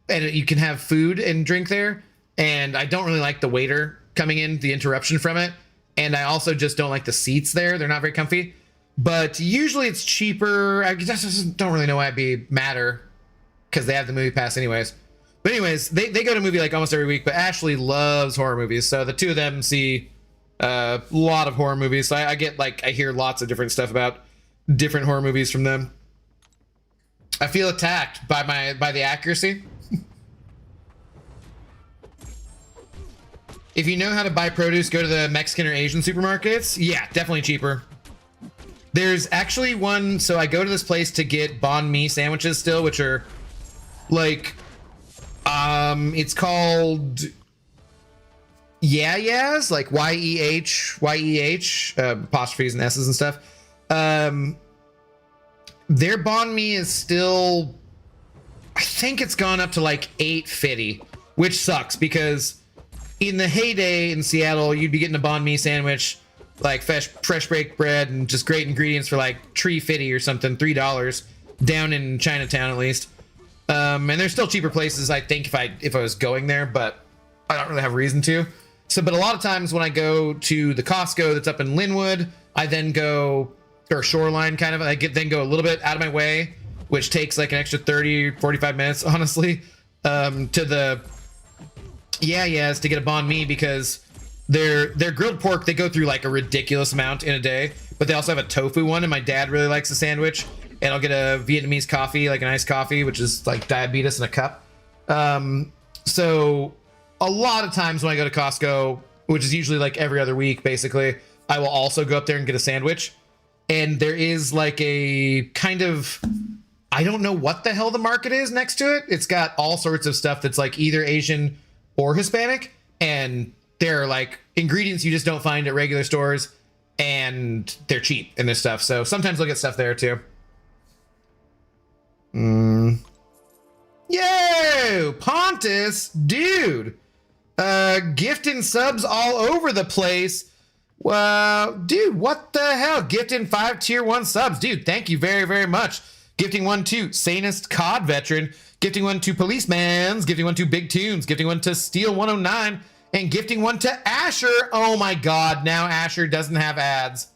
and you can have food and drink there, and I don't really like the waiter coming in, the interruption from it, and I also just don't like the seats there. They're not very comfy, but usually it's cheaper. I just don't really know why it'd matter, because they have the movie pass anyways. But anyways, they go to a movie like almost every week, but Ashley loves horror movies, so the two of them see a lot of horror movies. So I hear lots of different stuff about different horror movies from them. I feel attacked by the accuracy. If you know how to buy produce, go to the Mexican or Asian supermarkets. Yeah, definitely cheaper. There's actually one, so I go to this place to get banh mi sandwiches still, which are like, it's called Yeahs, like Y-E-H, apostrophes and S's and stuff. Their banh mi is still, I think it's gone up to like $8.50, which sucks because in the heyday in Seattle, you'd be getting a banh mi sandwich, like fresh baked bread and just great ingredients for like $3.50 or something, $3 down in Chinatown at least. And there's still cheaper places, I think, if I was going there, but I don't really have a reason to. So, but a lot of times when I go to the Costco that's up in Linwood, I then go, or Shoreline kind of, then go a little bit out of my way, which takes like an extra 30, 45 minutes, honestly, to the Yeahs to get a banh mi, because their grilled pork, they go through like a ridiculous amount in a day, but they also have a tofu one, and my dad really likes the sandwich, and I'll get a Vietnamese coffee, like an iced coffee, which is like diabetes in a cup. So a lot of times when I go to Costco, which is usually like every other week, basically, I will also go up there and get a sandwich. And there is like a kind of, I don't know what the hell the market is next to it. It's got all sorts of stuff that's like either Asian or Hispanic. And they're like ingredients you just don't find at regular stores. And they're cheap in this stuff. So sometimes I'll get stuff there too. Yo, Pontus, dude. Gifting subs all over the place. Well, dude, what the hell? Gifting 5 tier 1 subs. Dude, thank you very, very much. Gifting 1 to Sanest COD Veteran. Gifting 1 to Policemans. Gifting 1 to Big Tunes. Gifting 1 to Steel 109. And gifting 1 to Asher. Oh my god, now Asher doesn't have ads.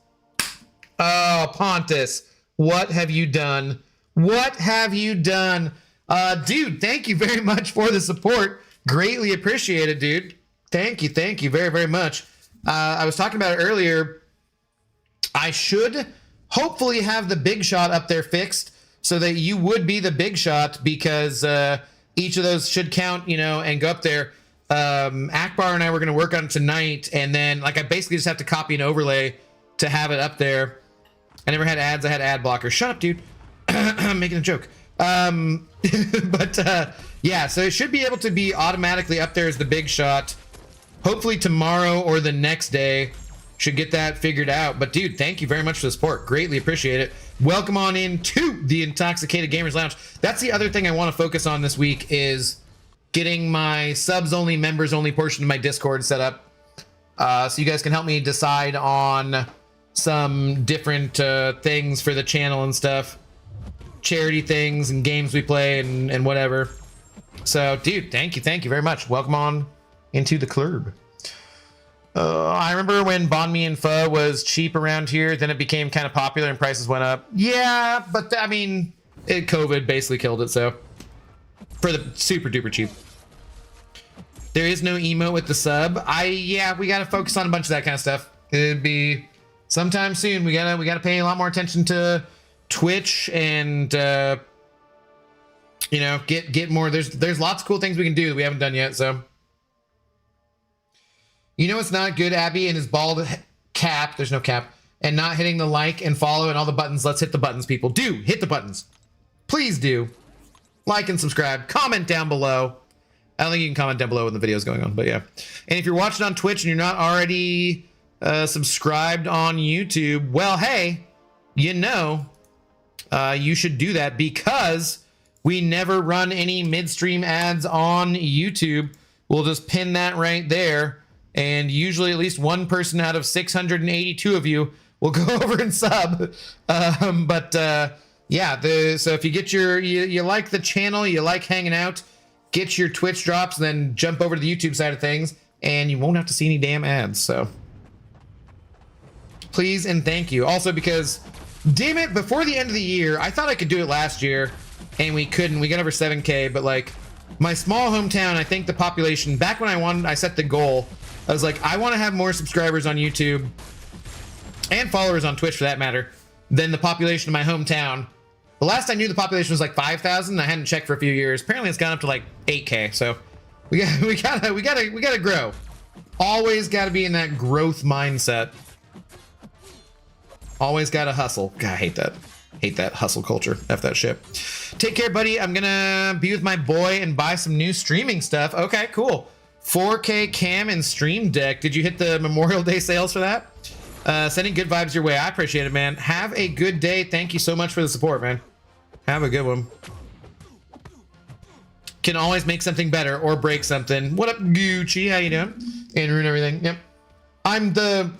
Oh, Pontus, what have you done? What have you done? Dude, thank you very much for the support. Greatly appreciated, dude. Thank you very, very much. I was talking about it earlier. I should hopefully have the big shot up there fixed so that you would be the big shot, because each of those should count, you know, and go up there. Akbar and I were going to work on it tonight, and then like I basically just have to copy and overlay to have it up there. I never had ads. I had ad blockers. Shut up, dude. I'm making a joke. But yeah, so it should be able to be automatically up there as the big shot. Hopefully tomorrow or the next day should get that figured out. But dude, thank you very much for the support. Greatly appreciate it. Welcome on into the Intoxicated Gamers Lounge. That's the other thing I want to focus on this week, is getting my subs only, members only portion of my Discord set up. So you guys can help me decide on some different things for the channel and stuff. Charity things and games we play and whatever. So dude, thank you very much. Welcome on into the club. I remember when banh mi and pho was cheap around here, then it became kind of popular and prices went up. Yeah, but I mean, COVID basically killed it, so. For the super duper cheap. There is no emote with the sub. Yeah, we gotta focus on a bunch of that kind of stuff. It'd be sometime soon. We gotta pay a lot more attention to Twitch and you know, get more. There's lots of cool things we can do that we haven't done yet, so. You know it's not good, Abby, and his bald cap, there's no cap, and not hitting the like and follow and all the buttons. Let's hit the buttons, people. Do hit the buttons. Please do. Like and subscribe. Comment down below. I don't think you can comment down below when the video is going on, but yeah. And if you're watching on Twitch and you're not already subscribed on YouTube, well, hey, you know, you should do that, because we never run any midstream ads on YouTube. We'll just pin that right there. And usually at least one person out of 682 of you will go over and sub. Yeah, so if you get you like the channel, you like hanging out, get your Twitch drops, and then jump over to the YouTube side of things, and you won't have to see any damn ads. So please and thank you. Also, because damn it, before the end of the year, I thought I could do it last year, and we couldn't. We got over 7K, but like my small hometown, I think the population, back when I set the goal, I was like, I want to have more subscribers on YouTube and followers on Twitch for that matter than the population of my hometown. The last I knew, the population was like 5,000. I hadn't checked for a few years. Apparently it's gone up to like 8K. So we gotta grow. Always gotta be in that growth mindset. Always gotta hustle. God, I hate that. Hate that hustle culture. F that shit. Take care, buddy. I'm gonna be with my boy and buy some new streaming stuff. Okay, cool. 4K cam and stream deck. Did you hit the Memorial Day sales for that? Sending good vibes your way. I appreciate it, man. Have a good day. Thank you so much for the support, man. Have a good one. Can always make something better or break something. What up, Gucci? How you doing? Andrew and everything. Yep. I'm the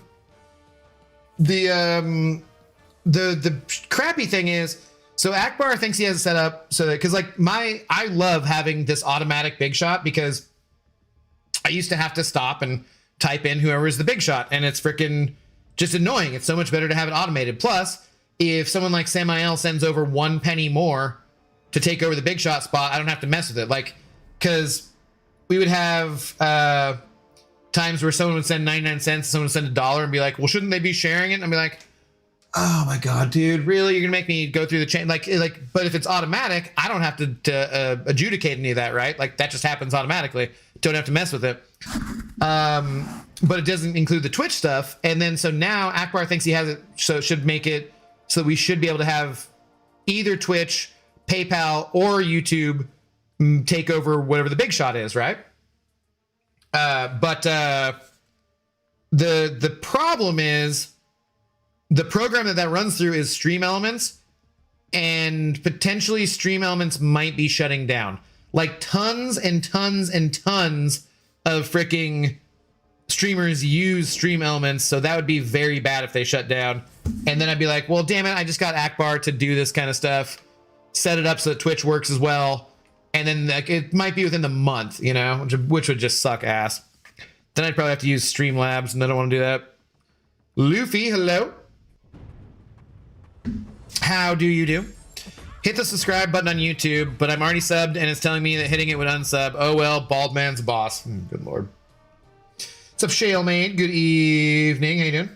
crappy thing is, so Akbar thinks he has it set up so that, because like I love having this automatic big shot, because I used to have to stop and type in whoever is the big shot, and it's freaking just annoying. It's so much better to have it automated. Plus, if someone like Samael sends over 1 penny more to take over the big shot spot, I don't have to mess with it. Like, because we would have times where someone would send 99 cents, someone would send $1 and be like, well, shouldn't they be sharing it? And I'd be like, oh my God, dude, really? You're gonna make me go through the chain? Like, but if it's automatic, I don't have to adjudicate any of that, right? Like, that just happens automatically. Don't have to mess with it. But it doesn't include the Twitch stuff. And then, so now Akbar thinks he has it, so it should make it so that we should be able to have either Twitch, PayPal, or YouTube take over whatever the big shot is, right? But the problem is, the program that runs through is Stream Elements, and potentially Stream Elements might be shutting down. Like, tons and tons and tons of freaking streamers use Stream Elements, so that would be very bad if they shut down. And then I'd be like, well, damn it, I just got Akbar to do this kind of stuff, set it up so that Twitch works as well, and then like, it might be within the month, you know, which would just suck ass. Then I'd probably have to use Streamlabs, and I don't want to do that. Luffy, hello. How do you do? Hit the subscribe button on YouTube, but I'm already subbed and it's telling me that hitting it would unsub. Oh well, bald man's boss. Good lord. What's up, Shalemate? Good evening. How you doing?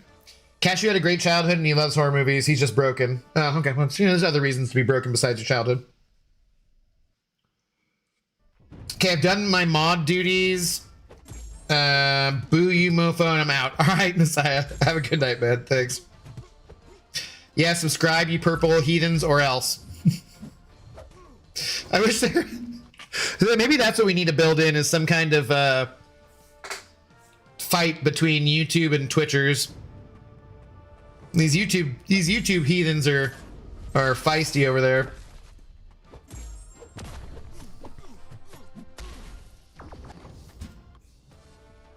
Cashew had a great childhood and he loves horror movies. He's just broken. Oh, okay. Well, you know, there's other reasons to be broken besides your childhood. Okay, I've done my mod duties. Boo you, mofo, and I'm out. All right, Messiah. Have a good night, man. Thanks. Yeah, subscribe, you purple heathens, or else. I wish there... Maybe that's what we need to build in, is some kind of fight between YouTube and Twitchers. These YouTube heathens are feisty over there.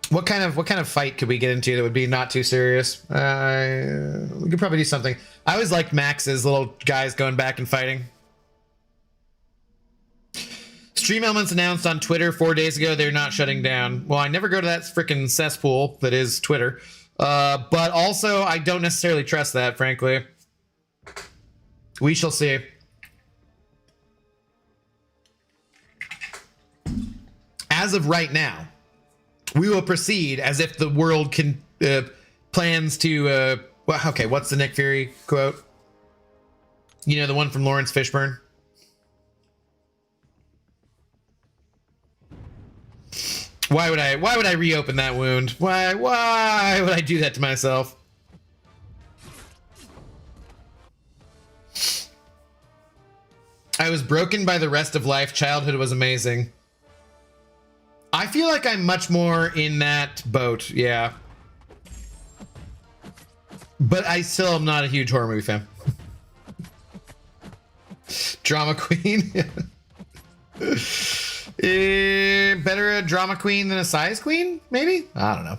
What kind of fight could we get into that would be not too serious? We could probably do something. I always liked Max's little guys going back and fighting. Stream Elements announced on Twitter 4 days ago they're not shutting down. Well, I never go to that frickin' cesspool that is Twitter. But also, I don't necessarily trust that, frankly. We shall see. As of right now, we will proceed as if the world can plans to... well, okay, what's the Nick Fury quote? You know, the one from Lawrence Fishburne? Why would I reopen that wound? Why would I do that to myself? I was broken by the rest of life. Childhood was amazing. I feel like I'm much more in that boat, yeah. But I still am not a huge horror movie fan. Drama queen. Better a drama queen than a size queen, maybe? I don't know.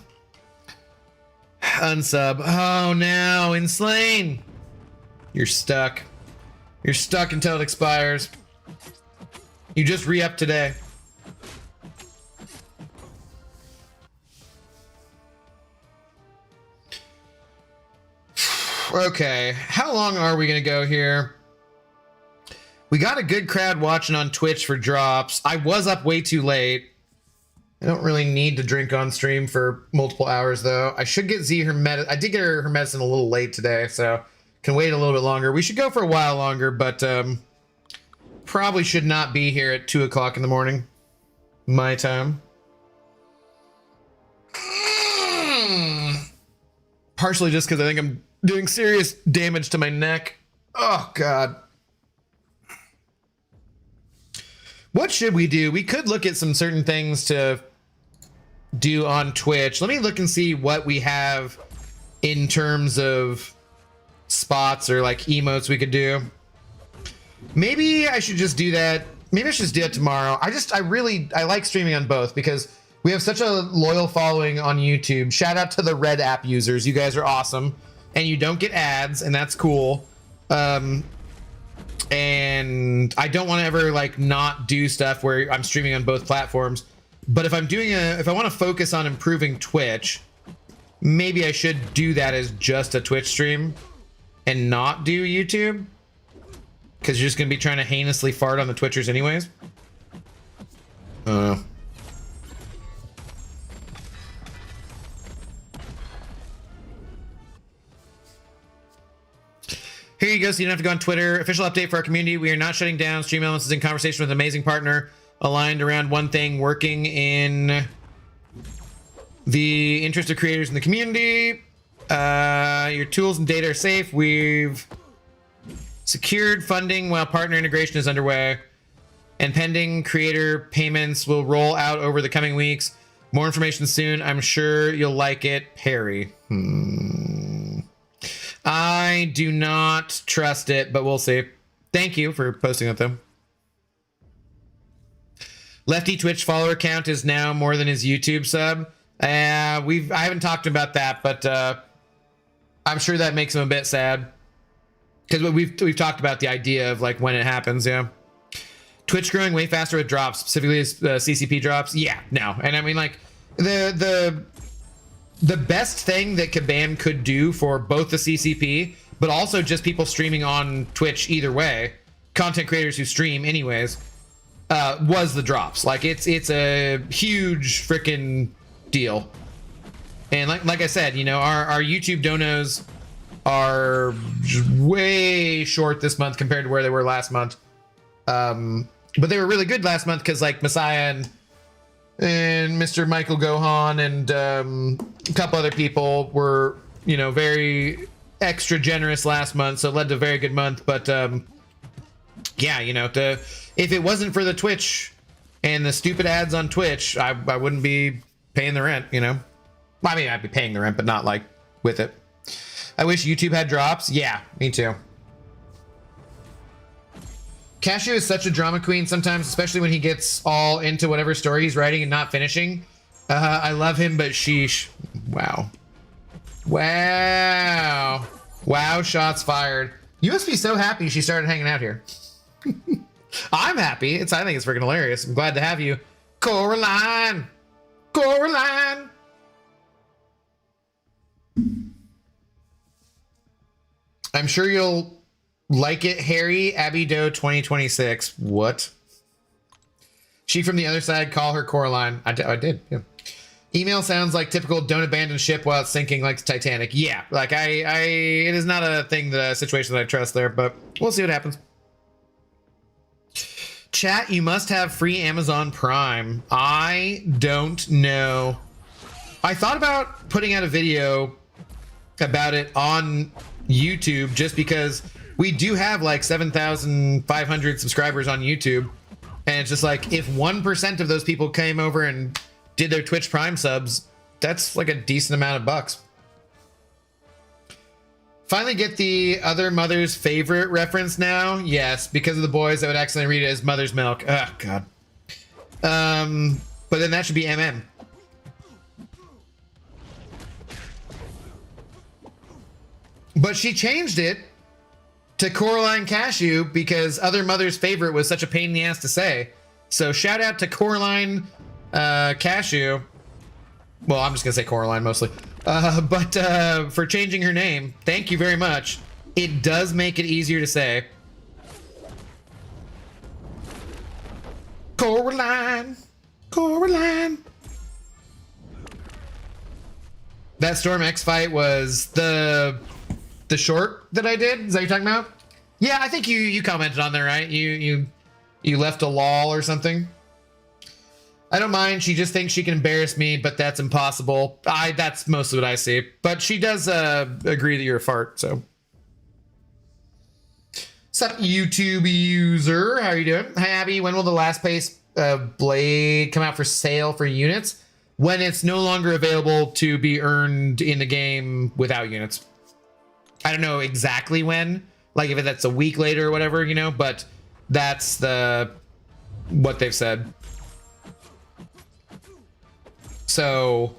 Unsub. Oh no, Enslaying. You're stuck. You're stuck until it expires. You just re-up today. Okay, how long are we gonna go here? We got a good crowd watching on Twitch for drops. I was up way too late. I don't really need to drink on stream for multiple hours though. I should get Z her medicine. I did get her medicine a little late today, so can wait a little bit longer. We should go for a while longer, but probably should not be here at 2 o'clock in the morning. My time. Partially just because I think I'm doing serious damage to my neck. Oh, God. What should we do? We could look at some certain things to do on Twitch. Let me look and see what we have in terms of spots or like emotes we could do. Maybe I should just do that. Maybe I should just do it tomorrow. I like streaming on both because we have such a loyal following on YouTube. Shout out to the Red app users. You guys are awesome. And you don't get ads, and that's cool. And I don't want to ever like not do stuff where I'm streaming on both platforms. But if I want to focus on improving Twitch, maybe I should do that as just a Twitch stream and not do YouTube. Because you're just going to be trying to heinously fart on the Twitchers anyways. I don't know. Here you go, so you don't have to go on Twitter. Official update for our community. We are not shutting down. Stream Elements is in conversation with an amazing partner aligned around one thing, working in the interest of creators in the community. Your tools and data are safe. We've secured funding while partner integration is underway. And pending creator payments will roll out over the coming weeks. More information soon. I'm sure you'll like it. Perry. I do not trust it, but we'll see. Thank you for posting that, though. Lefty Twitch follower count is now more than his YouTube sub. I haven't talked about that, but I'm sure that makes him a bit sad. Because we've talked about the idea of like when it happens, yeah. Twitch growing way faster with drops, specifically CCP drops. Yeah, no, and I mean like the best thing that Kabam could do for both the CCP, but also just people streaming on Twitch either way, content creators who stream anyways, was the drops. Like it's a huge freaking deal. And like I said, you know, our YouTube donos are way short this month compared to where they were last month. But they were really good last month because like Messiah and Mr. Michael Gohan and a couple other people were, you know, very extra generous last month, so it led to a very good month. But yeah, you know, if it wasn't for the Twitch and the stupid ads on Twitch, I wouldn't be paying the rent, you know. I mean, I'd be paying the rent, but not like with it. I wish YouTube had drops. Yeah, me too. Cashew is such a drama queen sometimes, especially when he gets all into whatever story he's writing and not finishing. I love him, but sheesh. Wow. Wow. Wow, shots fired. You must be so happy she started hanging out here. I'm happy. I think it's freaking hilarious. I'm glad to have you. Coraline. Coraline. I'm sure you'll like it, Harry. Abby Doe 2026. What? She from the other side, call her Coraline. I did, yeah. Email sounds like typical don't abandon ship while it's sinking like Titanic. Yeah, like it is not a situation that I trust there, but we'll see what happens. Chat, you must have free Amazon Prime. I don't know. I thought about putting out a video about it on YouTube just because we do have like 7,500 subscribers on YouTube. And it's just like, if 1% of those people came over and did their Twitch Prime subs, that's like a decent amount of bucks. Finally get the other mother's favorite reference now. Yes, because of the boys, I would accidentally read it as mother's milk. Oh, God. But then that should be MM. But she changed it to Coraline Cashew because other mother's favorite was such a pain in the ass to say. So shout out to Coraline Cashew. Well, I'm just gonna say Coraline mostly. But for changing her name, thank you very much. It does make it easier to say. Coraline, Coraline. That Storm X fight was the short that I did. Is that what you're talking about? Yeah, I think you commented on there, right? You left a lol or something. I don't mind. She just thinks she can embarrass me, but that's impossible. That's mostly what I see. But she does agree that you're a fart, so. What's up, YouTube user? How are you doing? Hi, Abby. When will the last place blade come out for sale for units? When it's no longer available to be earned in the game without units. I don't know exactly when. Like if that's a week later or whatever, you know, but that's what they've said. So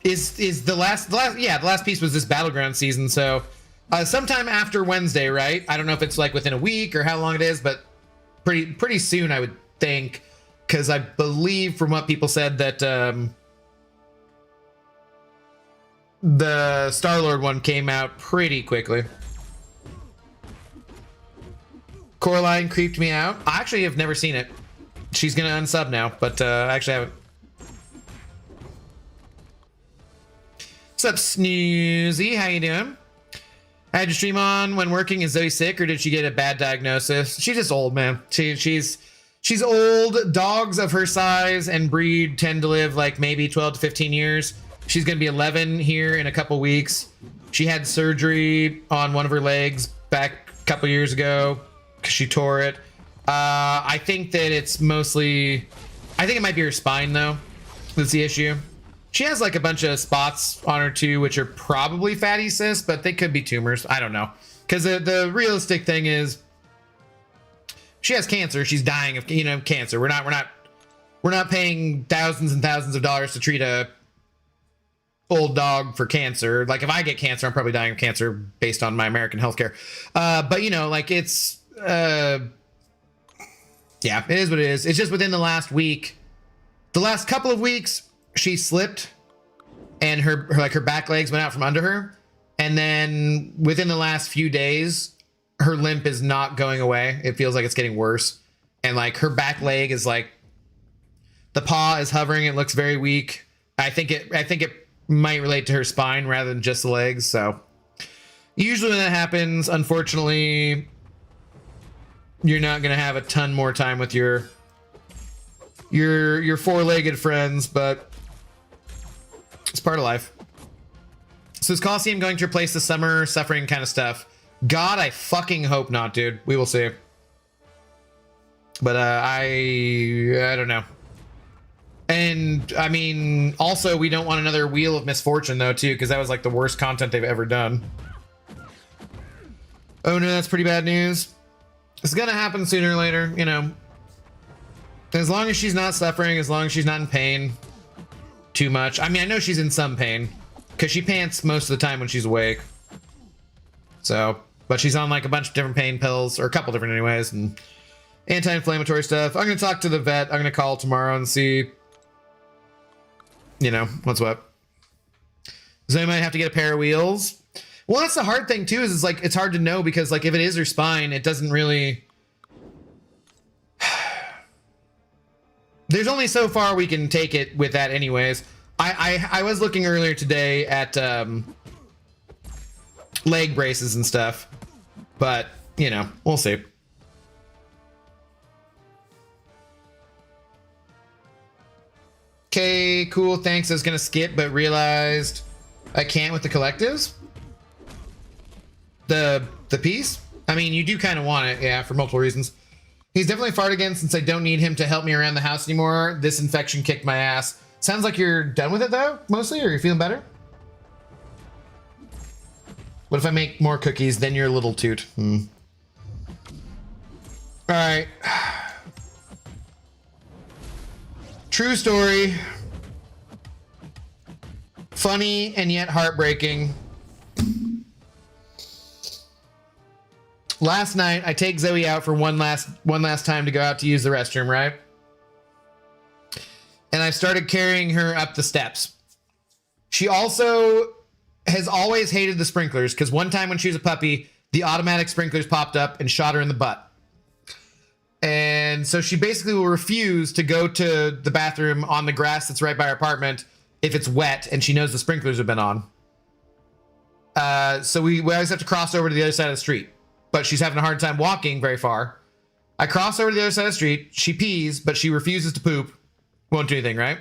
the last piece was this Battleground season. So sometime after Wednesday, right? I don't know if it's like within a week or how long it is, but pretty soon I would think, because I believe from what people said that the Star-Lord one came out pretty quickly. Coraline creeped me out. I actually have never seen it. She's gonna unsub now, but I actually haven't. What's up, Snoozy? How you doing? I had your stream on when working. Is Zoe sick, or did she get a bad diagnosis? She's just old, man. She's old. Dogs of her size and breed tend to live like maybe 12 to 15 years. She's gonna be 11 here in a couple weeks. She had surgery on one of her legs back a couple years ago because she tore it. I think that it's mostly, I think it might be her spine though. That's the issue. She has like a bunch of spots on her too, which are probably fatty cysts, but they could be tumors. I don't know. Because the realistic thing is, she has cancer. She's dying of, cancer. We're not paying thousands and thousands of dollars to treat a old dog for cancer. Like if I get cancer, I'm probably dying of cancer based on my American healthcare. But like it's, yeah, it is what it is. It's just within the last week, the last couple of weeks, she slipped and her back legs went out from under her. And then within the last few days, her limp is not going away. It feels like it's getting worse. And like her back leg is like, the paw is hovering. It looks very weak. I think it might relate to her spine rather than just the legs. So usually when that happens, unfortunately, you're not going to have a ton more time with your four-legged friends, but it's part of life. So is Coliseum going to replace the summer suffering kind of stuff? God, I fucking hope not, dude. We will see. But I don't know. And I mean, also we don't want another Wheel of Misfortune though too, because that was like the worst content they've ever done. Oh no, that's pretty bad news. It's gonna happen sooner or later, as long as she's not suffering, as long as she's not in pain too much. I mean, I know she's in some pain because she pants most of the time when she's awake. So, but she's on like a bunch of different pain pills, or a couple different anyways, and anti-inflammatory stuff. I'm going to talk to the vet. I'm going to call tomorrow and see, what's what. So I might have to get a pair of wheels. Well, that's the hard thing too, is it's like, it's hard to know because like if it is her spine, it doesn't really, there's only so far we can take it with that anyways. I was looking earlier today at leg braces and stuff, but we'll see. Okay, cool, thanks. I was gonna skip but realized I can't with the collectives. The piece? I mean, you do kind of want it, yeah, for multiple reasons. He's definitely farted again since I don't need him to help me around the house anymore. This infection kicked my ass. Sounds like you're done with it though, mostly, or you're feeling better? What if I make more cookies, then you're a little toot? All right. True story. Funny and yet heartbreaking. Last night, I take Zoe out for one last time to go out to use the restroom, right? And I started carrying her up the steps. She also has always hated the sprinklers because one time when she was a puppy, the automatic sprinklers popped up and shot her in the butt. And so she basically will refuse to go to the bathroom on the grass that's right by her apartment if it's wet and she knows the sprinklers have been on. So we always have to cross over to the other side of the street. But she's having a hard time walking very far. I cross over to the other side of the street. She pees, but she refuses to poop. Won't do anything, right?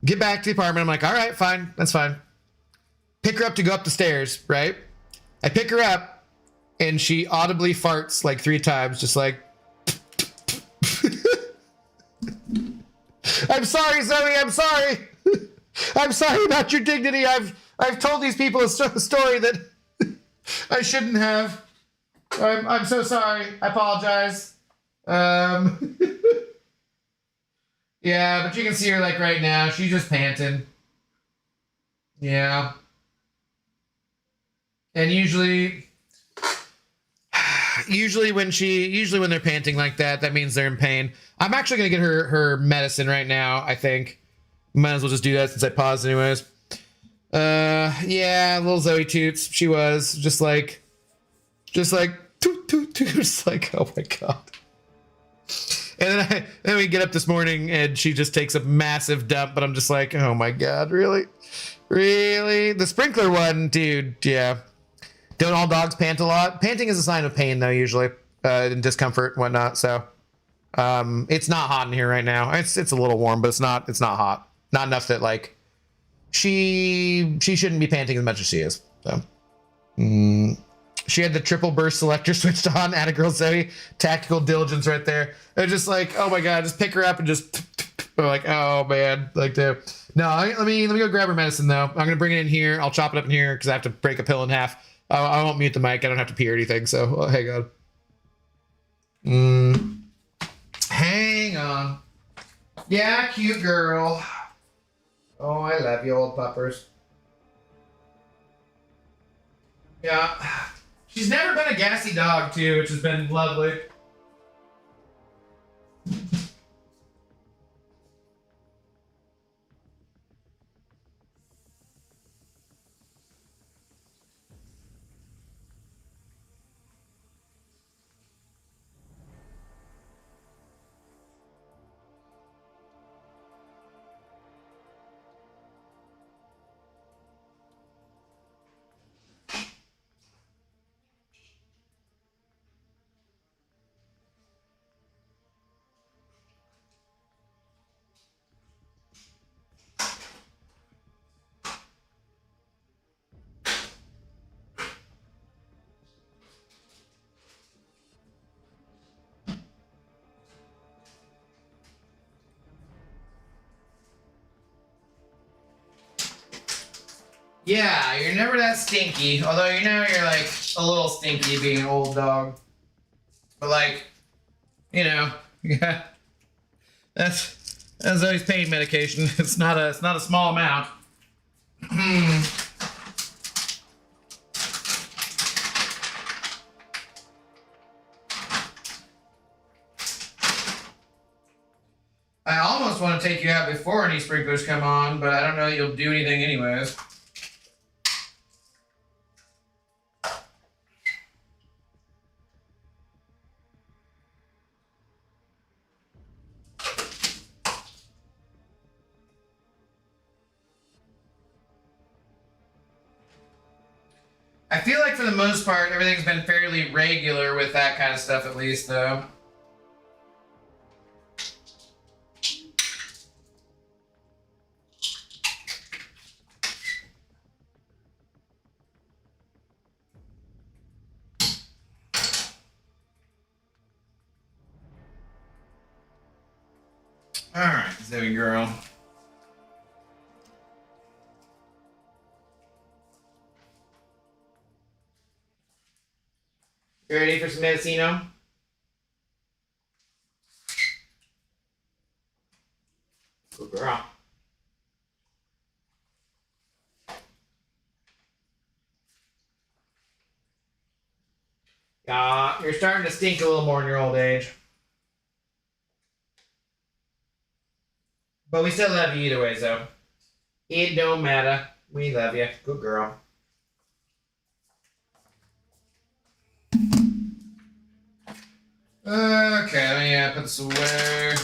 Get back to the apartment. I'm like, all right, fine. That's fine. Pick her up to go up the stairs, right? I pick her up and she audibly farts like 3 times, just like, I'm sorry, Zoe. I'm sorry. I'm sorry about your dignity. I've told these people a story that I shouldn't have. I'm so sorry. I apologize. Yeah, but you can see her like right now. She's just panting. Yeah. And usually when they're panting like that, that means they're in pain. I'm actually gonna get her medicine right now, I think. Might as well just do that since I paused anyways. Yeah, little Zoe Toots. She was just like toot toot toot, just like, oh my god. And then we get up this morning and she just takes a massive dump, but I'm just like, oh my god, really? Really? The sprinkler one, dude, yeah. Don't all dogs pant a lot? Panting is a sign of pain though, usually. And discomfort and whatnot, so. It's not hot in here right now. It's a little warm, but it's not hot. Not enough that like she shouldn't be panting as much as she is. So she had the triple burst selector switched on. Atta girl Zoe, tactical diligence right there. They're just like, oh my god, just pick her up and just like, oh man, like no. Let me go grab her medicine though. I'm gonna bring it in here. I'll chop it up in here because I have to break a pill in half. I won't mute the mic. I don't have to pee or anything. So hang on. Hang on. Yeah, cute girl. Oh, I love you, old puppers. Yeah. She's never been a gassy dog, too, which has been lovely. Yeah, you're never that stinky. Although you're like a little stinky being an old dog. But like, yeah, that's always pain medication. It's not a small amount. I almost want to take you out before any sprinklers come on, but I don't know that you'll do anything anyways. I feel like for the most part, everything's been fairly regular with that kind of stuff at least, though. All right, Zoe girl. You ready for some medicino? Good girl. You're starting to stink a little more in your old age. But we still love you either way, so. It don't matter. We love you. Good girl. Okay, let me put this away.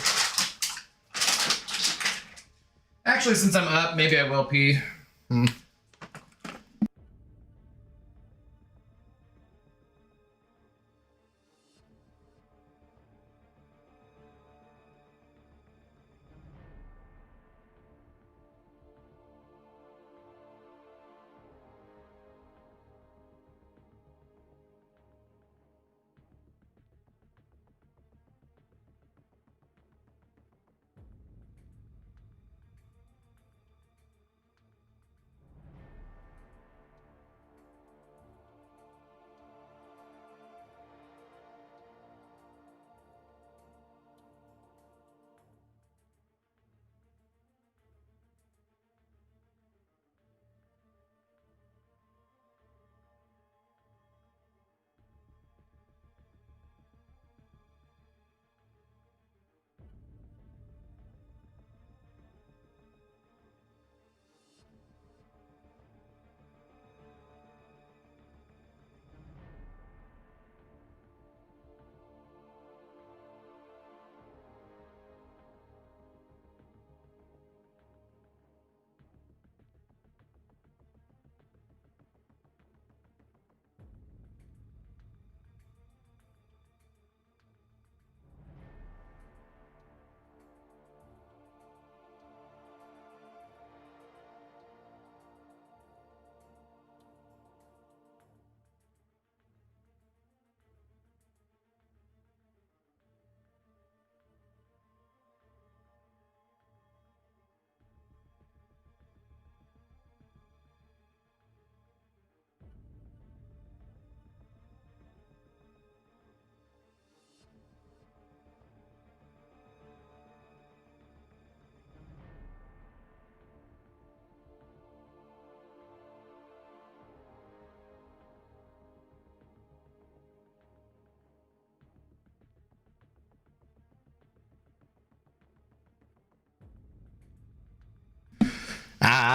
Actually, since I'm up, maybe I will pee.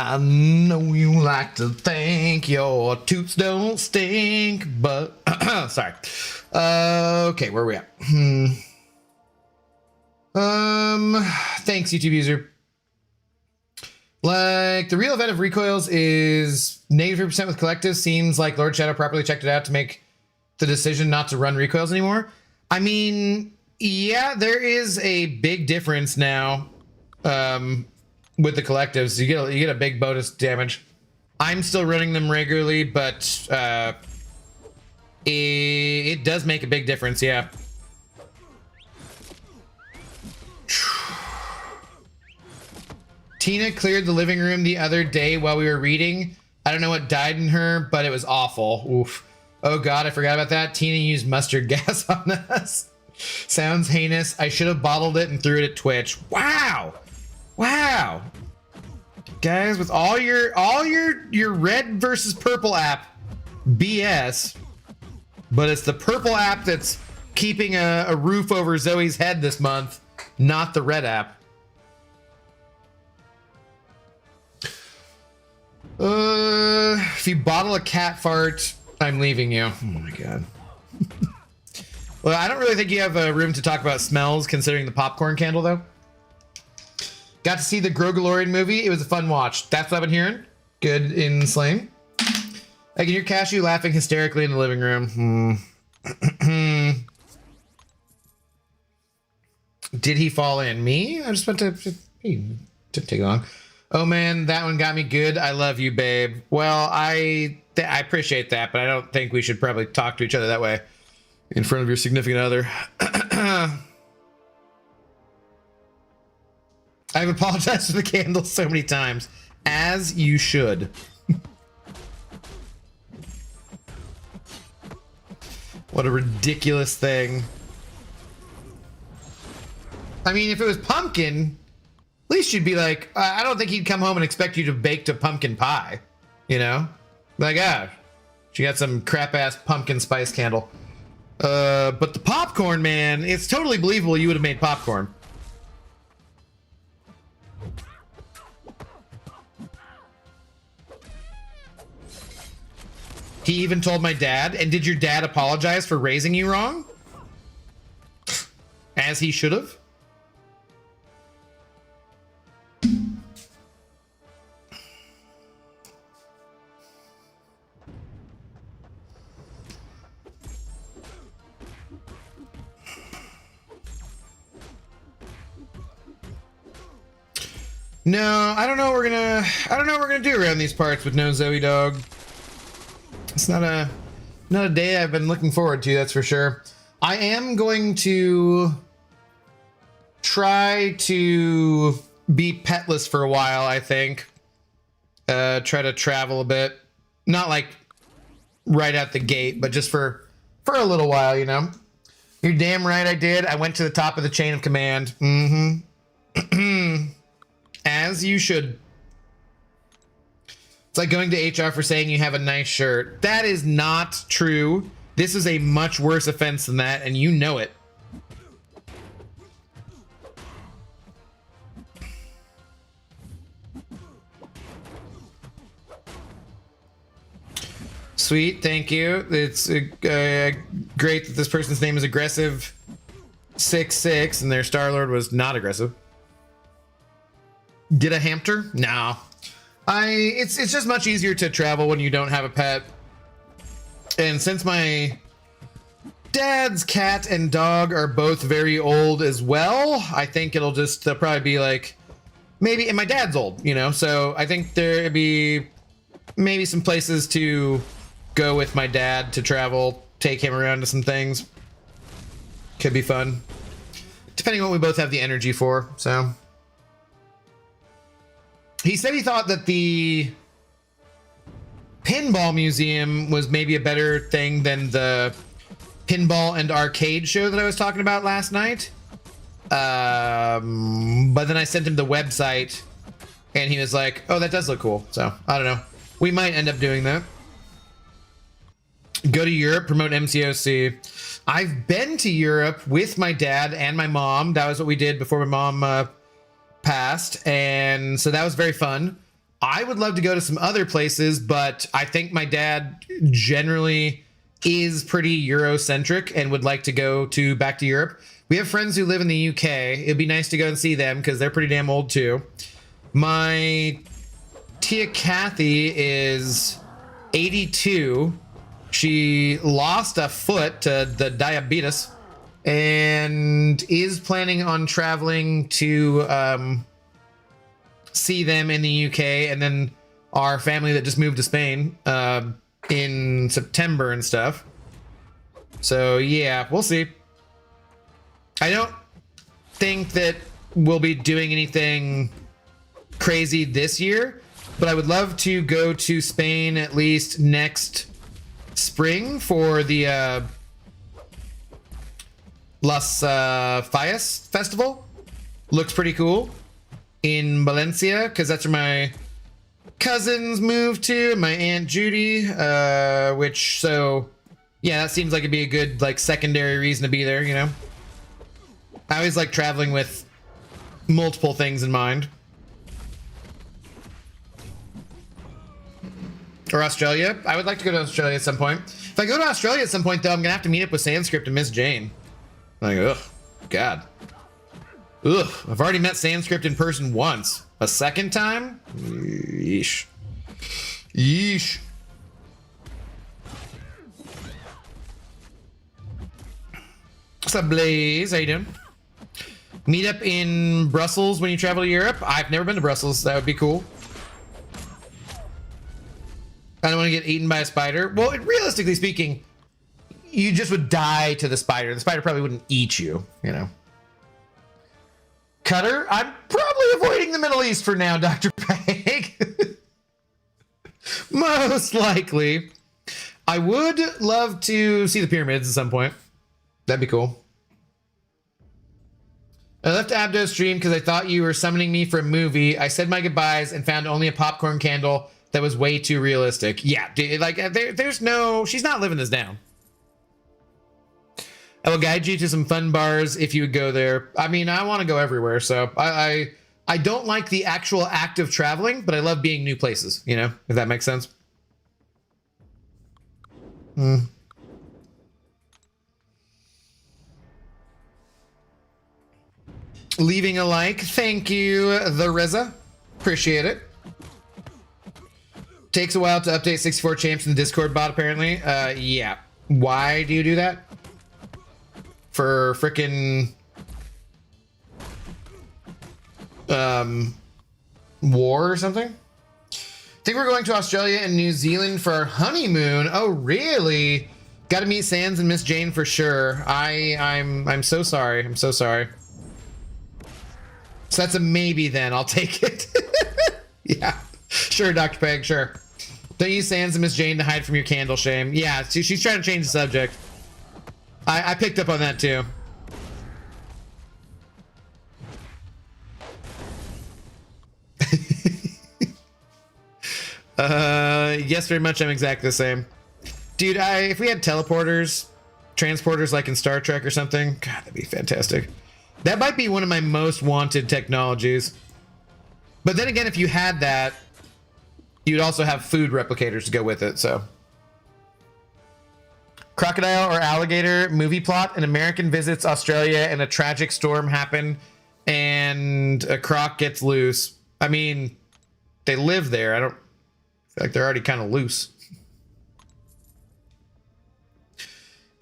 I know you like to think your toots don't stink, but sorry. Okay, where are we at? Thanks, YouTube user. Like, the real event of recoils is -3% with collective. Seems like Lord Shadow properly checked it out to make the decision not to run recoils anymore. I mean, yeah, there is a big difference now with the collectives. You get a big bonus damage. I'm still running them regularly, but it does make a big difference, yeah. Tina cleared the living room the other day while we were reading. I don't know what died in her, but it was awful. Oof. Oh God, I forgot about that. Tina used mustard gas on us. Sounds heinous. I should have bottled it and threw it at Twitch. Wow. Wow. Guys, with all your red versus purple app BS, but it's the purple app that's keeping a roof over Zoe's head this month, not the red app. If you bottle a cat fart, I'm leaving you. Oh my God. Well, I don't really think you have room to talk about smells considering the popcorn candle though. Got to see the Grogalorian movie. It was a fun watch. That's what I've been hearing. Good in slang. I can hear Cashew laughing hysterically in the living room. Did he fall in? Me? I just went to... He didn't take long. Oh man, that one got me good. I love you, babe. Well, I appreciate that, but I don't think we should probably talk to each other that way in front of your significant other. I've apologized for the candles so many times, as you should. What a ridiculous thing. I mean, if it was pumpkin, at least you'd be like, I don't think he'd come home and expect you to bake a pumpkin pie, you know? Like, she got some crap-ass pumpkin spice candle. But the popcorn, man, it's totally believable you would have made popcorn. He even told my dad, and did your dad apologize for raising you wrong? As he should have? No, I don't know what we're gonna do around these parts with no Zoe dog. It's not a day I've been looking forward to, that's for sure. I am going to try to be petless for a while, I think. Try to travel a bit. Not like right out the gate, but just for a little while, you know. You're damn right I did. I went to the top of the chain of command. Mm-hmm. As you should. It's like going to HR for saying you have a nice shirt. That is not true. This is a much worse offense than that, and you know it. Sweet, thank you. It's great that this person's name is Aggressive66 and their Star-Lord was not aggressive. Get a hamster? No. It's just much easier to travel when you don't have a pet. And since my dad's cat and dog are both very old as well, I think it'll just they'll probably be like maybe, and my dad's old, you know, so I think there'd be maybe some places to go with my dad to travel, take him around to some things. Could be fun. Depending on what we both have the energy for, so. He said he thought that the pinball museum was maybe a better thing than the pinball and arcade show that I was talking about last night. But then I sent him the website and he was like, oh, that does look cool. So I don't know. We might end up doing that. Go to Europe, promote MCOC. I've been to Europe with my dad and my mom. That was what we did before my mom passed, and so that was very fun. I would love to go to some other places, but I think my dad generally is pretty Eurocentric and would like to go back to Europe. We have friends who live in the UK. It'd be nice to go and see them because they're pretty damn old too. My Tia Kathy is 82. She lost a foot to the diabetes and is planning on traveling to see them in the UK, and then our family that just moved to Spain in September and stuff. So yeah, we'll see. I don't think that we'll be doing anything crazy this year, but I would love to go to Spain at least next spring for the Las Fallas festival. Looks pretty cool in Valencia, because that's where my cousins moved to, my Aunt Judy, which, so yeah, that seems like it'd be a good like secondary reason to be there, you know. I always like traveling with multiple things in mind. Or Australia. I would like to go to Australia at some point. If I go to Australia at some point, though, I'm gonna have to meet up with Sanskrit and Miss Jane. Like, ugh, God. Ugh, I've already met Sanskrit in person once. A second time? Yeesh. Yeesh. What's up, Blaze? How you doing? Meet up in Brussels when you travel to Europe? I've never been to Brussels. That would be cool. I don't want to get eaten by a spider. Well, realistically speaking, you just would die to the spider. The spider probably wouldn't eat you, you know. Cutter? I'm probably avoiding the Middle East for now, Dr. Peg. Most likely. I would love to see the pyramids at some point. That'd be cool. I left Abdo's stream because I thought you were summoning me for a movie. I said my goodbyes and found only a popcorn candle that was way too realistic. Yeah, like there's no... She's not living this down. I will guide you to some fun bars if you would go there. I mean, I want to go everywhere, so I don't like the actual act of traveling, but I love being new places, you know, if that makes sense. Leaving a like. Thank you, the Reza. Appreciate it. Takes a while to update 64 champs in the Discord bot, apparently. Yeah. Why do you do that? For frickin' war or something? Think we're going to Australia and New Zealand for our honeymoon. Oh, really? Got to meet Sans and Miss Jane for sure. I'm so sorry. I'm so sorry. So that's a maybe then. I'll take it. Yeah. Sure, Dr. Peg, sure. Don't use Sans and Miss Jane to hide from your candle shame. Yeah, she's trying to change the subject. I picked up on that too. Yes, very much. I'm exactly the same. Dude, if we had teleporters, transporters like in Star Trek or something, God, that'd be fantastic. That might be one of my most wanted technologies. But then again, if you had that, you'd also have food replicators to go with it, so. Crocodile or alligator movie plot: an American visits Australia and a tragic storm happen and a croc gets loose. I mean, they live there. I don't feel like they're already kind of loose.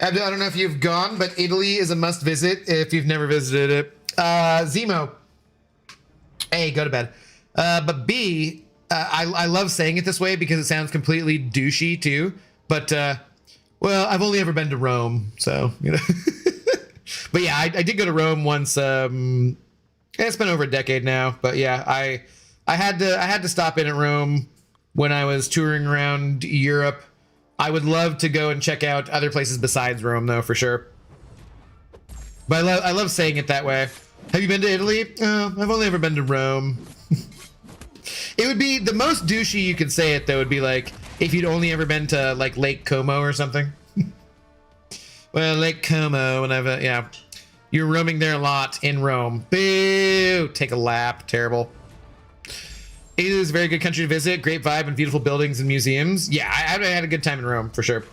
Abdul, I don't know if you've gone, but Italy is a must visit if you've never visited it. Zemo. A, go to bed. But B, I love saying it this way because it sounds completely douchey too. But, well, I've only ever been to Rome, so, you know. But yeah, I did go to Rome once. It's been over a decade now, but yeah, I had to stop in at Rome when I was touring around Europe. I would love to go and check out other places besides Rome, though, for sure. But I love saying it that way. Have you been to Italy? Oh, I've only ever been to Rome. It would be the most douchey you could say it, though, would be like if you'd only ever been to like Lake Como or something. Well, Lake Como, whenever, yeah. You're roaming there a lot in Rome. Boo! Take a lap. Terrible. It is a very good country to visit. Great vibe and beautiful buildings and museums. Yeah, I had a good time in Rome for sure.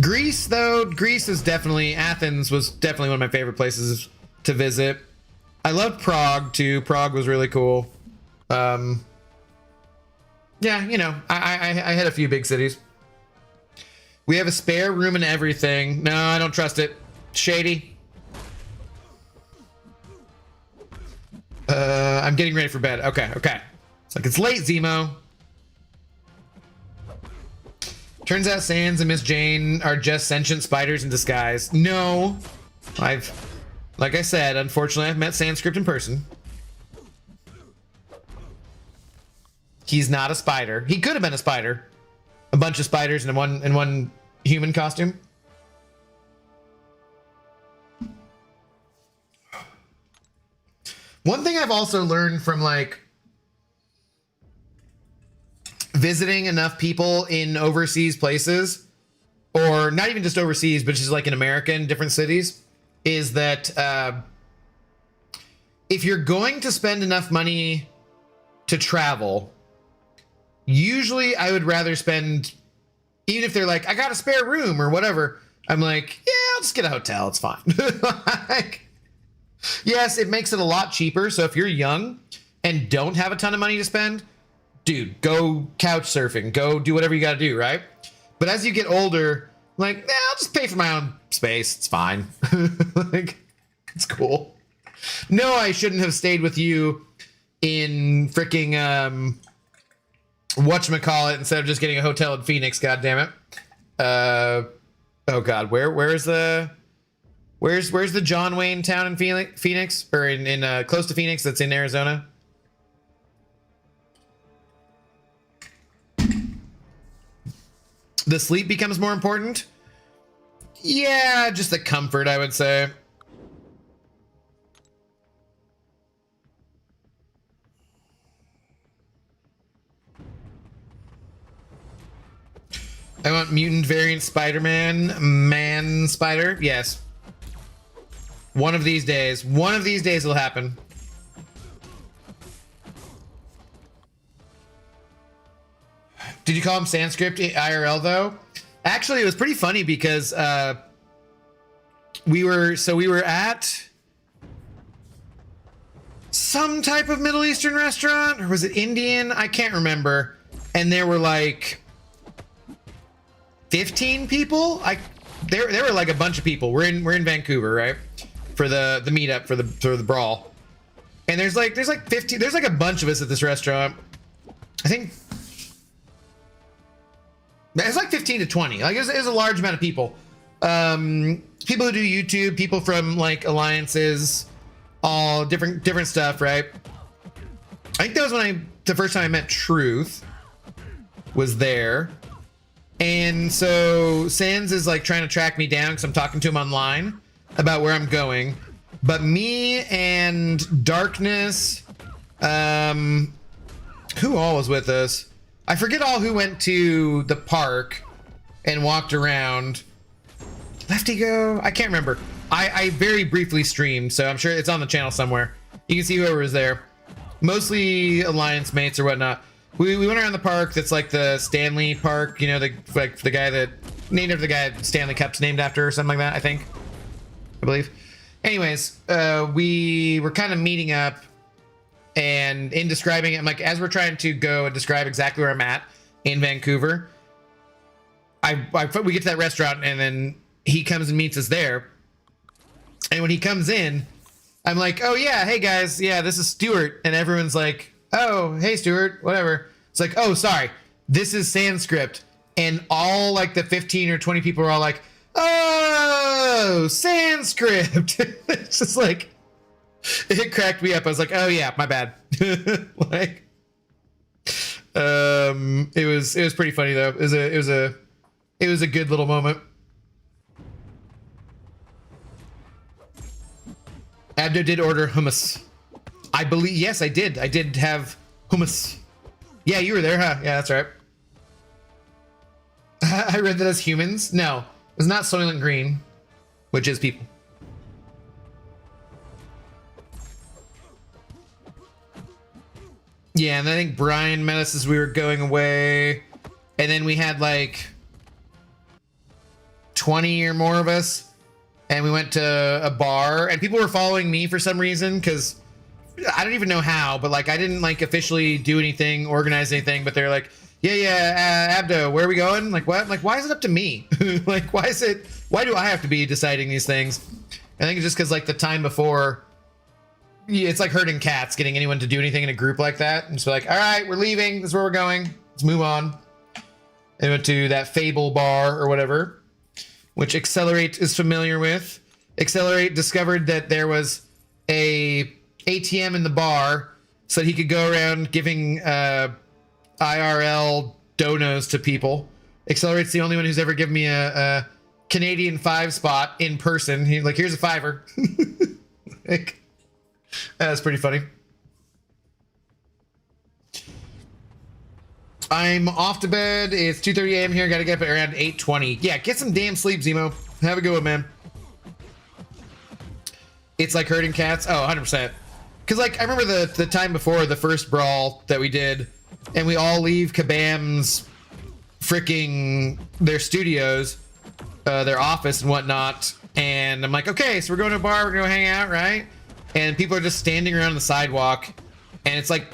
Greece, though, Athens was definitely one of my favorite places to visit. I loved Prague too. Prague was really cool. Yeah, you know, I hit a few big cities. We have a spare room and everything. No, I don't trust it. Shady. I'm getting ready for bed. Okay. It's like, it's late, Zemo. Turns out Sans and Miss Jane are just sentient spiders in disguise. No. Like I said, unfortunately, I've met Sanskrit in person. He's not a spider. He could have been a spider. A bunch of spiders in one human costume. One thing I've also learned from like visiting enough people in overseas places, or not even just overseas, but just like in America in different cities, is that if you're going to spend enough money to travel, usually I would rather spend, even if they're like, I got a spare room or whatever, I'm like, yeah, I'll just get a hotel. It's fine. Like, yes, it makes it a lot cheaper. So if you're young and don't have a ton of money to spend, dude, go couch surfing, go do whatever you got to do, right? But as you get older, like, nah, I'll just pay for my own space. It's fine. Like, it's cool. No, I shouldn't have stayed with you in freaking whatchamacallit instead of just getting a hotel in Phoenix. God damn it. Oh God, where's the John Wayne town in Phoenix, or in close to Phoenix that's in Arizona? The sleep becomes more important. Yeah, just the comfort, I would say. I want mutant variant Spider-Man, man spider. Yes. One of these days it'll happen. Did you call him Sanskrit IRL though? Actually, it was pretty funny because we were at some type of Middle Eastern restaurant, or was it Indian? I can't remember. And there were like 15 people. There were like a bunch of people. We're in Vancouver, right? For the meetup for the brawl. And there's like 15, there's like a bunch of us at this restaurant. I think it's like 15 to 20. Like it's a large amount of people. People who do YouTube, people from like alliances, all different stuff, right? I think that was the first time I met Truth was there. And so Sans is like trying to track me down because I'm talking to him online about where I'm going. But me and Darkness, who all was with us? I forget all who went to the park and walked around. Lefty go? I can't remember. I very briefly streamed, so I'm sure it's on the channel somewhere. You can see whoever was there. Mostly Alliance mates or whatnot. We went around the park that's like the Stanley Park, you know, the guy that named after the guy Stanley Cup's named after or something like that, I believe. Anyways, we were kind of meeting up, and in describing it, I'm like, as we're trying to go and describe exactly where I'm at in Vancouver, we get to that restaurant, and then he comes and meets us there. And when he comes in, I'm like, oh yeah, hey guys, yeah, this is Stuart. And everyone's like, oh, hey Stuart, whatever. It's like, oh, sorry, this is Sanskrit. And all like the 15 or 20 people are all like, oh, Sanskrit. It's just like, it cracked me up. I was like, oh yeah, my bad. Like, it was pretty funny though. It was a good little moment. Abdo did order hummus. I believe, yes, I did. I did have hummus. Yeah, you were there, huh? Yeah, that's right. I read that as humans. No, it's not Soylent Green, which is people. Yeah, and I think Brian met us as we were going away. And then we had like 20 or more of us. And we went to a bar, and people were following me for some reason, because I don't even know how, but like I didn't like officially do anything, organize anything, but they're like, yeah, Abdo, where are we going? Like, what? Like, why is it up to me? Like, why do I have to be deciding these things? I think it's just because like the time before, it's like herding cats, getting anyone to do anything in a group like that. And so like, all right, we're leaving. This is where we're going. Let's move on. And went to that Fable bar or whatever, which Accelerate is familiar with. Accelerate discovered that there was a ATM in the bar so that he could go around giving IRL donos to people. Accelerate's the only one who's ever given me a Canadian 5 spot in person. He's like, here's a $5. Like, that's pretty funny. I'm off to bed. It's 2:30 a.m. here. Got to get up at around 8:20. Yeah, get some damn sleep, Zemo. Have a good one, man. It's like herding cats. Oh, 100%. Because, like, I remember the time before the first brawl that we did, and we all leave Kabam's freaking their studios, their office and whatnot. And I'm like, okay, so we're going to a bar. We're going to hang out, right? And people are just standing around the sidewalk. And it's like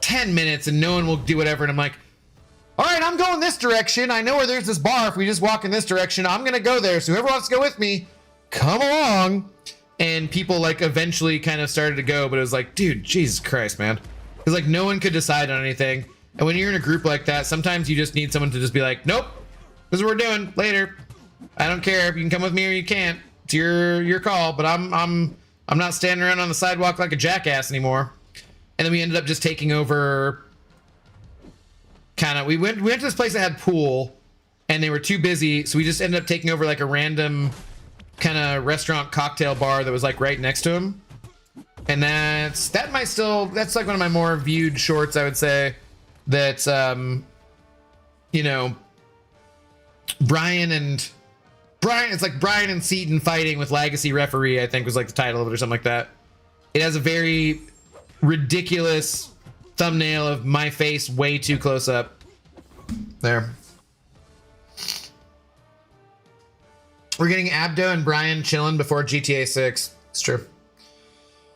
10 minutes and no one will do whatever. And I'm like, all right, I'm going this direction. I know where there's this bar. If we just walk in this direction, I'm going to go there. So whoever wants to go with me, come along. And people like eventually kind of started to go, but it was like, dude, Jesus Christ, man. Because like no one could decide on anything. And when you're in a group like that, sometimes you just need someone to just be like, nope, this is what we're doing later. I don't care if you can come with me or you can't. It's your call, but I'm not standing around on the sidewalk like a jackass anymore. And then we ended up just taking over kind of, we went to this place that had pool and they were too busy. So we just ended up taking over like a random kind of restaurant cocktail bar that was like right next to him. And that's like one of my more viewed shorts, I would say. That's, you know, it's like Brian and Seaton fighting with Legacy Referee, I think was like the title of it or something like that. It has a very ridiculous thumbnail of my face way too close up. There. We're getting Abdo and Brian chilling before GTA 6. It's true.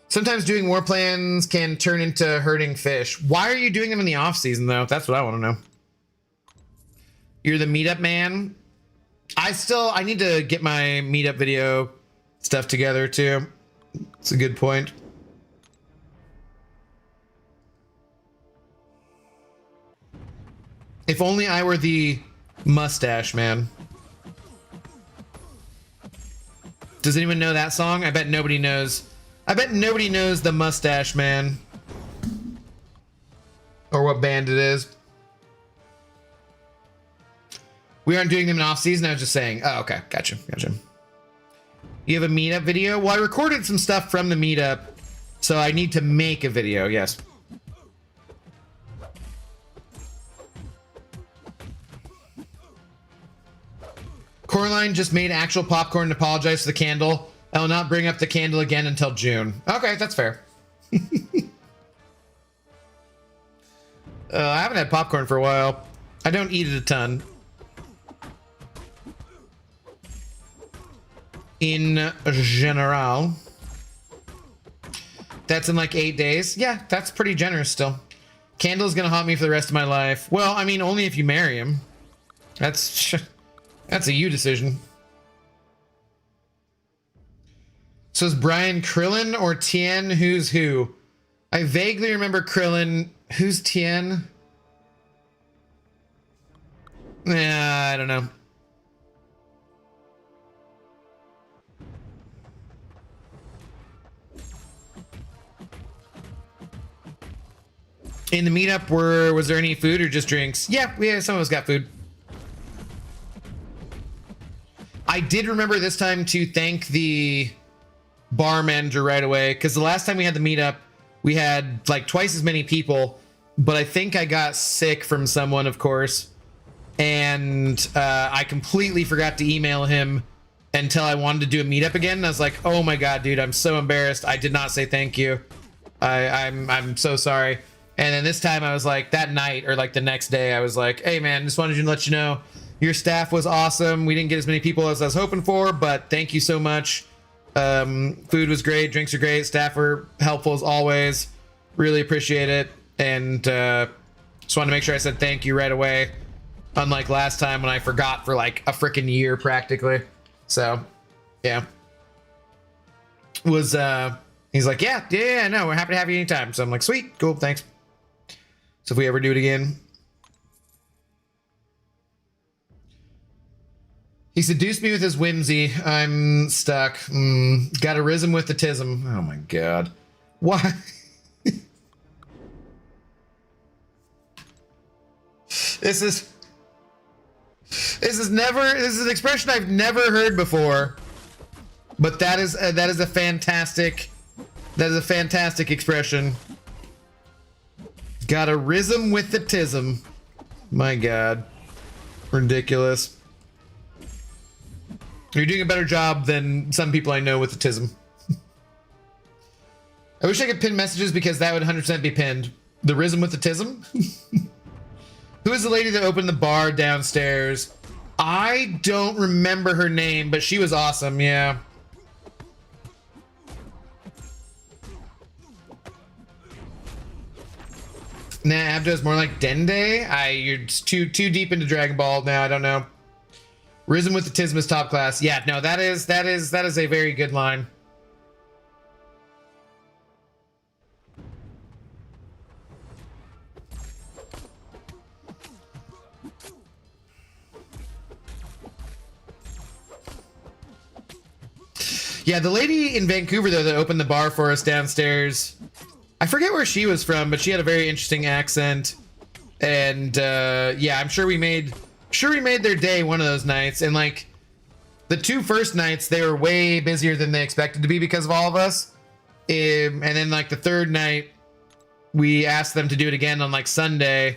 Sometimes doing war plans can turn into herding fish. Why are you doing them in the off season though? That's what I want to know. You're the meetup man. I need to get my meetup video stuff together too. It's a good point. If only I were the mustache man. Does anyone know that song? I bet nobody knows. I bet nobody knows the Mustache Man. Or what band it is. We aren't doing them in off season. I was just saying. Oh, okay. Gotcha. You have a meetup video? Well, I recorded some stuff from the meetup, so I need to make a video. Yes. Coraline just made actual popcorn and apologized for the candle. I will not bring up the candle again until June. Okay, that's fair. I haven't had popcorn for a while. I don't eat it a ton. In general. That's in like 8 days. Yeah, that's pretty generous still. Candle's gonna haunt me for the rest of my life. Well, I mean, only if you marry him. That's a you decision. So is Brian Krillin or Tien? Who's who? I vaguely remember Krillin. Who's Tien? Yeah, I don't know. In the meetup, was there any food or just drinks? Yeah, some of us got food. I did remember this time to thank the bar manager right away, because the last time we had the meetup, we had like twice as many people, but I think I got sick from someone, of course, and I completely forgot to email him until I wanted to do a meetup again. And I was like, oh my god, dude, I'm so embarrassed. I did not say thank you. I'm so sorry. And then this time I was like, that night or like the next day, I was like, hey man, just wanted to let you know your staff was awesome. We didn't get as many people as I was hoping for, but thank you so much. Food was great, drinks are great, staff were helpful as always. Really appreciate it. And just wanted to make sure I said thank you right away. Unlike last time when I forgot for like a freaking year practically. So yeah. He's like, yeah, no, we're happy to have you anytime. So I'm like, sweet, cool, thanks. So if we ever do it again. He seduced me with his whimsy. I'm stuck. Got a rhythm with the tism. Oh my god. Why? This is an expression I've never heard before. But that is a fantastic expression. Got a rhythm with the tism. My god. Ridiculous. You're doing a better job than some people I know with the tism. I wish I could pin messages because that would 100% be pinned. The rhythm with the tism? Who is the lady that opened the bar downstairs? I don't remember her name, but she was awesome, yeah. Nah, Abdo's more like Dende. You're just too deep into Dragon Ball now. I don't know. Risen with the Tism is top class. Yeah, no, that is a very good line. Yeah, the lady in Vancouver though that opened the bar for us downstairs, I forget where she was from, but she had a very interesting accent. And yeah, I'm sure we made their day one of those nights. And like the two first nights, they were way busier than they expected to be because of all of us. And then like the third night, we asked them to do it again on like Sunday.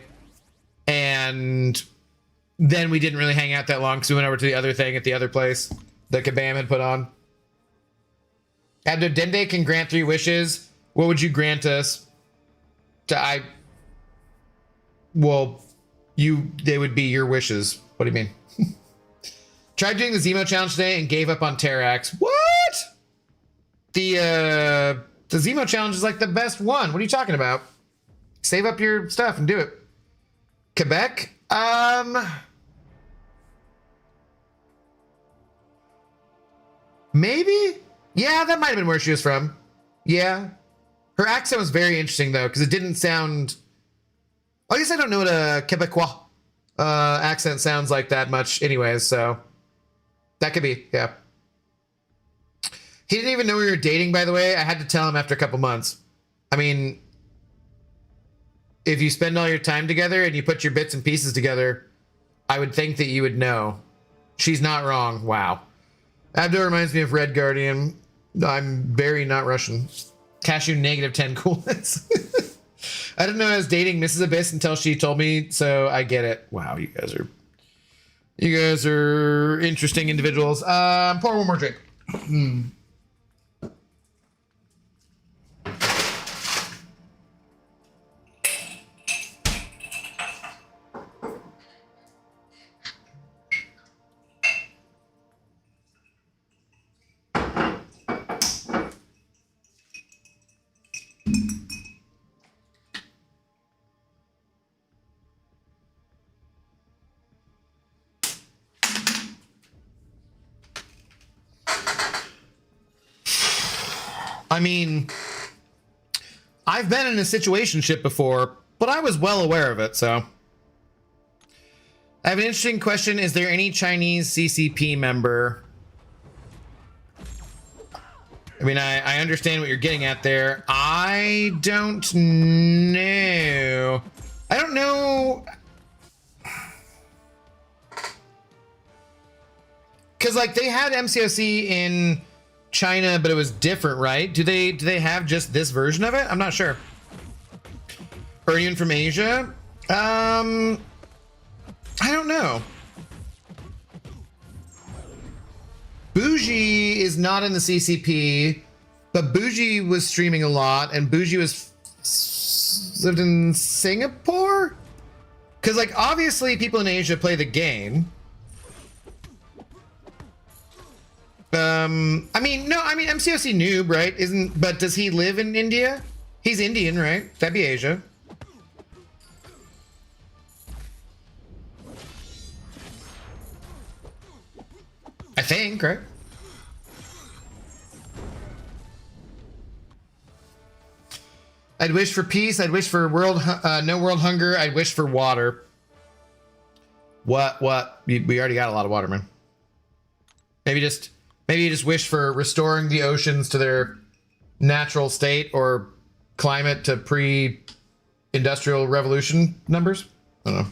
And then we didn't really hang out that long because we went over to the other thing at the other place that Kabam had put on. Abdo Dende can grant 3 wishes. What would you grant us? They would be your wishes. What do you mean? Tried doing the Zemo challenge today and gave up on Terrax. What? The Zemo challenge is like the best one. What are you talking about? Save up your stuff and do it. Quebec? Maybe? Yeah, that might have been where she was from. Yeah. Her accent was very interesting, though, because it didn't sound... I guess I don't know what a Quebecois accent sounds like that much anyways, so... That could be, yeah. He didn't even know we were dating, by the way. I had to tell him after a couple months. I mean... If you spend all your time together and you put your bits and pieces together, I would think that you would know. She's not wrong. Wow. Abdo reminds me of Red Guardian. I'm very not Russian. Cashew -10 coolness. I didn't know I was dating Mrs. Abyss until she told me, so I get it. Wow, you guys are interesting individuals. Pour one more drink. I mean, I've been in a situationship before, but I was well aware of it, so. I have an interesting question. Is there any Chinese CCP member? I mean, I understand what you're getting at there. I don't know. I don't know. Because, like, they had MCOC in China, but it was different, right? Do they have just this version of it? I'm not sure. Or even from Asia? I don't know. Bougie is not in the CCP, but Bougie was streaming a lot, and Bougie was lived in Singapore? Because, like, obviously people in Asia play the game. I mean, no, I mean, MCOC noob, right? But does he live in India? He's Indian, right? That'd be Asia. I think, right? I'd wish for peace. I'd wish for no world hunger. I'd wish for water. What? We already got a lot of water, man. Maybe you just wish for restoring the oceans to their natural state or climate to pre-industrial revolution numbers. I don't know.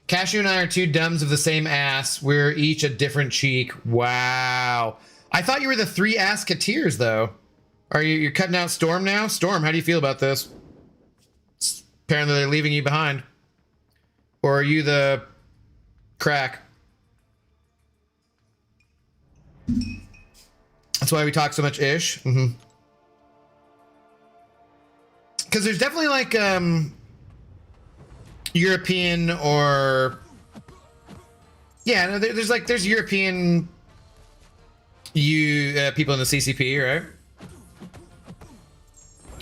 Cashew and I are two dumbs of the same ass. We're each a different cheek. Wow. I thought you were the three ass-keteers, though. You're cutting out Storm now? Storm, how do you feel about this? Apparently they're leaving you behind. Or are you the crack? That's why we talk so much ish. Because there's definitely like European or yeah, no, there's European people in the CCP, right?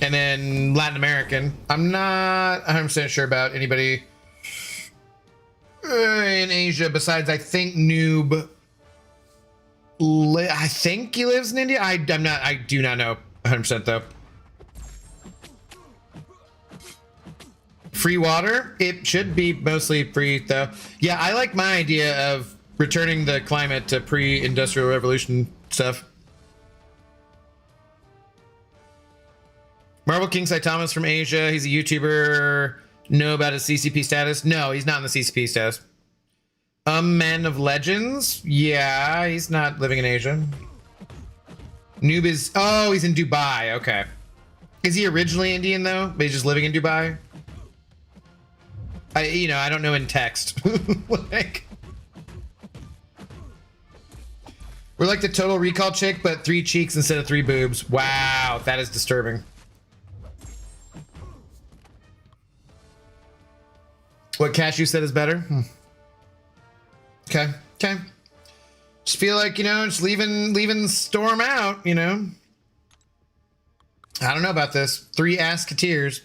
And then Latin American. I'm not 100% sure about anybody in Asia besides, I think, Noob. I think he lives in India. I do not know 100% though. Free water? It should be mostly free though. Yeah, I like my idea of returning the climate to pre-industrial revolution stuff. Marvel King Saitama's from Asia. He's a YouTuber. Know about his CCP status? No, he's not in the CCP status. Man of Legends? Yeah, he's not living in Asia. Noob is... Oh, he's in Dubai. Okay. Is he originally Indian, though? But he's just living in Dubai? I don't know in text. Like... We're like the Total Recall chick, but 3 cheeks instead of 3 boobs. Wow, that is disturbing. What Cashew said is better? Okay. Just feel like, just leaving Storm out, I don't know about this. 3 ass-keteers.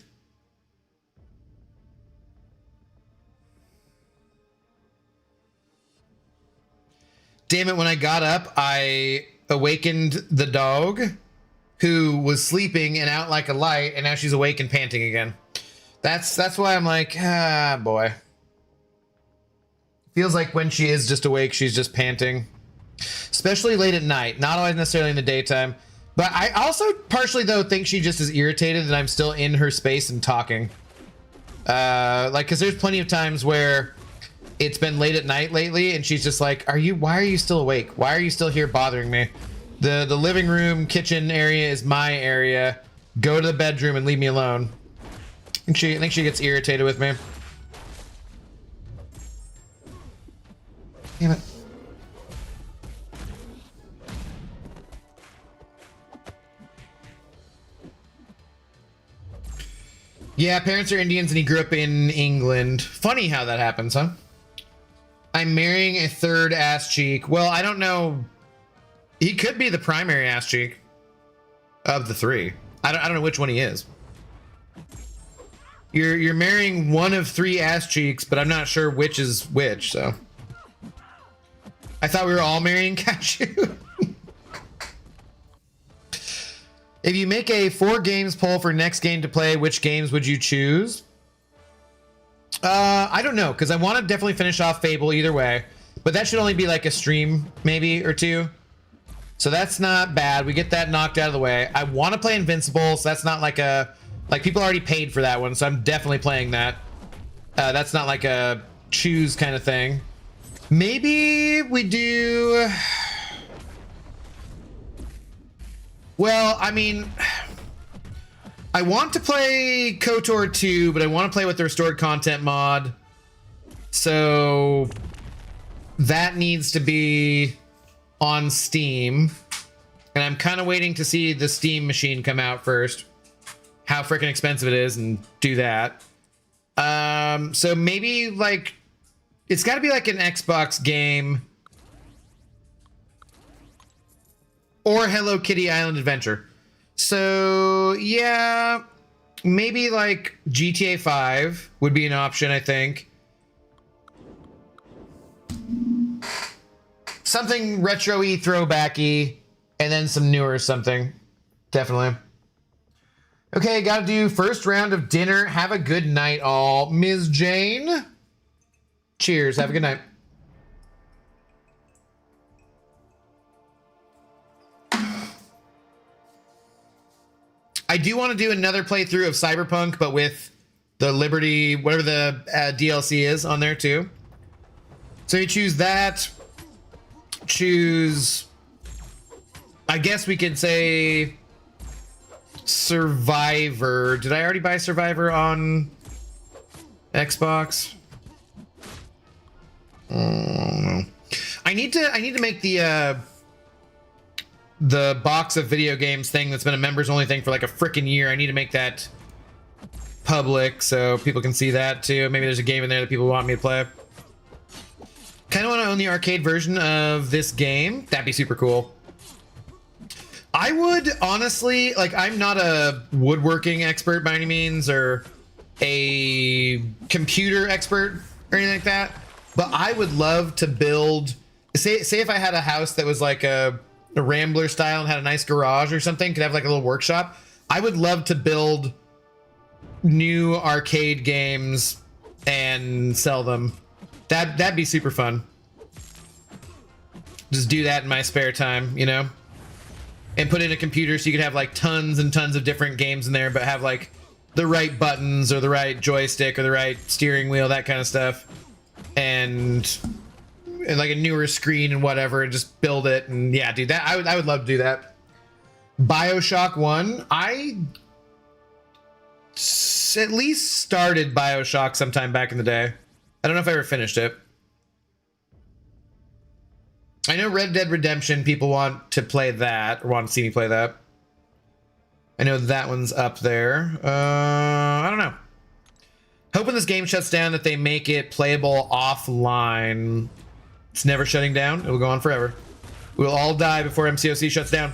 Damn it, when I got up, I awakened the dog who was sleeping and out like a light, and now she's awake and panting again. That's why I'm like, boy. Feels like when she is just awake, she's just panting. Especially late at night. Not always necessarily in the daytime. But I also partially, though, think she just is irritated that I'm still in her space and talking. Because there's plenty of times where it's been late at night lately, and she's just like, why are you still awake? Why are you still here bothering me? The living room, kitchen area is my area. Go to the bedroom and leave me alone. I think she gets irritated with me. Damn it. Yeah, parents are Indians and he grew up in England. Funny how that happens, huh? I'm marrying a 3rd ass cheek. Well, I don't know. He could be the primary ass cheek of the 3. I don't know which one he is. You're marrying one of 3 ass cheeks, but I'm not sure which is which, so. I thought we were all marrying Cashew. If you make a 4 games poll for next game to play, which games would you choose? I don't know, because I want to definitely finish off Fable either way, but that should only be like a stream maybe or 2. So that's not bad. We get that knocked out of the way. I want to play Invincible, so that's not like a... Like, people already paid for that one, so I'm definitely playing that. That's not like a choose kind of thing. Maybe we do... Well, I mean... I want to play KOTOR 2, but I want to play with the restored content mod. So... That needs to be on Steam. And I'm kind of waiting to see the Steam machine come out first. how freaking expensive it is and do that. So maybe like it's got to be like an Xbox game or Hello Kitty Island Adventure. So yeah, maybe like GTA 5 would be an option, I think. Something retro-y, throwbacky, and then some newer something. Definitely. Okay, gotta do first round of dinner. Have a good night, all. Ms. Jane. Cheers. Have a good night. I do want to do another playthrough of Cyberpunk, but with the Liberty, whatever the DLC is on there too. So you choose that. Choose, I guess we could say Survivor. Did I already buy Survivor on Xbox? I need to make the box of video games thing that's been a members only thing for like a freaking year. I need to make that public so people can see that too. Maybe there's a game in there that people want me to play. Kind of want to own the arcade version of this game. That'd be super cool. I would honestly, like, I'm not a woodworking expert by any means or a computer expert or anything like that, but I would love to build, say if I had a house that was like a Rambler style and had a nice garage or something, could have like a little workshop. I would love to build new arcade games and sell them. That'd be super fun. Just do that in my spare time, you know? And put in a computer so you could have like tons and tons of different games in there, but have like the right buttons or the right joystick or the right steering wheel, that kind of stuff. And like a newer screen and whatever, and just build it. And yeah, dude, that I would love to do that. BioShock 1. I at least started BioShock sometime back in the day. I don't know if I ever finished it. I know Red Dead Redemption, people want to play that, or want to see me play that. I know that one's up there. I don't know. Hoping this game shuts down, that they make it playable offline. It's never shutting down. It will go on forever. We'll all die before MCOC shuts down.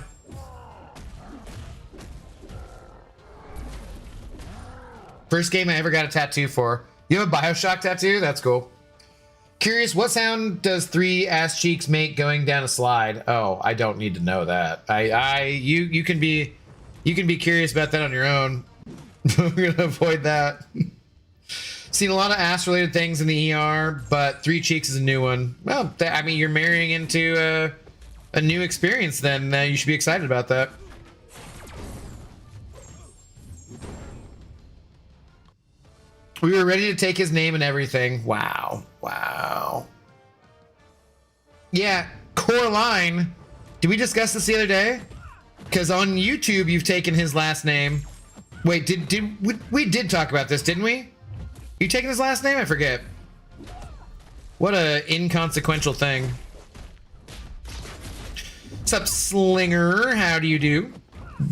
First game I ever got a tattoo for. You have a BioShock tattoo? That's cool. Curious, what sound does 3 ass cheeks make going down a slide? Oh, I don't need to know that. You can be curious about that on your own. We're gonna avoid that. Seen a lot of ass related things in the ER, but 3 cheeks is a new one. Well, I mean, you're marrying into a new experience then. You should be excited about that. We were ready to take his name and everything. Wow. Wow. Yeah, Coraline. Did we discuss this the other day? Because on YouTube, you've taken his last name. Wait, we did talk about this, didn't we? You taking his last name? I forget. What a inconsequential thing. What's up, Slinger? How do you do?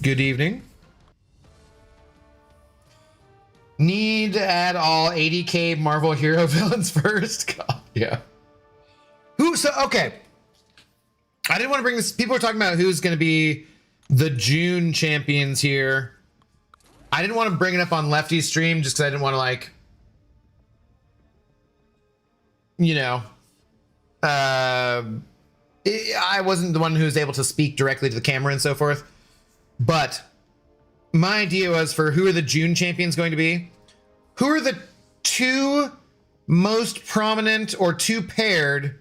Good evening. Need to add all 80k Marvel hero villains first. God, yeah. Okay. I didn't want to bring this. People are talking about who's going to be the June champions here. I didn't want to bring it up on Lefty's stream just because I didn't want to, like, you know, I wasn't the one who was able to speak directly to the camera and so forth. But my idea was for who are the June champions going to be? Who are the 2 most prominent or 2 paired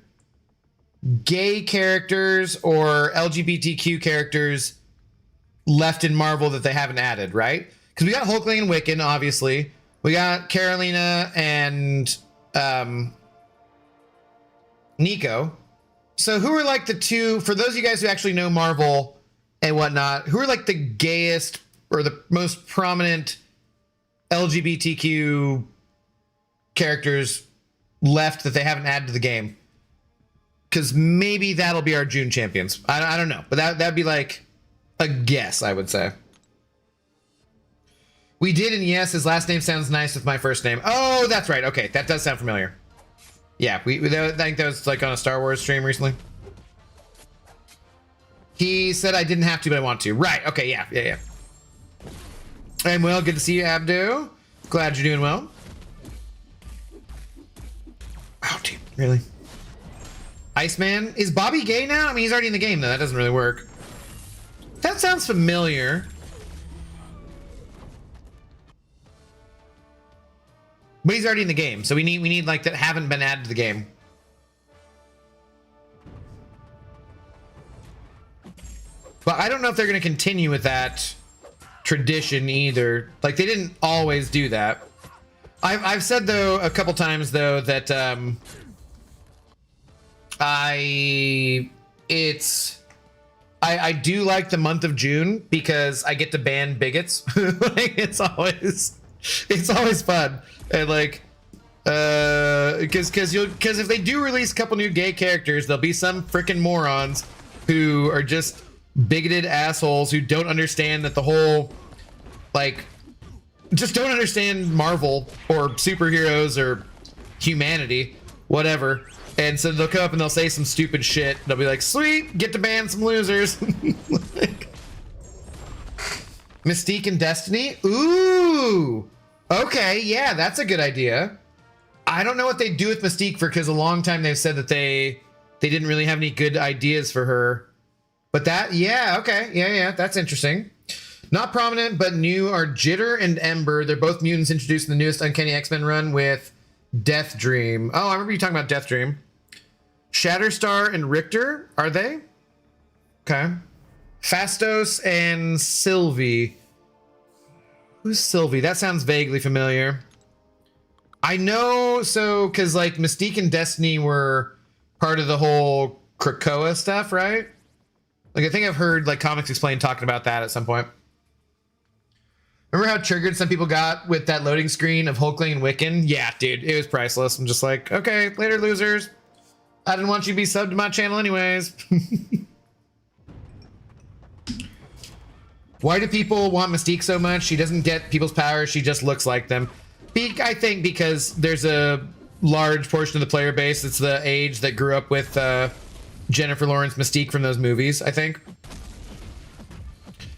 gay characters or LGBTQ characters left in Marvel that they haven't added, right? Because we got Hulkling and Wiccan, obviously. We got Carolina and Nico. So who are like the 2, for those of you guys who actually know Marvel and whatnot, who are like the gayest or the most prominent LGBTQ characters left that they haven't added to the game? Because maybe that'll be our June champions. I don't know, but that'd be like a guess, I would say. We did, and yes, his last name sounds nice with my first name. Oh, that's right. Okay, that does sound familiar. Yeah, I think that was like on a Star Wars stream recently. He said I didn't have to, but I want to. Right, okay, yeah. I'm well, good to see you, Abdo. Glad you're doing well. Oh, dude, really? Iceman? Is Bobby gay now? I mean, he's already in the game, though. That doesn't really work. That sounds familiar. But he's already in the game, so we need like that haven't been added to the game. But I don't know if they're going to continue with that tradition either. Like, they didn't always do that. I've said though a couple times though that I do like the month of June because I get to ban bigots. Like, it's always fun. And like because if they do release a couple new gay characters, there'll be some freaking morons who are just bigoted assholes who don't understand that the whole, like, just don't understand Marvel or superheroes or humanity, whatever. And so they'll come up and they'll say some stupid shit. They'll be like, sweet, get to ban some losers. Like, Mystique and Destiny? Ooh. Okay, yeah, that's a good idea. I don't know what they do with Mystique because a long time they've said that they didn't really have any good ideas for her. But that, yeah, okay, yeah, that's interesting. Not prominent, but new are Jitter and Ember. They're both mutants introduced in the newest Uncanny X-Men run with Death Dream. Oh, I remember you talking about Death Dream. Shatterstar and Richter, are they? Okay. Fastos and Sylvie. Who's Sylvie? That sounds vaguely familiar. I know, so, because, like, Mystique and Destiny were part of the whole Krakoa stuff, right? Like, I think I've heard, like, Comics Explained talking about that at some point. Remember how triggered some people got with that loading screen of Hulkling and Wiccan? Yeah, dude, it was priceless. I'm just like, okay, later, losers. I didn't want you to be subbed to my channel anyways. Why do people want Mystique so much? She doesn't get people's powers. She just looks like them. I think because there's a large portion of the player base that's the age that grew up with Jennifer Lawrence Mystique from those movies, I think.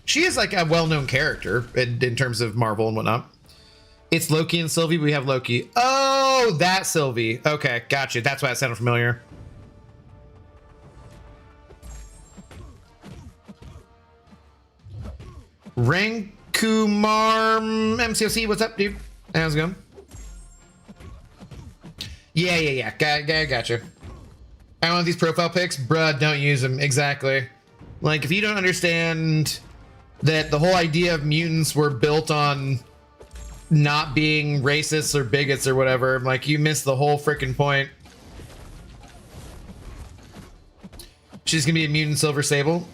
She is like a well-known character in terms of Marvel and whatnot. It's Loki and Sylvie. We have Loki. Oh, that Sylvie. Okay, gotcha. That's why it sounded familiar. Rankumar MCOC, what's up, dude? How's it going? Yeah. Gotcha. I want these profile pics, bruh. Don't use them. Exactly. Like, if you don't understand that the whole idea of mutants were built on not being racists or bigots or whatever, like, you missed the whole freaking point. She's gonna be a mutant Silver Sable.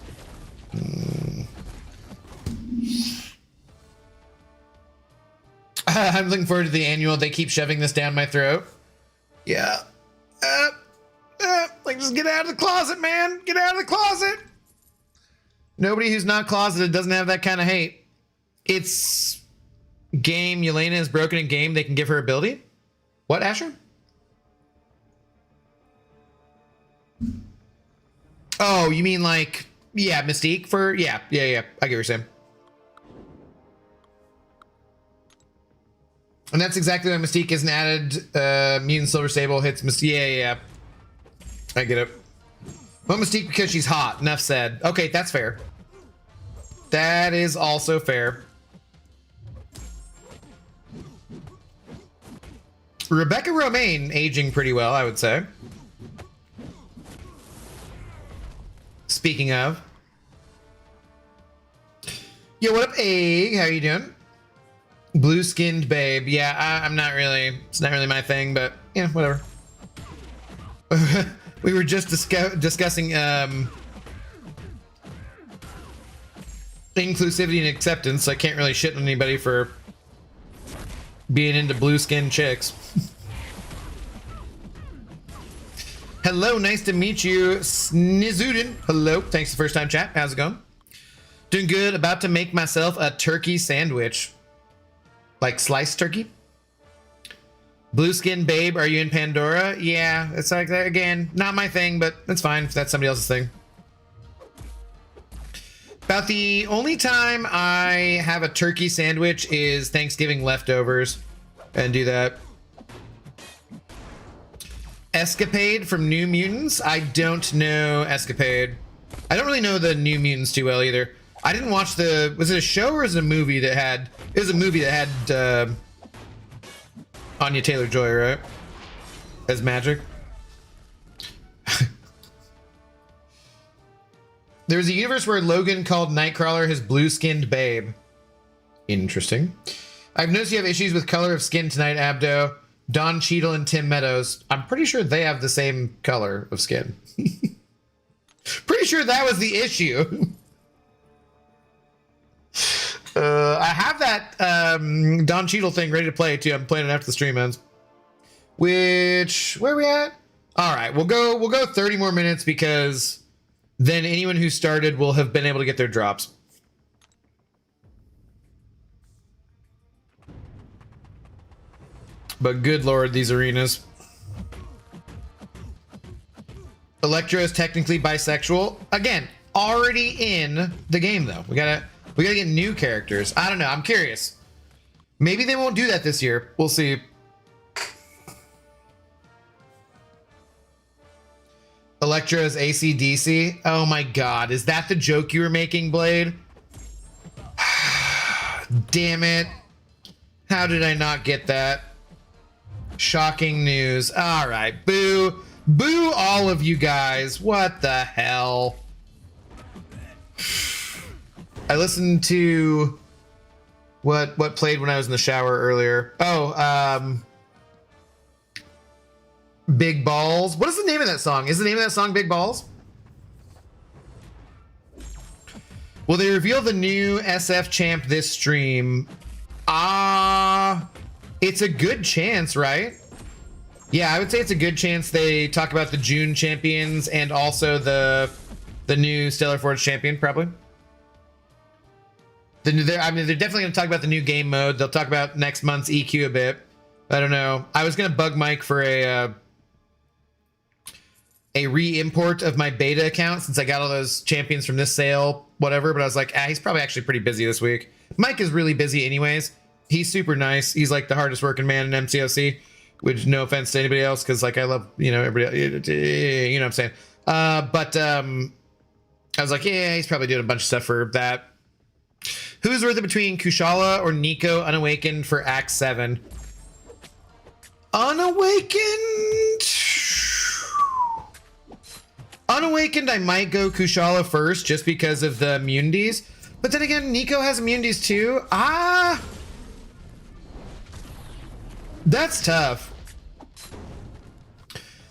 I'm looking forward to the annual. They keep shoving this down my throat. Yeah. Like, just get out of the closet, man. Get out of the closet. Nobody who's not closeted doesn't have that kind of hate. It's game. Yelena is broken in game. They can give her ability. What, Asher? Oh, you mean like, yeah, Mystique for, yeah. I get what you're saying. And that's exactly why Mystique isn't added. Mutant Silver Sable hits Mystique. Yeah. I get it. Well, Mystique because she's hot. Enough said. Okay, that's fair. That is also fair. Rebecca Romaine aging pretty well, I would say. Speaking of. Yo, what up, Egg? How you doing? Blue-skinned babe. Yeah, I'm not really. It's not really my thing, but yeah, whatever. We were just discussing inclusivity and acceptance. So I can't really shit on anybody for being into blue-skinned chicks. Hello, nice to meet you, Snizudin. Hello, thanks for the first time chat. How's it going? Doing good. About to make myself a turkey sandwich. Like sliced turkey. Blue skin babe, are you in Pandora? Yeah, it's like, again, not my thing, but that's fine if that's somebody else's thing. About the only time I have a turkey sandwich is Thanksgiving leftovers and do that. Escapade from New Mutants? I don't know Escapade. I don't really know the New Mutants too well either. I didn't watch the, was it a show or was it a movie that had, it was a movie that had Anya Taylor-Joy, right? As Magic. There's a universe where Logan called Nightcrawler his blue-skinned babe. Interesting. I've noticed you have issues with color of skin tonight, Abdo. Don Cheadle and Tim Meadows. I'm pretty sure they have the same color of skin. Pretty sure that was the issue. I have that Don Cheadle thing ready to play too. I'm playing it after the stream ends. Which, where are we at? All right, we'll go 30 more minutes because then anyone who started will have been able to get their drops. But good lord, these arenas. Electro is technically bisexual. Again, already in the game though. We gotta get new characters. I don't know. I'm curious. Maybe they won't do that this year. We'll see. Electro is AC/DC. Oh my god. Is that the joke you were making, Blade? Damn it. How did I not get that? Shocking news. All right. Boo. Boo all of you guys. What the hell? I listened to what played when I was in the shower earlier. Oh, Big Balls. What is the name of that song? Is the name of that song Big Balls? Will they reveal the new SF champ this stream? It's a good chance, right? Yeah, I would say it's a good chance they talk about the June champions and also the new Stellar Forge champion, probably. I mean, they're definitely going to talk about the new game mode. They'll talk about next month's EQ a bit. I don't know. I was going to bug Mike for a re-import of my beta account since I got all those champions from this sale, whatever. But I was like, he's probably actually pretty busy this week. Mike is really busy anyways. He's super nice. He's like the hardest working man in MCOC, which no offense to anybody else, because like I love, everybody, you know what I'm saying. But I was like, yeah, he's probably doing a bunch of stuff for that. Who's worth it between Kushala or Nico Unawakened for Act 7? Unawakened, I might go Kushala first just because of the immunities. But then again, Nico has immunities too. That's tough.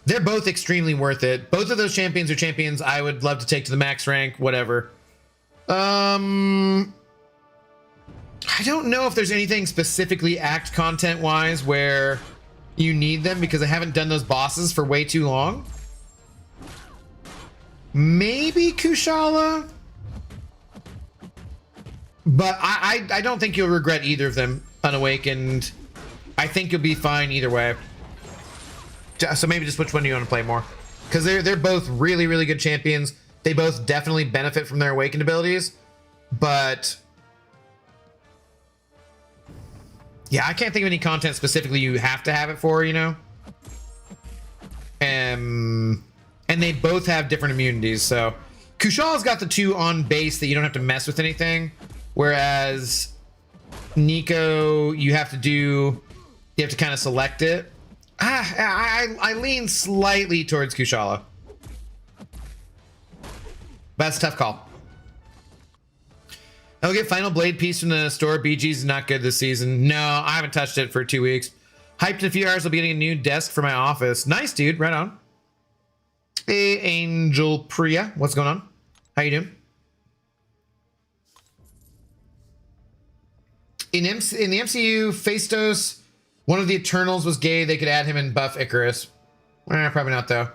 They're both extremely worth it. Both of those champions are champions I would love to take to the max rank, whatever. I don't know if there's anything specifically act content wise where you need them because I haven't done those bosses for way too long. Maybe Kushala, but I don't think you'll regret either of them. Unawakened, I think you'll be fine either way. So maybe just which one do you want to play more? Because they're both really, really good champions. They both definitely benefit from their awakened abilities, but yeah, I can't think of any content specifically you have to have it for, and they both have different immunities. So Kushala's got the two on base that you don't have to mess with anything, whereas Nico, you have to kind of select it. I lean slightly towards Kushala. That's a tough call. I'll get Final Blade piece from the store. BG's is not good this season. No, I haven't touched it for 2 weeks. Hyped in a few hours, I'll be getting a new desk for my office. Nice, dude. Right on. Hey, Angel Priya. What's going on? How you doing? In the MCU, Phastos, one of the Eternals was gay. They could add him and buff Icarus. Probably not, though.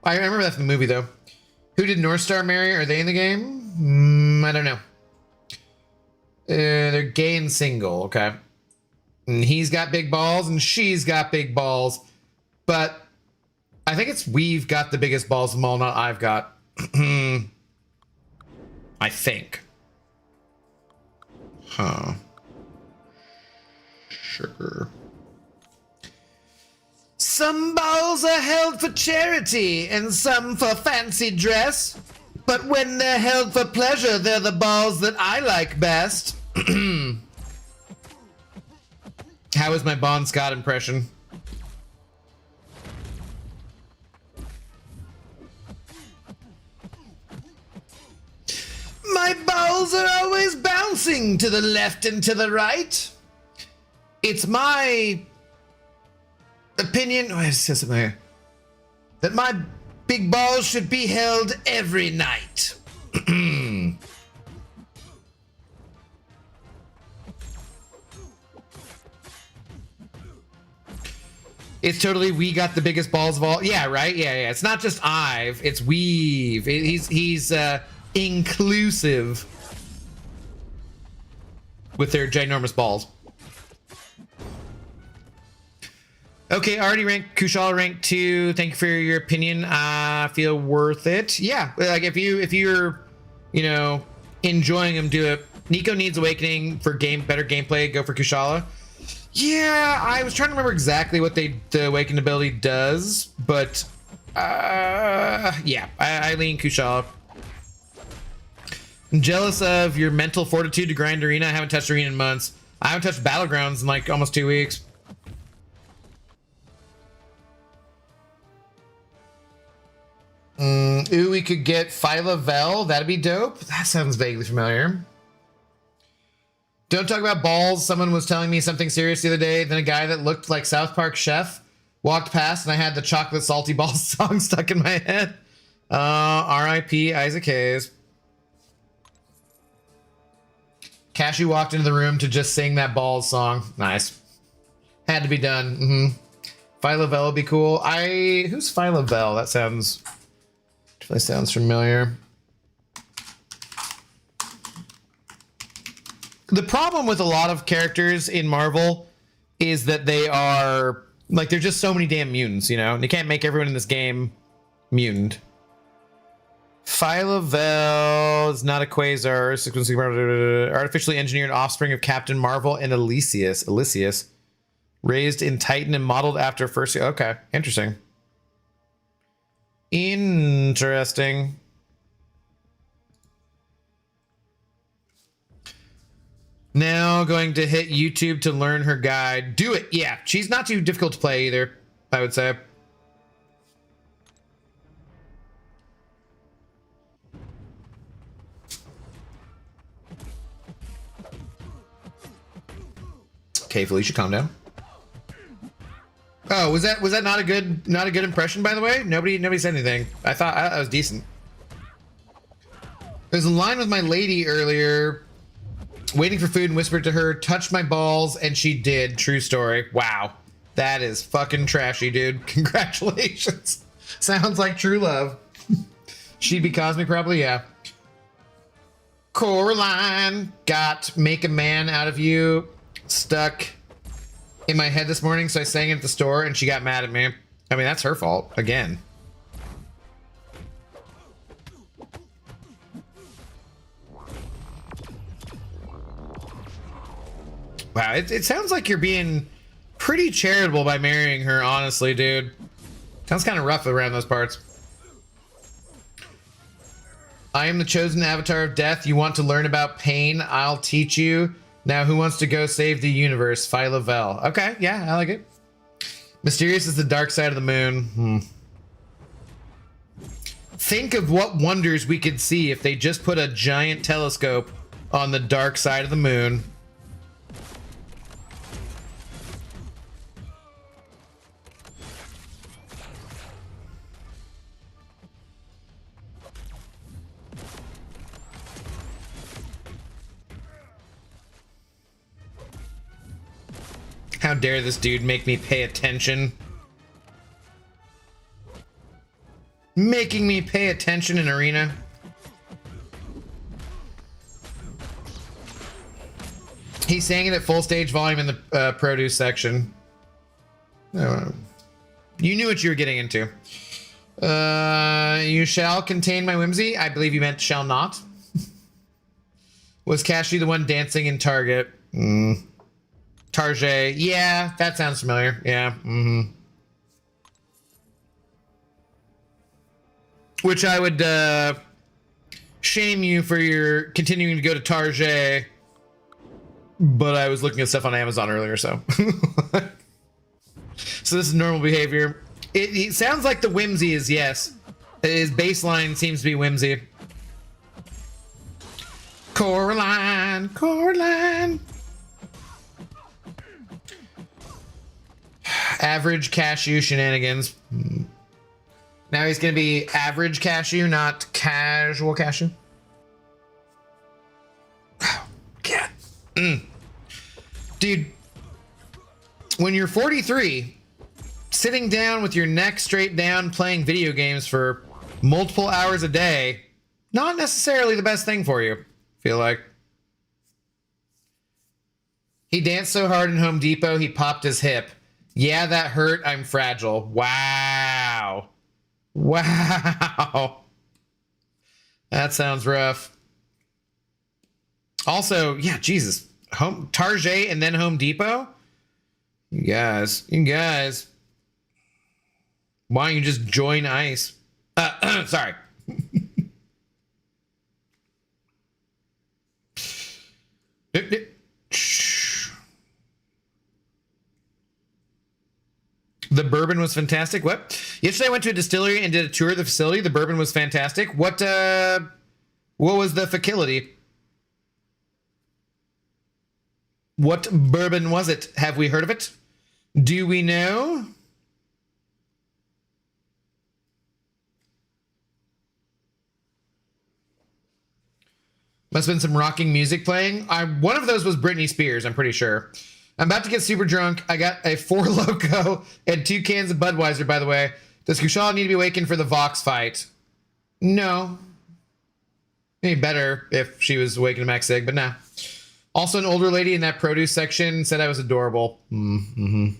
I remember that from the movie, though. Who did North Star marry? Are they in the game? I don't know. They're gay and single, okay. And he's got big balls and she's got big balls. But I think it's we've got the biggest balls of them all, not I've got. I think. Huh. Sure. Some balls are held for charity and some for fancy dress. But when they're held for pleasure, they're the balls that I like best. How is my Bon Scott impression? My balls are always bouncing to the left and to the right. It's my opinion, that my big balls should be held every night. It's totally we got the biggest balls of all. Yeah, right? Yeah. It's not just I've, it's we've. He's inclusive with their ginormous balls. Okay, already ranked. Kushal ranked 2. Thank you for your opinion. I feel worth it. Yeah, like if you're, you know, enjoying them, do it. Nico needs awakening for better gameplay. Go for Kushala. Yeah, I was trying to remember exactly what the awakened ability does, but yeah, I lean Kushala. I'm jealous of your mental fortitude to grind arena. I haven't touched arena in months. I haven't touched battlegrounds in like almost 2 weeks. Ooh, we could get Phyla Vel. That'd be dope. That sounds vaguely familiar. Don't talk about balls. Someone was telling me something serious the other day. Then a guy that looked like South Park Chef walked past and I had the chocolate salty balls song stuck in my head. R.I.P. Isaac Hayes. Cashew walked into the room to just sing that balls song. Nice. Had to be done. Phyla Vel would be cool. Who's Phyla Vel? That definitely sounds familiar. The problem with a lot of characters in Marvel is that they are, like, there's just so many damn mutants, you know? And you can't make everyone in this game mutant. Phyla Vel is not a quasar. Artificially engineered offspring of Captain Marvel and Elysius. Raised in Titan and modeled after first... Okay, interesting. Interesting. Now going to hit YouTube to learn her guide. Do it. Yeah, she's not too difficult to play either, I would say. Okay, Felicia, calm down. Oh, was that not a good impression, by the way? Nobody said anything. I thought that was decent. There's a line with my lady earlier, waiting for food and whispered to her, touch my balls, and she did. True story. Wow. That is fucking trashy, dude. Congratulations. Sounds like true love. She'd be cosmic probably, yeah. Coraline got make a man out of you stuck in my head this morning, so I sang it at the store and she got mad at me. I mean, that's her fault again. Wow, it sounds like you're being pretty charitable by marrying her, honestly, dude. Sounds kind of rough around those parts. I am the chosen avatar of death. You want to learn about pain? I'll teach you. Now, who wants to go save the universe? Phyla Vel. Okay, yeah, I like it. Mysterious is the dark side of the moon. Think of what wonders we could see if they just put a giant telescope on the dark side of the moon. How dare this dude make me pay attention? Making me pay attention in arena. He's saying it at full stage volume in the produce section. You knew what you were getting into. You shall contain my whimsy. I believe you meant shall not. Was Cashew the one dancing in Target? Target. Yeah, that sounds familiar. Yeah. Which I would shame you for your continuing to go to Target, but I was looking at stuff on Amazon earlier, so. So this is normal behavior. It sounds like the whimsy is yes. His baseline seems to be whimsy. Coraline, Coraline. Average Cashew shenanigans. Now he's gonna be average Cashew, not casual Cashew. God. Dude, when you're 43, sitting down with your neck straight down playing video games for multiple hours a day, not necessarily the best thing for you, I feel like. He danced so hard in Home Depot, he popped his hip. Yeah, that hurt. I'm fragile. Wow. Wow. That sounds rough. Also, yeah, Jesus. Target and then Home Depot? You guys. Why don't you just join ICE? Sorry. The bourbon was fantastic. What? Yesterday I went to a distillery and did a tour of the facility. The bourbon was fantastic. What was the facility? What bourbon was it? Have we heard of it? Do we know? Must have been some rocking music playing. One of those was Britney Spears, I'm pretty sure. I'm about to get super drunk. I got a 4 Loko and 2 cans of Budweiser, by the way. Does Kushal need to be awakened for the Vox fight? No. Maybe better if she was awakened to Max Sig, but nah. Also, an older lady in that produce section said I was adorable. I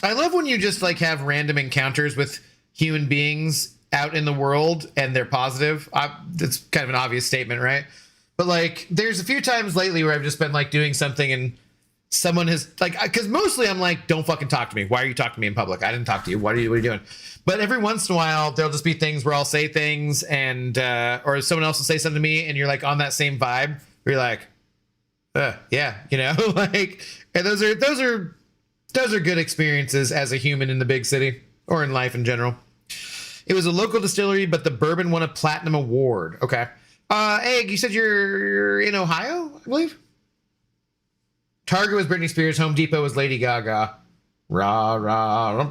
love when you just like have random encounters with human beings out in the world and they're positive. That's kind of an obvious statement, right? But like, there's a few times lately where I've just been like doing something and someone has like, because mostly I'm like, don't fucking talk to me. Why are you talking to me in public? I didn't talk to you. What are you doing? But every once in a while, there'll just be things where I'll say things and, or someone else will say something to me and you're like on that same vibe where you're like, yeah, you know, like, and those are good experiences as a human in the big city or in life in general. It was a local distillery, but the bourbon won a platinum award. Okay. Egg, you said you're in Ohio, I believe? Target was Britney Spears. Home Depot was Lady Gaga. Rah, rah.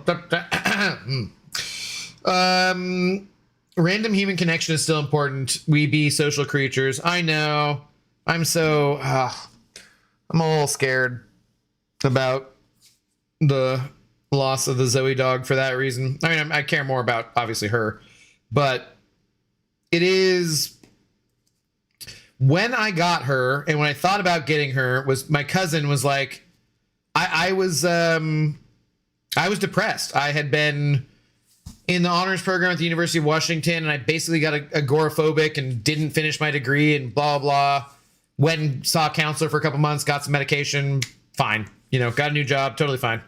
Random human connection is still important. We be social creatures. I know. I'm a little scared about the loss of the Zoe dog for that reason. I mean, I care more about, obviously, her. But it is... When I got her and when I thought about getting her, was my cousin was like, I was depressed. I had been in the honors program at the University of Washington and I basically got agoraphobic and didn't finish my degree and blah, blah. Went and saw a counselor for a couple months, got some medication, fine. You know, got a new job, totally fine.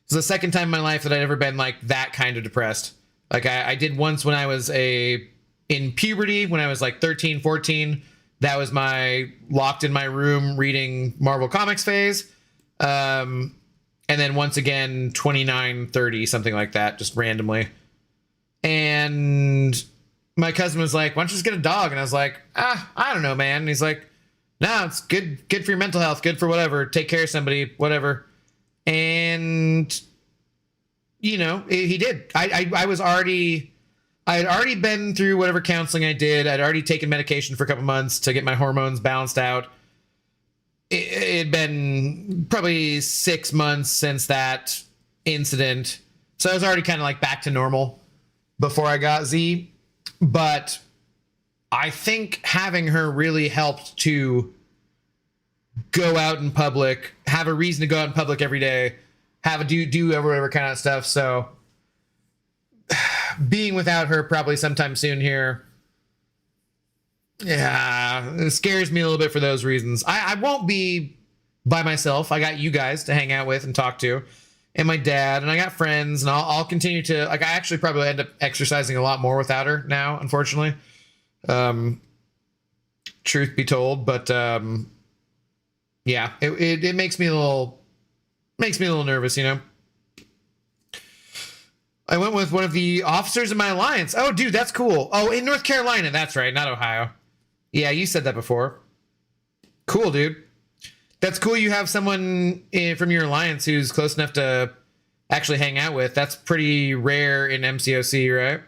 It's the second time in my life that I'd ever been like that kind of depressed. Like I did once when I was in puberty, when I was like 13, 14. That was my locked in my room reading Marvel Comics phase. And then once again, 29, 30, something like that, just randomly. And my cousin was like, why don't you just get a dog? And I was like, I don't know, man. And he's like, no, it's good for your mental health, good for whatever, take care of somebody, whatever. And, you know, he did. I had already been through whatever counseling I did. I'd already taken medication for a couple months to get my hormones balanced out. It had been probably 6 months since that incident. So I was already kind of like back to normal before I got Z. But I think having her really helped to go out in public, have a reason to go out in public every day, have a do whatever kind of stuff. So being without her probably sometime soon here, yeah, it scares me a little bit for those reasons. I won't be by myself. I got you guys to hang out with and talk to, and my dad, and I got friends, and I'll continue to, like, I actually probably end up exercising a lot more without her now, unfortunately. Truth be told, but yeah, it makes me a little nervous, you know. I went with one of the officers in my alliance. Oh, dude, that's cool. Oh, in North Carolina, that's right, not Ohio. Yeah, you said that before. Cool, dude. That's cool. You have someone from your alliance who's close enough to actually hang out with. That's pretty rare in MCOC, right?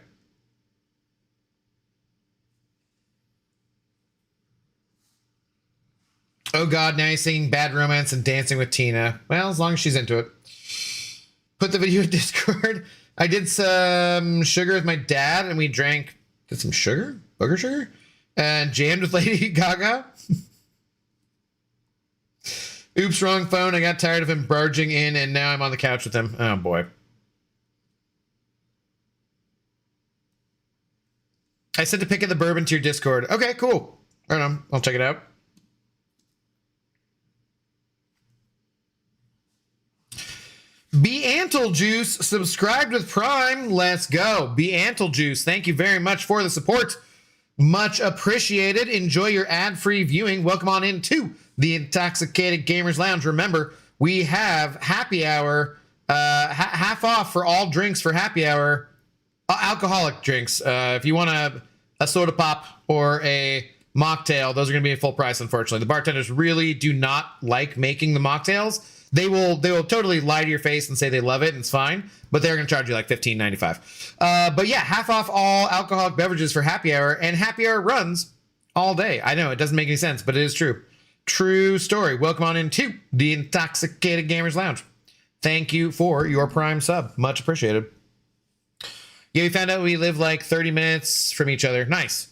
Oh God, now he's singing Bad Romance and Dancing with Tina. Well, as long as she's into it. Put the video in Discord. I did some sugar with my dad, and we did some sugar? Booger sugar? And jammed with Lady Gaga. Oops, wrong phone. I got tired of him barging in, and now I'm on the couch with him. Oh, boy. I said to pick up the bourbon to your Discord. Okay, cool. Right on. I'll check it out. Beetlejuice subscribed with Prime. Let's go. Beetlejuice, thank you very much for the support. Much appreciated. Enjoy your ad-free viewing. Welcome on into the Intoxicated Gamers Lounge. Remember, we have happy hour, half off for all drinks for happy hour, alcoholic drinks. If you want a soda pop or a mocktail, those are going to be at full price, unfortunately. The bartenders really do not like making the mocktails. They will totally lie to your face and say they love it and it's fine, but they're going to charge you like $15.95. But yeah, half off all alcoholic beverages for happy hour, and happy hour runs all day. I know it doesn't make any sense, but it is true. True story. Welcome on into the Intoxicated Gamers Lounge. Thank you for your Prime sub. Much appreciated. Yeah, we found out we live like 30 minutes from each other. Nice.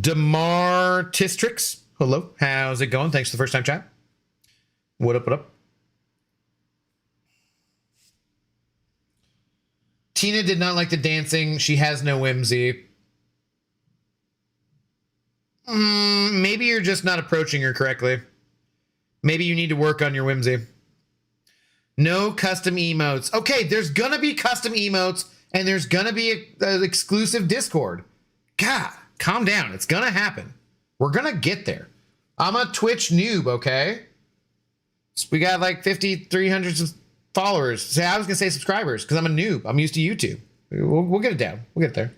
Damar Tistrix. Hello. How's it going? Thanks for the first time chat. What up, what up? Tina did not like the dancing. She has no whimsy. Maybe you're just not approaching her correctly. Maybe you need to work on your whimsy. No custom emotes. Okay, there's gonna be custom emotes, and there's gonna be an exclusive Discord. God, calm down. It's gonna happen. We're gonna get there. I'm a Twitch noob, okay? So we got like 5,300 followers. Say, I was gonna say subscribers because I'm a noob. I'm used to YouTube. We'll get it down. We'll get there.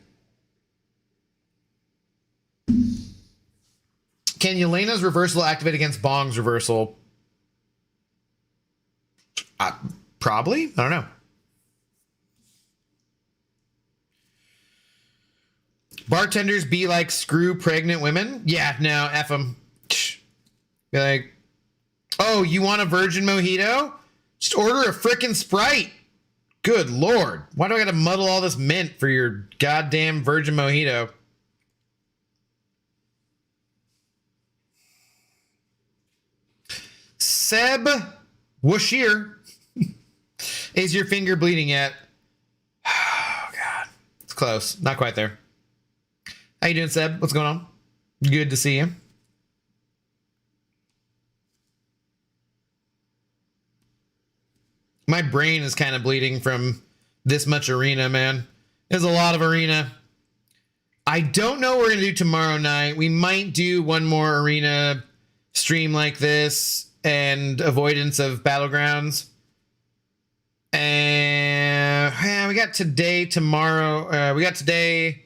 Can Yelena's reversal activate against Bong's reversal? Probably. I don't know. Bartenders be like screw pregnant women? Yeah, no, F them. Be like, oh, you want a virgin mojito? Just order a frickin' Sprite. Good Lord. Why do I gotta muddle all this mint for your goddamn virgin mojito? Seb Washir. Is your finger bleeding yet? Oh, God. It's close. Not quite there. How you doing, Seb? What's going on? Good to see you. My brain is kind of bleeding from this much arena, man. There's a lot of arena. I don't know what we're going to do tomorrow night. We might do one more arena stream like this and avoidance of Battlegrounds. And we got today, tomorrow. We got today.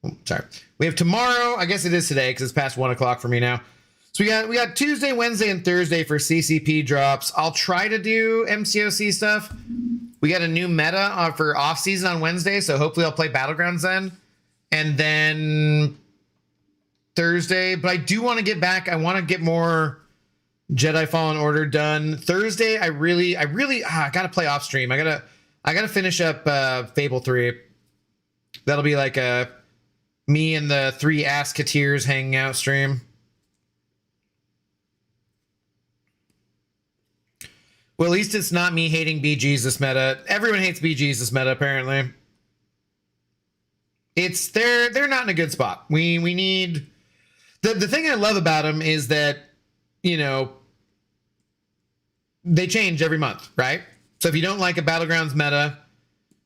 Oh, sorry. We have tomorrow. I guess it is today because it's past 1 o'clock for me now. So we got Tuesday, Wednesday, and Thursday for CCP drops. I'll try to do MCOC stuff. We got a new meta for off season on Wednesday, so hopefully I'll play Battlegrounds then. And then Thursday, but I do want to get back. I want to get more Jedi Fallen Order done. Thursday, I gotta play off stream. I gotta finish up Fable 3. That'll be like Me and the 3 Asketeers hanging out stream. Well, at least it's not me hating BGs this meta. Everyone hates BGs this meta, apparently. They're not in a good spot. We need the thing I love about them is that, you know, they change every month, right? So if you don't like a Battlegrounds meta,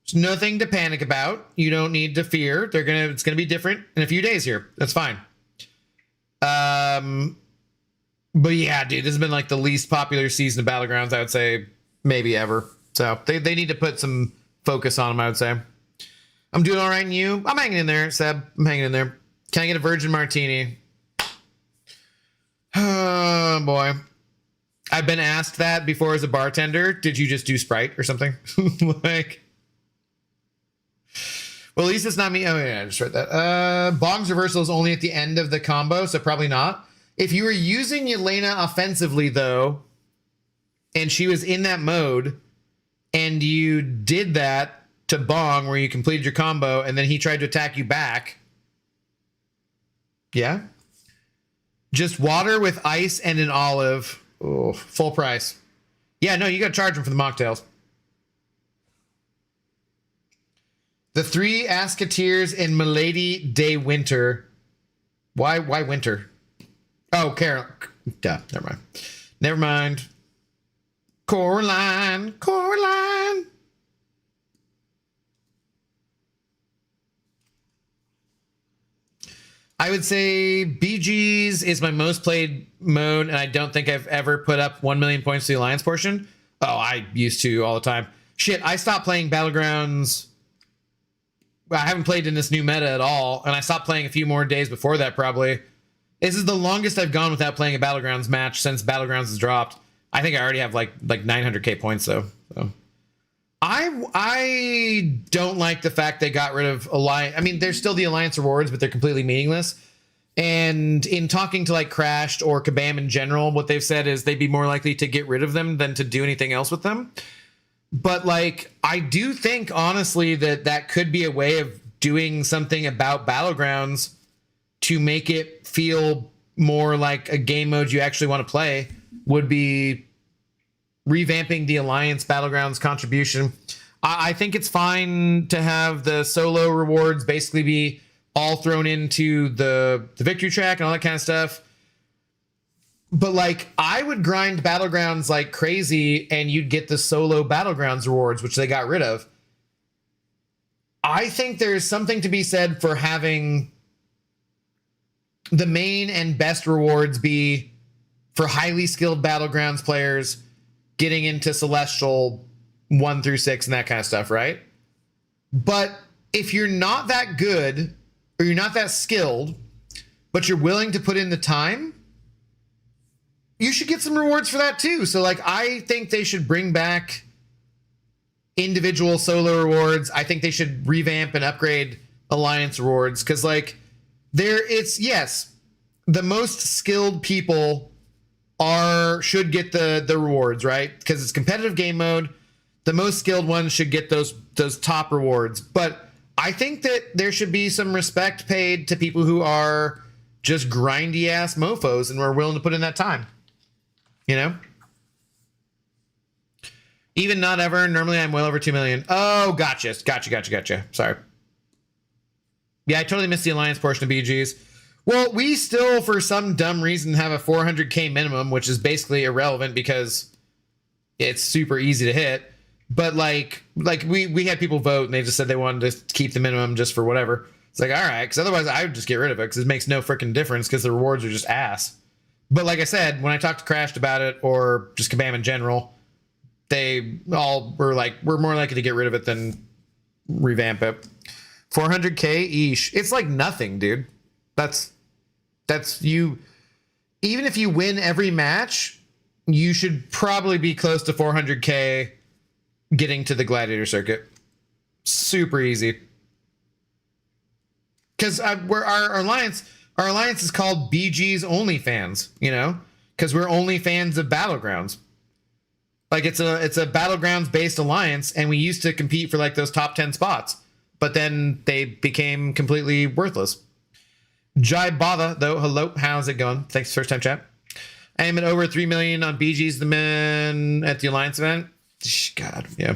there's nothing to panic about. You don't need to fear. It's gonna be different in a few days here. That's fine. But yeah, dude, this has been like the least popular season of Battlegrounds, I would say, maybe ever. So they need to put some focus on them, I would say. I'm doing all right, and you? I'm hanging in there, Seb. I'm hanging in there. Can I get a virgin martini? Oh, boy. I've been asked that before as a bartender. Did you just do Sprite or something? Like, well, at least it's not me. Oh, yeah, I just read that. Bong's reversal is only at the end of the combo, so probably not. If you were using Yelena offensively, though, and she was in that mode, and you did that to Bong where you completed your combo, and then he tried to attack you back. Yeah. Just water with ice and an olive. Oh, full price. Yeah, no, you got to charge him for the mocktails. The 3 Asketeers in Milady Day Winter. Why winter? Oh, Carol. Duh, never mind. Never mind. Coraline. I would say BG's is my most played mode, and I don't think I've ever put up 1 million points to the Alliance portion. Oh, I used to all the time. Shit, I stopped playing Battlegrounds. I haven't played in this new meta at all, and I stopped playing a few more days before that, probably. This is the longest I've gone without playing a Battlegrounds match since Battlegrounds has dropped. I think I already have like 900k points, though. So. I don't like the fact they got rid of Alliance. I mean, there's still the Alliance rewards, but they're completely meaningless. And in talking to like Crashed or Kabam in general, what they've said is they'd be more likely to get rid of them than to do anything else with them. But like, I do think honestly that could be a way of doing something about Battlegrounds to make it feel more like a game mode you actually want to play. Would be revamping the Alliance Battlegrounds contribution. I think it's fine to have the solo rewards basically be all thrown into the victory track and all that kind of stuff. But like, I would grind Battlegrounds like crazy and you'd get the solo Battlegrounds rewards, which they got rid of. I think there's something to be said for having the main and best rewards be for highly skilled Battlegrounds players getting into Celestial 1 through 6 and that kind of stuff, right? But if you're not that good or you're not that skilled, but you're willing to put in the time, you should get some rewards for that too. So like, I think they should bring back individual solo rewards. I think they should revamp and upgrade Alliance rewards, because like yes, the most skilled people should get the rewards, right? Because it's competitive game mode. The most skilled ones should get those top rewards. But I think that there should be some respect paid to people who are just grindy ass mofos and are willing to put in that time. You know? Even not ever. Normally I'm well over 2 million. Oh, gotcha. Sorry. Yeah, I totally missed the Alliance portion of BG's. Well, we still, for some dumb reason, have a 400k minimum, which is basically irrelevant because it's super easy to hit. But like we had people vote and they just said they wanted to keep the minimum just for whatever. It's like, all right, because otherwise I would just get rid of it because it makes no freaking difference because the rewards are just ass. But like I said, when I talked to Crashed about it or just Kabam in general, they all were like, we're more likely to get rid of it than revamp it. 400k eesh. It's like nothing, dude. That's you. Even if you win every match, you should probably be close to 400k getting to the Gladiator circuit. Super easy. Because our alliance is called BG's OnlyFans, you know, because we're only fans of Battlegrounds. Like it's a Battlegrounds based alliance, and we used to compete for like those top 10 spots, but then they became completely worthless. Jai Botha, though. Hello, how's it going? Thanks, first time chat. I am at over 3 million on BG's the men at the Alliance event. God, yeah.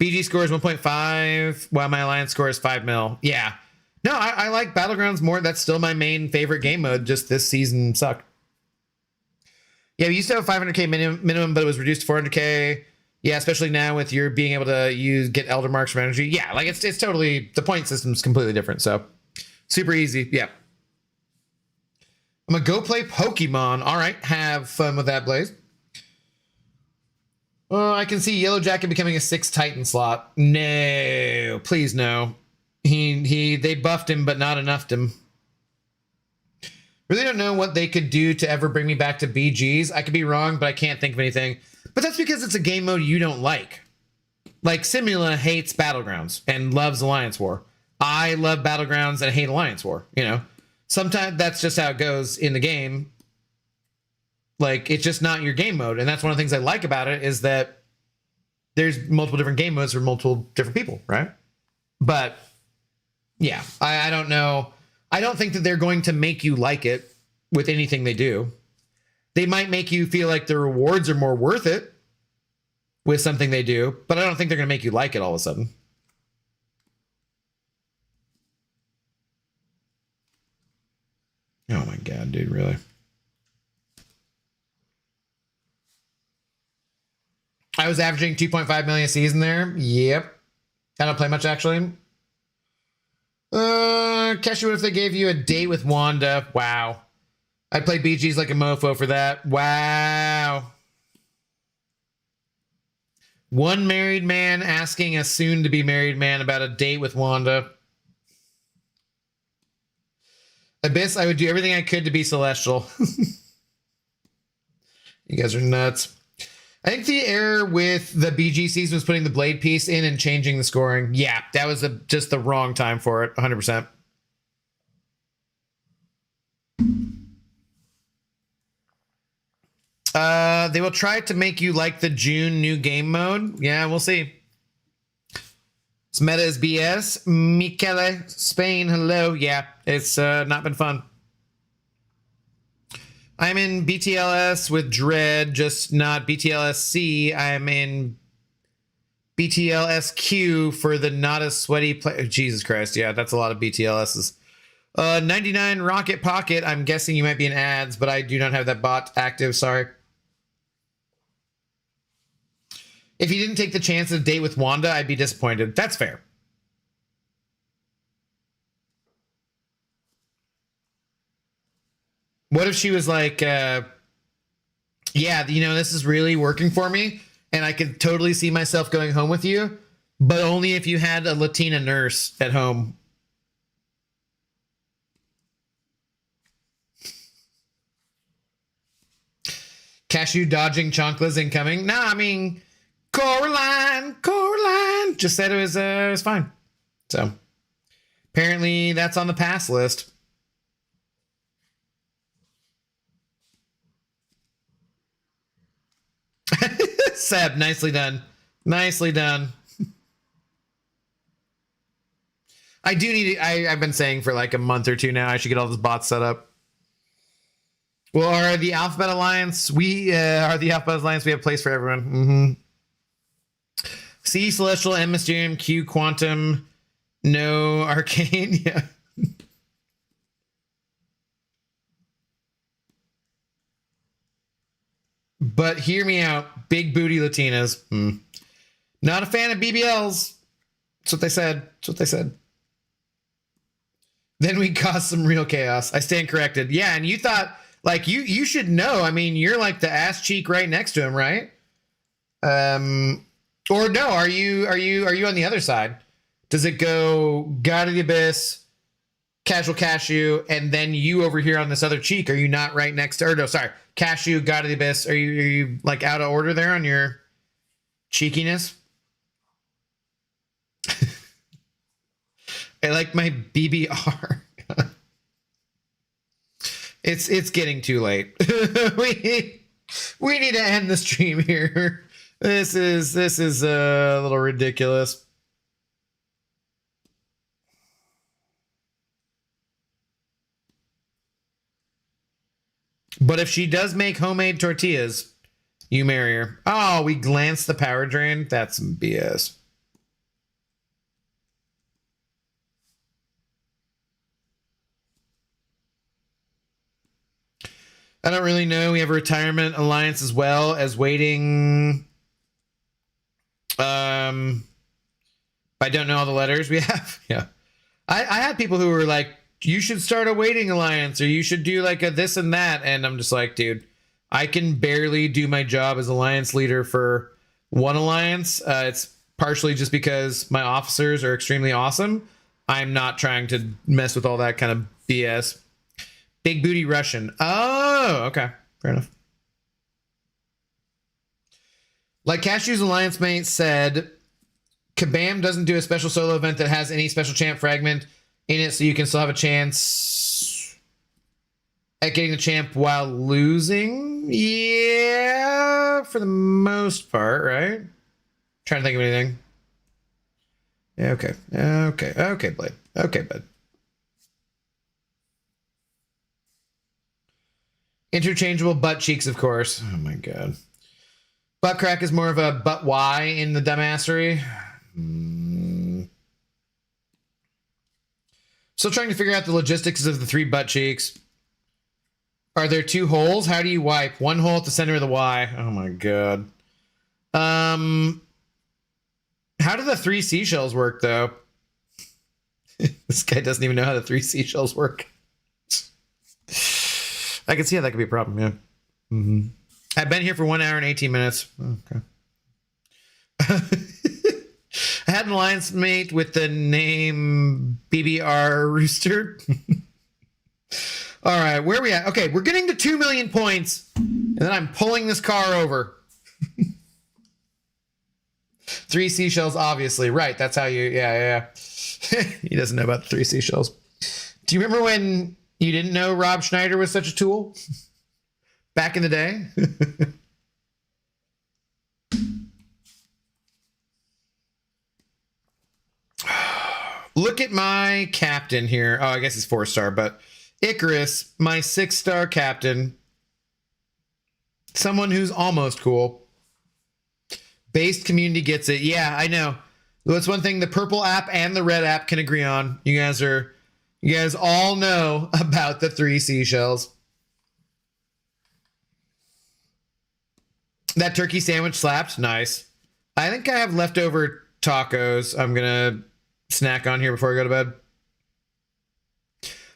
BG score is 1.5, while my Alliance score is 5 mil. Yeah. No, I like Battlegrounds more. That's still my main favorite game mode. Just this season sucked. Yeah, we used to have 500k minimum, but it was reduced to 400k. Yeah, especially now with your being able to get Elder Marks from energy. Yeah, like it's totally, the point system's completely different. So super easy. Yeah. I'm gonna go play Pokemon. All right, have fun with that, Blaze. I can see Yellow Jacket becoming a 6 Titan slot. No, please no. They buffed him, but not enoughed him. Really don't know what they could do to ever bring me back to BGs. I could be wrong, but I can't think of anything. But that's because it's a game mode you don't like. Like Simula hates Battlegrounds and loves Alliance War. I love Battlegrounds and hate Alliance War, you know. Sometimes that's just how it goes in the game. Like, it's just not your game mode. And that's one of the things I like about it is that there's multiple different game modes for multiple different people, right? But, yeah, I don't know. I don't think that they're going to make you like it with anything they do. They might make you feel like the rewards are more worth it with something they do, but I don't think they're going to make you like it all of a sudden. Oh my God, dude, really? I was averaging 2.5 million a season there. Yep. I don't play much, actually. Kesha, what if they gave you a date with Wanda? Wow. I'd play BGs like a mofo for that. Wow. One married man asking a soon-to-be married man about a date with Wanda. Abyss, I would do everything I could to be celestial. You guys are nuts. I think the error with the BG season was putting the blade piece in and changing the scoring. Yeah, that was just the wrong time for it, 100%. They will try to make you like the June new game mode. Yeah, we'll see. This meta is BS. Michele, Spain, hello. Yeah, it's not been fun. I'm in BTLS with Dread, just not BTLSC. I'm in BTLSQ for the not as sweaty play. Jesus Christ, yeah, that's a lot of BTLSs. 99 Rocket Pocket. I'm guessing you might be in ads, but I do not have that bot active. Sorry. If you didn't take the chance of a date with Wanda, I'd be disappointed. That's fair. What if she was like, yeah, you know, this is really working for me, and I could totally see myself going home with you, but only if you had a Latina nurse at home. Cashew dodging Chonkla's incoming. Nah, I mean, Coraline just said it was fine. So apparently that's on the pass list. Seb, nicely done. Nicely done. I do need I've been saying for like a month or two now, I should get all those bots set up. Well, are the Alphabet Alliance? We are the Alphabet Alliance. We have a place for everyone. Mm-hmm. C, Celestial, M, Mysterium, Q, Quantum, no, Arcane. Yeah. But hear me out. Big booty Latinas. Not a fan of BBLs. That's what they said. That's what they said. Then we caused some real chaos. I stand corrected. Yeah, and you thought, like, you should know. I mean, you're like the ass cheek right next to him, right? Or no, are you on the other side? Does it go God of the Abyss, Casual Cashew, and then you over here on this other cheek? Are you not right next to, or no, sorry, Cashew, God of the Abyss. Are you like out of order there on your cheekiness? I like my BBR. It's getting too late. we need to end the stream here. This is a little ridiculous. But if she does make homemade tortillas, you marry her. Oh, we glanced the power drain? That's some BS. I don't really know. We have a retirement alliance as well as waiting. I don't know all the letters we have. Yeah. I had people who were like, you should start a waiting alliance or you should do like a this and that. And I'm just like, dude, I can barely do my job as alliance leader for one alliance. It's partially just because my officers are extremely awesome. I'm not trying to mess with all that kind of BS. Big booty Russian. Oh, okay. Fair enough. Like Cashew's alliance mate said, Kabam doesn't do a special solo event that has any special champ fragment in it, so you can still have a chance at getting the champ while losing. Yeah, for the most part, right? Trying to think of anything. Yeah, okay. Okay, Blade. Okay, bud. Interchangeable butt cheeks, of course. Oh my god. Butt crack is more of a butt Y in the dumbassery. Still trying to figure out the logistics of the 3 butt cheeks. Are there 2 holes? How do you wipe? 1 hole at the center of the Y. Oh my god. How do the 3 seashells work though? This guy doesn't even know how the 3 seashells work. I can see how that could be a problem, yeah. Mm-hmm. I've been here for 1 hour and 18 minutes. Okay. I had an alliance mate with the name BBR Rooster. All right, where are we at? Okay, we're getting to 2 million points, and then I'm pulling this car over. 3 seashells, obviously. Right, that's how you... Yeah. He doesn't know about the 3 seashells. Do you remember when you didn't know Rob Schneider was such a tool? Back in the day? Look at my captain here. Oh, I guess he's 4-star, but Icarus, my 6-star captain. Someone who's almost cool. Based community gets it. Yeah, I know. That's one thing the purple app and the red app can agree on. You guys all know about the 3 seashells. That turkey sandwich slapped. Nice. I think I have leftover tacos I'm going to snack on here before I go to bed.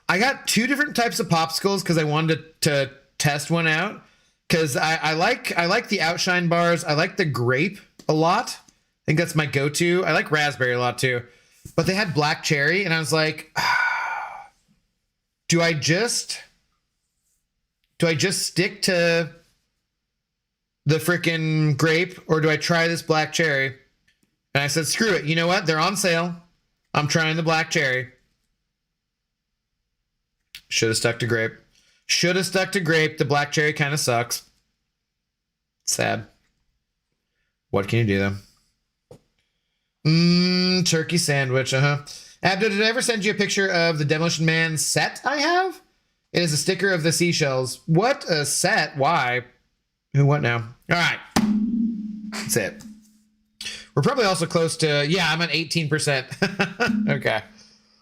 I got 2 different types of popsicles because I wanted to test one out. Because I like the outshine bars. I like the grape a lot. I think that's my go-to. I like raspberry a lot too. But they had black cherry and I was like, do I just stick to the frickin' grape or do I try this black cherry? And I said, screw it. You know what? They're on sale. I'm trying the black cherry. Should have stuck to grape. The black cherry kind of sucks. Sad. What can you do though? Turkey sandwich. Abdo, did I ever send you a picture of the Demolition Man set I have? It is a sticker of the seashells. What a set. Why? Who, what now? All right. That's it. We're probably also close to, yeah, I'm at 18%. Okay.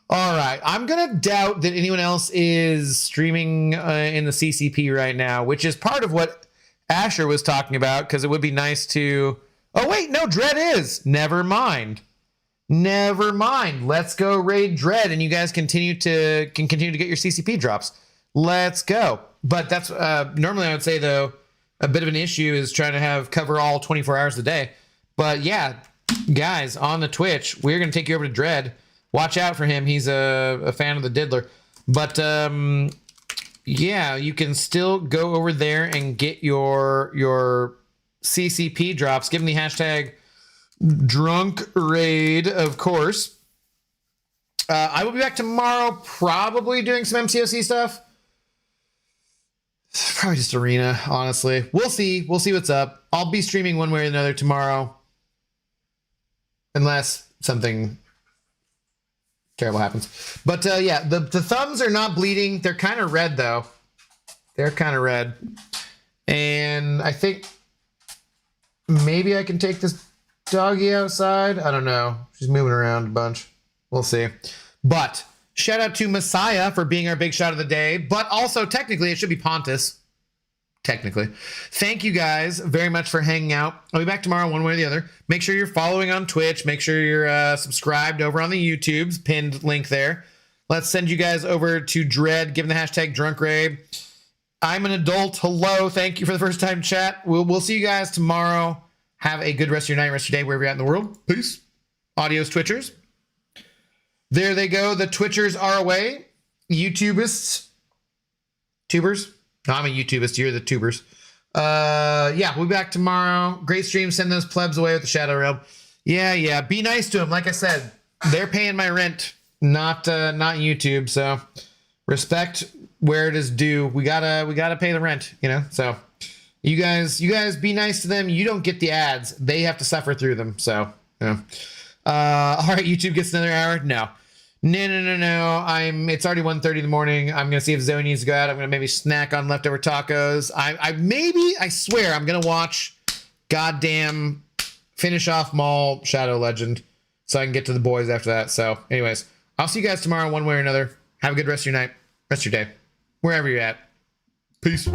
All right. I'm going to doubt that anyone else is streaming in the CCP right now, which is part of what Asher was talking about, because it would be nice to... Oh, wait, no, Dread is. Never mind. Let's go raid Dread, and you guys can continue to get your CCP drops. Let's go. But that's normally I would say, though, a bit of an issue is trying to cover all 24 hours a day. But yeah, guys, on the Twitch, we're going to take you over to Dread. Watch out for him. He's a fan of the Diddler. But yeah, you can still go over there and get your CCP drops. Give him the hashtag drunk raid, of course. I will be back tomorrow, probably doing some MCOC stuff. Probably just arena, honestly. We'll see what's up. I'll be streaming one way or another tomorrow, unless something terrible happens. But yeah, the thumbs are not bleeding. They're kind of red though. They're kind of red. And I think maybe I can take this doggy outside. I don't know. She's moving around a bunch. We'll see. But shout out to Messiah for being our big shot of the day. But also, technically, it should be Pontus. Technically. Thank you guys very much for hanging out. I'll be back tomorrow one way or the other. Make sure you're following on Twitch. Make sure you're subscribed over on the YouTubes. Pinned link there. Let's send you guys over to Dread. Give them the hashtag DrunkRave. I'm an adult. Hello. Thank you for the first time chat. We'll see you guys tomorrow. Have a good rest of your night, rest of your day, wherever you're at in the world. Peace. Audios, Twitchers. There they go. The Twitchers are away. YouTubists. Tubers. No, I'm a YouTubist. You're the tubers. Yeah, we'll be back tomorrow. Great stream. Send those plebs away with the Shadow Realm. Yeah. Be nice to them. Like I said, they're paying my rent, not YouTube. So respect where it is due. We gotta pay the rent, you know. So you guys be nice to them. You don't get the ads. They have to suffer through them. So you know. All right, YouTube gets another hour. No. It's already 1:30 in the morning. I'm gonna see if Zoe needs to go out. I'm gonna maybe snack on leftover tacos. I swear I'm gonna watch goddamn finish off Mall Shadow Legend so I can get to the boys after that. So anyways, I'll see you guys tomorrow one way or another. Have a good rest of your night, rest of your day, wherever you're at. Peace.